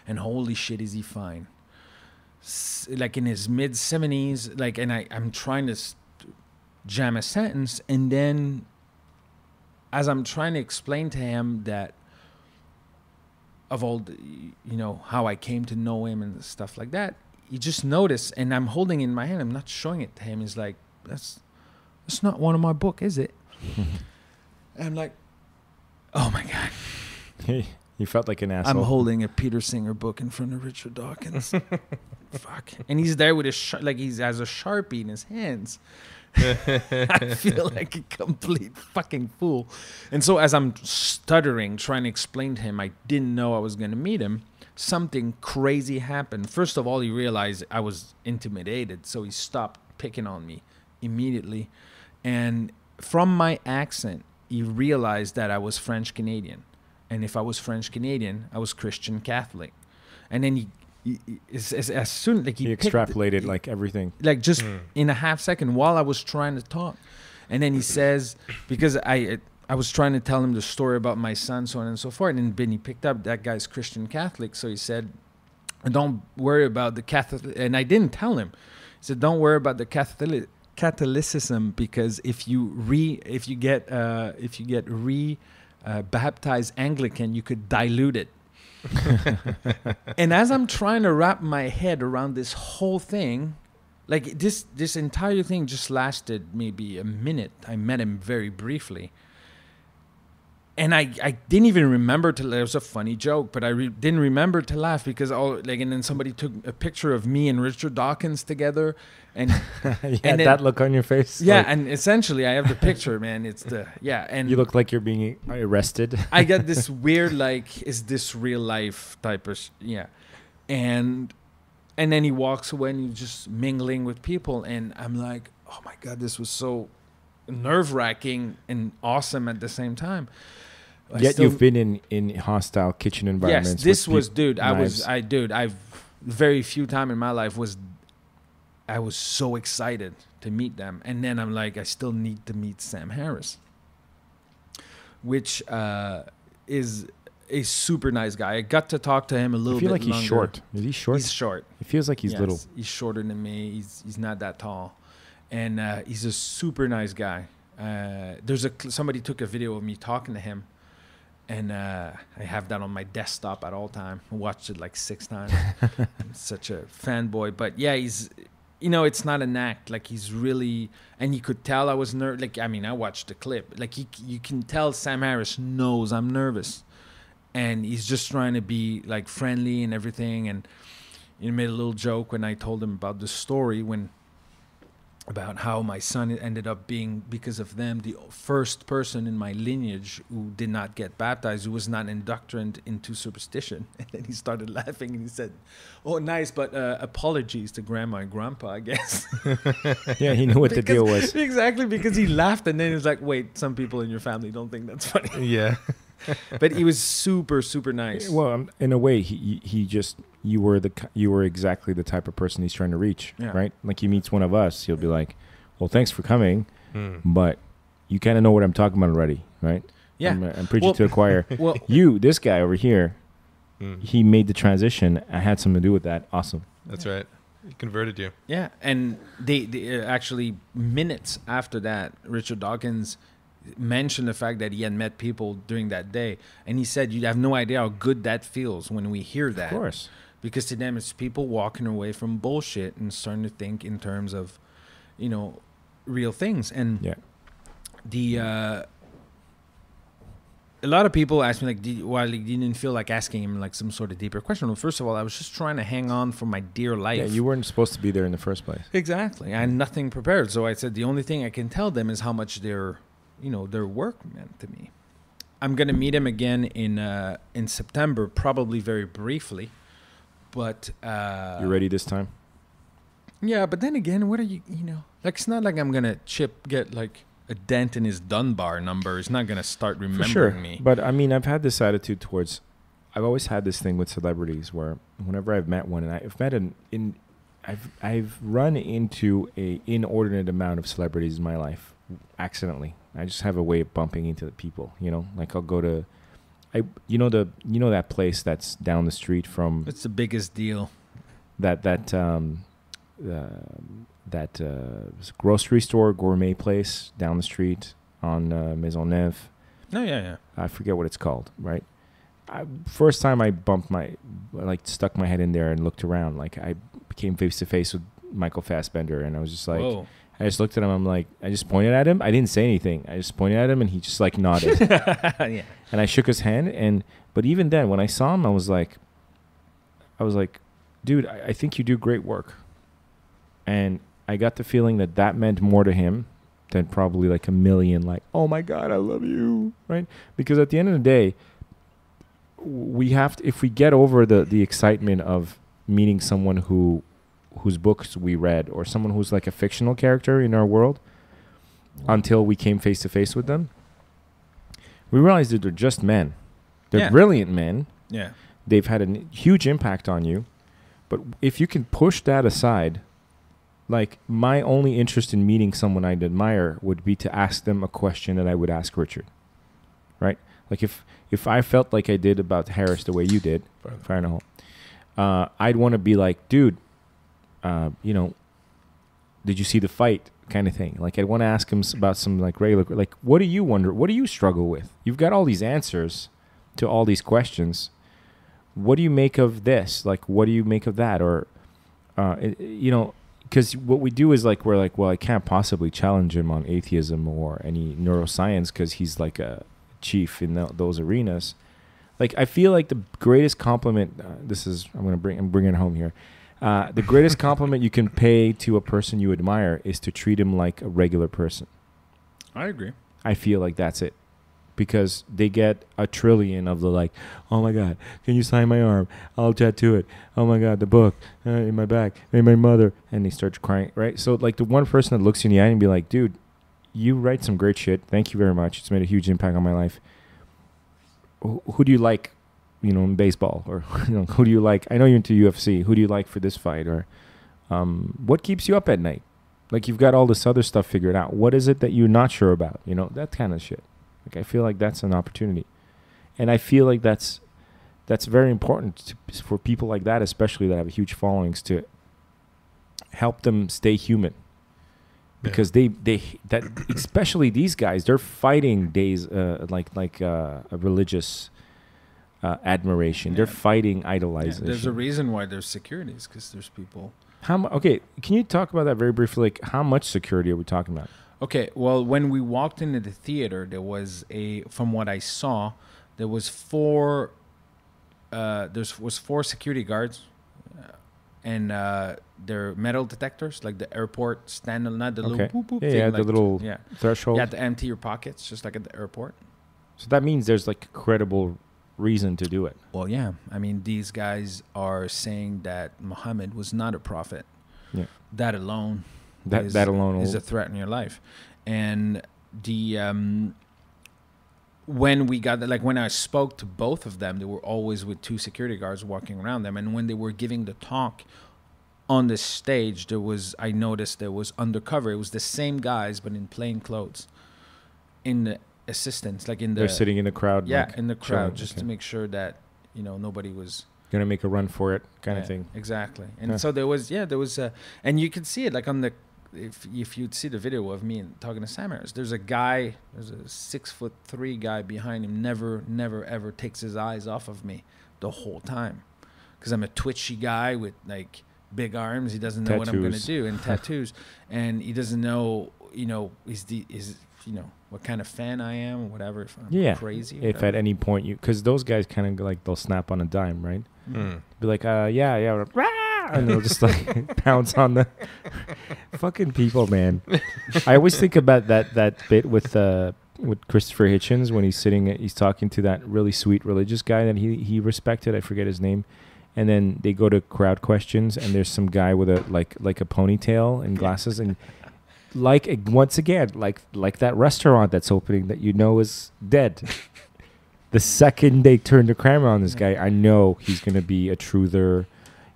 And holy shit, is he fine. Like in his mid-70s, like, and I'm trying to jam a sentence, and then as I'm trying to explain to him that of all the, you know, how I came to know him and stuff like that, he just noticed, and I'm holding it in my hand, I'm not showing it to him. He's like, that's not one of my book, is it? And I'm like, oh my God. Hey, you felt like an asshole. I'm holding a Peter Singer book in front of Richard Dawkins. Fuck. And he's there with his, like he has a Sharpie in his hands. I feel like a complete fucking fool. And so as I'm stuttering, trying to explain to him, I didn't know I was going to meet him, something crazy happened. First of all, he realized I was intimidated, so he stopped picking on me immediately. And from my accent, he realized that I was French Canadian. And if I was French Canadian, I was Christian Catholic. And then he as soon like he extrapolated like everything, like just in a half second while I was trying to talk. And then he says, because I was trying to tell him the story about my son, so on and so forth. And then he picked up that guy's Christian Catholic. So he said, don't worry about the Catholic. And I didn't tell him. He said, don't worry about the Catholicism, because if you get baptized Anglican, you could dilute it. And as I'm trying to wrap my head around this whole thing, like this entire thing just lasted maybe a minute. I met him very briefly. And I didn't even remember to. It was a funny joke, but I didn't remember to laugh because and then somebody took a picture of me and Richard Dawkins together, and and then, that look on your face. Yeah, like, and essentially I have the picture, man. It's and you look like you're being arrested. I got this weird like, is this real life type of and then he walks away and he's just mingling with people, and I'm like, oh my God, this was so nerve-wracking and awesome at the same time. Yet you've been in hostile kitchen environments. Yes, this was, dude. I've very few time in my life I was so excited to meet them, and then I'm like, I still need to meet Sam Harris, which is a super nice guy. I got to talk to him a little bit longer. I feel like he's short. Is he short? He's short. It feels like he's little. He's shorter than me. He's not that tall. And he's a super nice guy. Somebody took a video of me talking to him, and I have that on my desktop at all time. I watched it like 6 times. I'm such a fanboy. But yeah, he's, it's not an act. Like he's really, and you could tell I was nervous. Like, I mean, I watched the clip. Like you can tell Sam Harris knows I'm nervous, and he's just trying to be like friendly and everything. And You made a little joke when I told him about the story about how my son ended up being, because of them, the first person in my lineage who did not get baptized, who was not indoctrined into superstition. And then he started laughing and he said, "Oh, nice, but apologies to grandma and grandpa, I guess." Yeah, he knew what the deal was. Exactly, because he laughed and then he was like, "Wait, some people in your family don't think that's funny." Yeah. But he was super, super nice. Well, in a way, he just you were exactly the type of person he's trying to reach, right? Like he meets one of us, he'll be like, "Well, thanks for coming, but you kind of know what I'm talking about already, right?" Yeah, I'm preaching to the choir. Well, this guy over here, he made the transition. I had something to do with that. Awesome. That's right. He converted you. Yeah, and they actually minutes after that, Richard Dawkins mentioned the fact that he had met people during that day, and he said, "You have no idea how good that feels when we hear that." Of course, because to them it's people walking away from bullshit and starting to think in terms of, real things. And a lot of people ask me like, you didn't feel like asking him like some sort of deeper question. Well, first of all, I was just trying to hang on for my dear life. Yeah, you weren't supposed to be there in the first place. Exactly. I had nothing prepared, so I said the only thing I can tell them is how much their work meant to me. I'm gonna meet him again in September, probably very briefly, but you ready this time? Yeah, but then again, what are you like? It's not like I'm gonna get like a dent in his Dunbar number. He's not gonna start remembering me. But I mean, I've had this attitude towards. I've always had this thing with celebrities where whenever I've met one, and I've run into a inordinate amount of celebrities in my life accidentally. I just have a way of bumping into the people, like I'll go to, that place that's down the street from. What's the biggest deal? That grocery store gourmet place down the street on Maisonneuve. Oh yeah. I forget what it's called. Right. First time I stuck my head in there and looked around, like I came face to face with Michael Fassbender, and I was just like. Whoa. I just looked at him. I'm like, I just pointed at him. I didn't say anything. I just pointed at him, and he just like nodded. Yeah. And I shook his hand. But even then, when I saw him, I was like, dude, I think you do great work. And I got the feeling that meant more to him than probably like a million. Like, oh my God, I love you, right? Because at the end of the day, we have to, if we get over the excitement of meeting someone whose books we read, or someone who's like a fictional character in our world, until we came face to face with them, we realized that they're just men. They're brilliant men. Yeah. They've had a huge impact on you. But if you can push that aside, like my only interest in meeting someone I'd admire would be to ask them a question that I would ask Richard. Right? Like if I felt like I did about Harris the way you did, Fire in a Hole, I'd want to be like, dude, did you see the fight kind of thing? Like, I want to ask him about some like regular, like, what do you wonder? What do you struggle with? You've got all these answers to all these questions. What do you make of this? Like, what do you make of that? Or, because what we do is like, we're like, well, I can't possibly challenge him on atheism or any neuroscience because he's like a chief in those arenas. Like, I feel like the greatest compliment, I'm bringing it home here. The greatest compliment you can pay to a person you admire is to treat him like a regular person. I agree. I feel like that's it. Because they get a trillion of the like, oh my God, can you sign my arm? I'll tattoo it. Oh my God, the book in my back, and my mother. And they start crying, right? So like the one person that looks you in the eye and be like, dude, you write some great shit. Thank you very much. It's made a huge impact on my life. Who do you like? In baseball, or who do you like? I know you're into UFC. Who do you like for this fight? Or what keeps you up at night? Like, you've got all this other stuff figured out. What is it that you're not sure about? That kind of shit. Like, I feel like that's an opportunity, and I feel like that's very important for people like that, especially that have huge followings, to help them stay human. Because especially these guys, they're fighting days like a religious. Admiration. They're fighting idolization. There's a reason why there's securities, because there's people. Okay, can you talk about that very briefly? Like, how much security are we talking about? Okay, well, when we walked into the theater, there was from what I saw, there was four security guards and they're metal detectors, like the airport standard, not the little boop boop yeah, thing. yeah, like, the little threshold. You have to empty your pockets, just like at the airport. So that means there's like a credible reason to do it. Well, yeah. I mean, these guys are saying that Muhammad was not a prophet. Yeah. That alone That alone is a threat in your life. And the when we got when I spoke to both of them, they were always with 2 security guards walking around them. And when they were giving the talk on the stage, I noticed there was undercover. It was the same guys, but in plain clothes, in the assistants, they're sitting in the crowd. Yeah, in the crowd, just to make sure that nobody was gonna make a run for it, kind of thing. Exactly. And so there was, and you could see it on the. If you'd see the video of me talking to Sam Harris, there's a 6'3" guy behind him, never ever takes his eyes off of me the whole time, because I'm a twitchy guy with big arms. He doesn't know what I'm gonna do, and tattoos, and he doesn't know, what kind of fan I am or whatever. If I'm crazy. If at any point because those guys kind of they'll snap on a dime, right? Be like, yeah. And they'll just pounce on the fucking people, man. I always think about that bit with Christopher Hitchens when he's talking to that really sweet religious guy that he respected. I forget his name. And then they go to crowd questions, and there's some guy with a like a ponytail and glasses, and once again, like that restaurant that's opening that is dead. The second they turn the camera on this guy, I know he's gonna be a truther.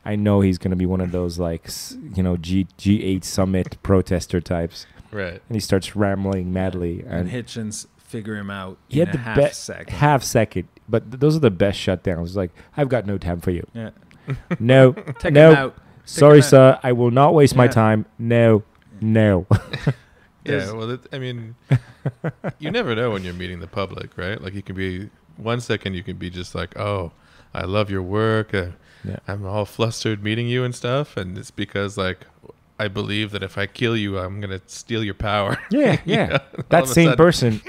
I know he's going to be one of those G8 summit protester types. Right. And he starts rambling madly. And Hitchens figure him out in a half second. But those are the best shutdowns. I've got no time for you. Yeah. No. Take him out. Sorry, sir. I will not waste my time. No. Yeah, well, you never know when you're meeting the public, right? You can be, 1 second you can be just oh, I love your work. I'm all flustered meeting you and stuff, and it's because I believe that if I kill you, I'm gonna steal your power. Yeah. That same person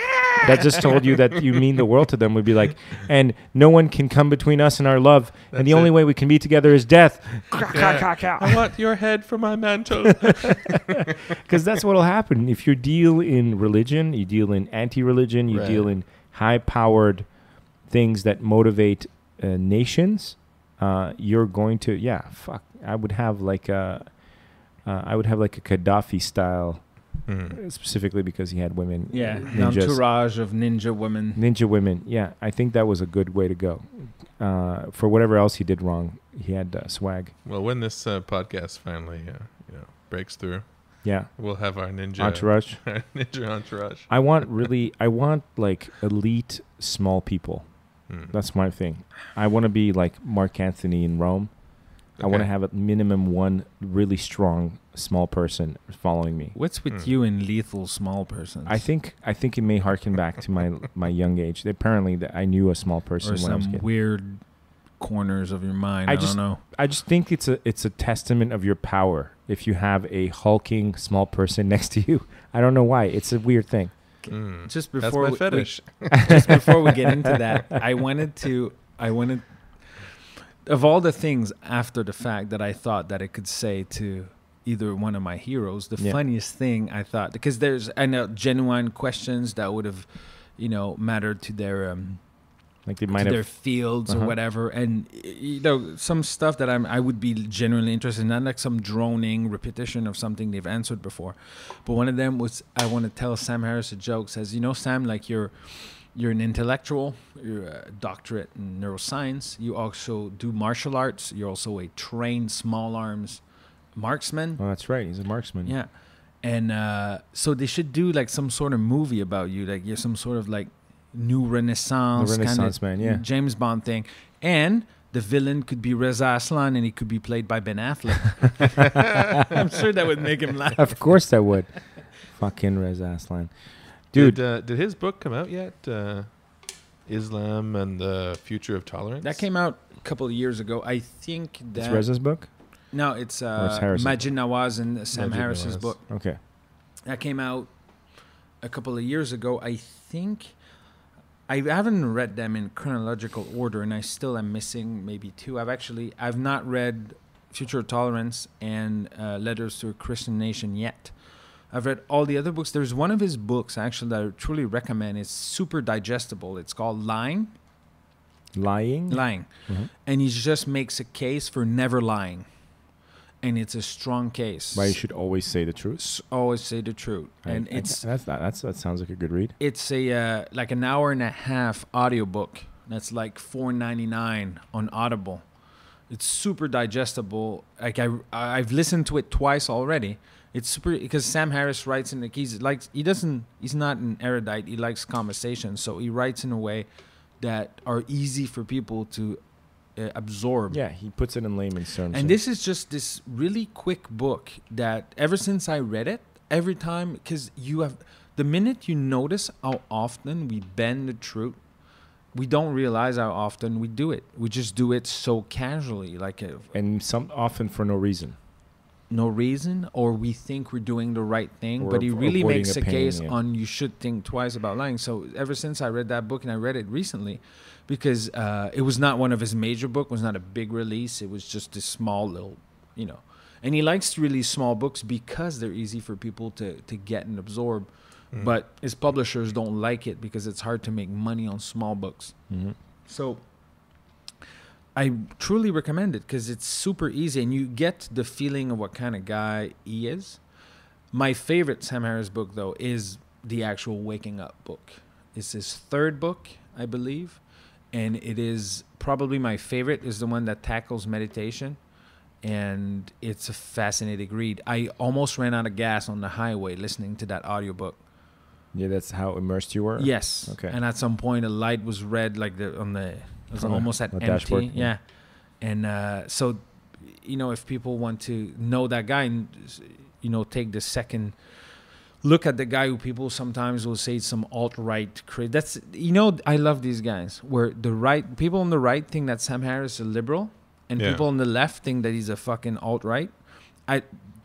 that just told you that you mean the world to them would be and no one can come between us and our love, and the only way we can be together is death. I want your head for my mantle. Because that's what'll happen if you deal in religion, you deal in anti-religion, you deal in high-powered things that motivate nations. You're going to I would have a Gaddafi style, specifically because he had women. Yeah, an entourage of ninja women. Yeah, I think that was a good way to go. For whatever else he did wrong, he had swag. Well, when this podcast finally breaks through, we'll have our ninja entourage. Our ninja entourage. I want elite small people. That's my thing. I want to be like Mark Anthony in Rome. Okay. I want to have at minimum one really strong small person following me. What's with you and lethal small persons? I think it may harken back to my young age. Apparently, I knew a small person or when I was a kid. Some weird corners of your mind. I don't know. I just think it's a testament of your power if you have a hulking small person next to you. I don't know why. It's a weird thing. Just before that's my fetish. Just before we get into that, I wanted of all the things after the fact that I thought that I could say to either one of my heroes, the funniest thing I thought, because I know genuine questions that would have, mattered to their like they might have their fields or whatever, and some stuff that I would be genuinely interested in, not like some droning repetition of something they've answered before. But one of them was, I want to tell Sam Harris a joke. Says, Sam, you're an intellectual, you're a doctorate in neuroscience, you also do martial arts, you're also a trained small arms marksman. Oh, that's right, he's a marksman. Yeah, and so they should do some sort of movie about you, you're some sort of new Renaissance kind of man, James Bond thing, and the villain could be Reza Aslan, and he could be played by Ben Affleck. I'm sure that would make him laugh. Of course that would. Fucking Reza Aslan. Dude, did his book come out yet? Islam and the Future of Tolerance? That came out a couple of years ago. I think that... It's Reza's book? No, it's Majid Nawaz and Sam Harris's book. Okay. That came out a couple of years ago. I think... I haven't read them in chronological order, and I still am missing maybe two. I've not read Future of Tolerance, and Letters to a Christian Nation yet. I've read all the other books. There's one of his books, actually, that I truly recommend. It's super digestible. It's called Lying. Lying? Mm-hmm. And he just makes a case for never lying. And it's a strong case. Why you should always say the truth? Always say the truth. And that sounds like a good read. It's a like an hour and a half audiobook. That's like $4.99 on Audible. It's super digestible. Like I've listened to it twice already. It's super because Sam Harris writes in he's not an erudite. He likes conversation, so he writes in a way that are easy for people to absorb. Yeah, he puts it in layman's terms. And this is just this really quick book that ever since I read it, every time, because the minute you notice how often we bend the truth, we don't realize how often we do it. We just do it so casually, often for no reason. No reason, or we think we're doing the right thing, or but he really makes a case yeah. on you should think twice about lying. So ever since I read that book, and I read it recently, because it was not one of his major books, was not a big release. It was just a small little, And he likes to release small books because they're easy for people to get and absorb. Mm. But his publishers don't like it because it's hard to make money on small books. Mm-hmm. So I truly recommend it because it's super easy and you get the feeling of what kind of guy he is. My favorite Sam Harris book, though, is the actual Waking Up book. It's his third book, I believe. And it is probably my favorite, is the one that tackles meditation. And it's a fascinating read. I almost ran out of gas on the highway listening to that audiobook. Yeah, that's how immersed you were? Yes. Okay. And at some point, a light was red, like it was almost at empty. Dashboard. Yeah. And so, if people want to know that guy and, take the second look at the guy who people sometimes will say some alt-right that's, I love these guys where people on the right think that Sam Harris is a liberal and people on the left think that he's a fucking alt-right.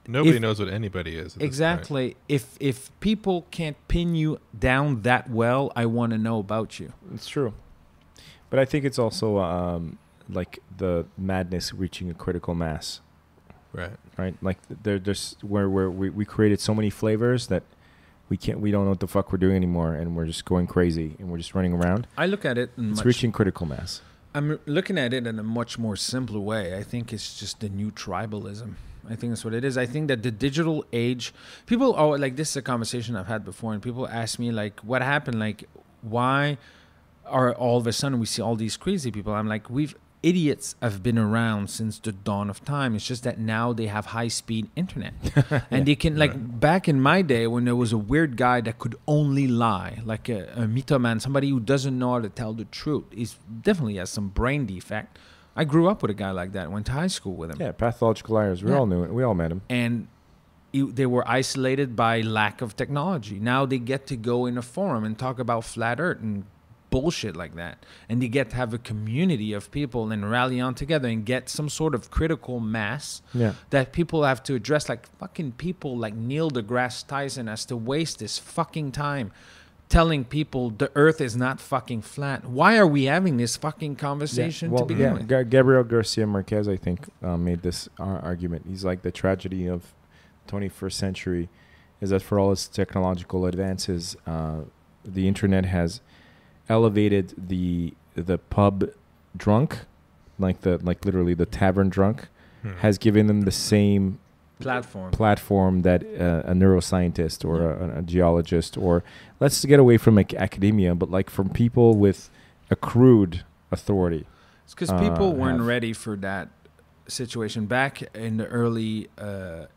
Nobody knows what anybody is. Exactly. If people can't pin you down that well, I want to know about you. It's true. But I think it's also like the madness reaching a critical mass. Right. Like there's where we created so many flavors that we don't know what the fuck we're doing anymore, and we're just going crazy and we're just running around. I look at it. It's reaching critical mass. I'm looking at it in a much more simpler way. I think it's just the new tribalism. I think that's what it is. I think that the digital age, people are like, this is a conversation I've had before, and people ask me like, what happened? Like, why are all of a sudden we see all these crazy people? I'm like, idiots have been around since the dawn of time. It's just that now they have high-speed internet. And they can, back in my day when there was a weird guy that could only lie, like a mythoman, somebody who doesn't know how to tell the truth. He definitely has some brain defect. I grew up with a guy like that, went to high school with him. Yeah, pathological liars. We all knew it. We all met him. And they were isolated by lack of technology. Now they get to go in a forum and talk about flat earth and bullshit like that, and they get to have a community of people and rally on together and get some sort of critical mass that people have to address. Like fucking people like Neil deGrasse Tyson has to waste this fucking time telling people the earth is not fucking flat. Why are we having this fucking conversation to begin with? Gabriel Garcia Marquez, I think, made this argument. He's like, the tragedy of 21st century is that for all its technological advances, the internet has elevated the pub drunk, like literally the tavern drunk, has given them the same platform that a neuroscientist or a geologist, or let's get away from academia, but like from people with accrued authority. It's because people weren't ready for that situation. Back in the early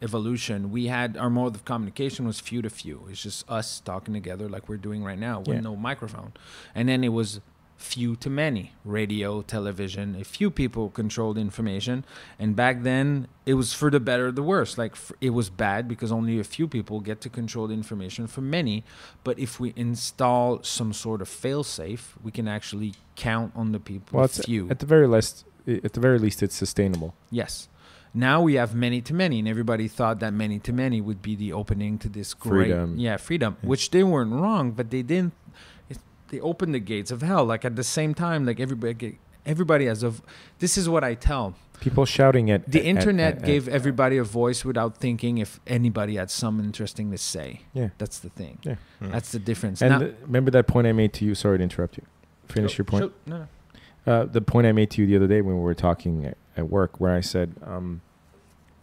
evolution, we had our mode of communication was few to few. It's just us talking together like we're doing right now with no microphone. And then it was few to many, radio, television. A few people controlled information, and back then it was for the better or the worse. Like it was bad because only a few people get to control the information for many. But if we install some sort of fail-safe, we can actually count on the people. Well, few. At the very least, it's sustainable. Yes. Now we have many to many, and everybody thought that many to many would be the opening to this great freedom, which they weren't wrong, but they didn't. They opened the gates of hell. Like at the same time, like everybody has this is what I tell. People shouting at the internet gave everybody a voice without thinking if anybody had something interesting to say. Yeah, that's the thing. Yeah, that's the difference. And remember that point I made to you. Sorry to interrupt you. Finish your point. No. The point I made to you the other day when we were talking at work, where I said,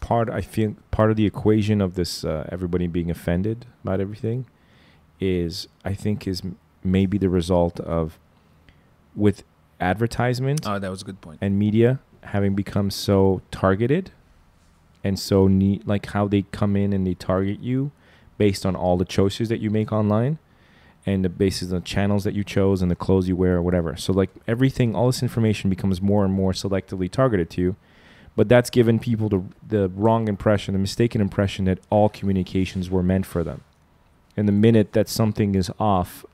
part of the equation of this everybody being offended about everything is maybe the result of with advertisement. Oh, that was a good point. And media having become so targeted and so neat, like how they come in and they target you based on all the choices that you make online and the basis of the channels that you chose and the clothes you wear or whatever. So like everything, all this information becomes more and more selectively targeted to you. But that's given people the wrong impression, the mistaken impression that all communications were meant for them. And the minute that something is off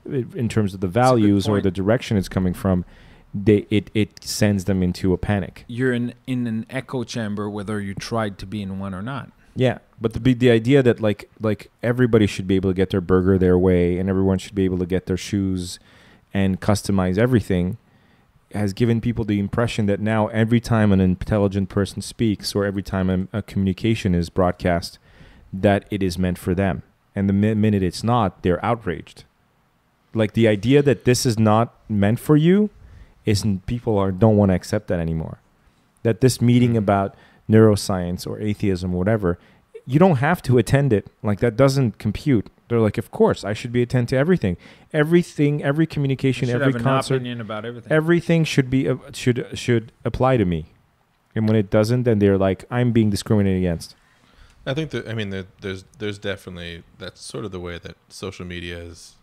in terms of the values or the direction it's coming from, it sends them into a panic. You're in an echo chamber whether you tried to be in one or not. Yeah, but the idea that like everybody should be able to get their burger their way and everyone should be able to get their shoes and customize everything has given people the impression that now every time an intelligent person speaks or every time a communication is broadcast, that it is meant for them. And the minute it's not, they're outraged. Like the idea that this is not meant for you people don't want to accept that anymore. That this meeting about neuroscience or atheism or whatever, you don't have to attend it. Like that doesn't compute. They're like, of course, I should be attend to everything. Everything, every communication, every concert, opinion about everything. Everything should be should apply to me. And when it doesn't, then they're like, I'm being discriminated against. I think there's definitely, that's sort of the way that social media is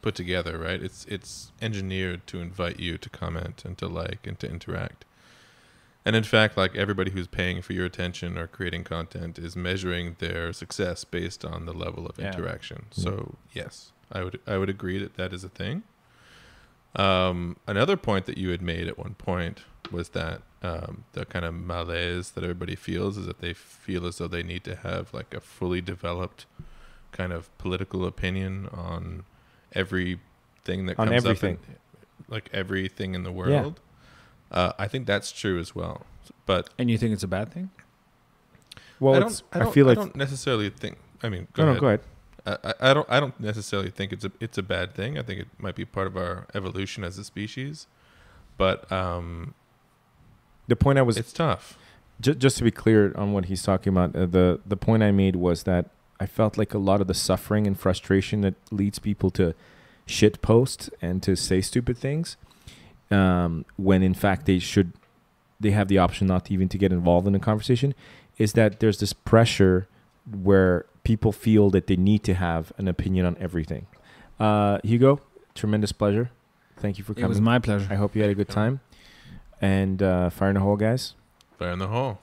put together, right? It's engineered to invite you to comment and to like and to interact. And in fact, like everybody who's paying for your attention or creating content is measuring their success based on the level of interaction. So yes, I would agree that is a thing. Another point that you had made at one point was that the kind of malaise that everybody feels is that they feel as though they need to have like a fully developed kind of political opinion on everything that comes up in, like everything in the world. I think that's true as well. And you think it's a bad thing? Well, I don't necessarily think. I mean, go ahead. I don't necessarily think it's a bad thing. I think it might be part of our evolution as a species. But the point it's tough. Just to be clear on what he's talking about, the point I made was that I felt like a lot of the suffering and frustration that leads people to shit post and to say stupid things, when in fact they have the option not to even to get involved in a conversation, is that there's this pressure where people feel that they need to have an opinion on everything. Hugo, tremendous pleasure. Thank you for coming. It was my pleasure. I hope you had a good time. And fire in the hole, guys. Fire in the hole.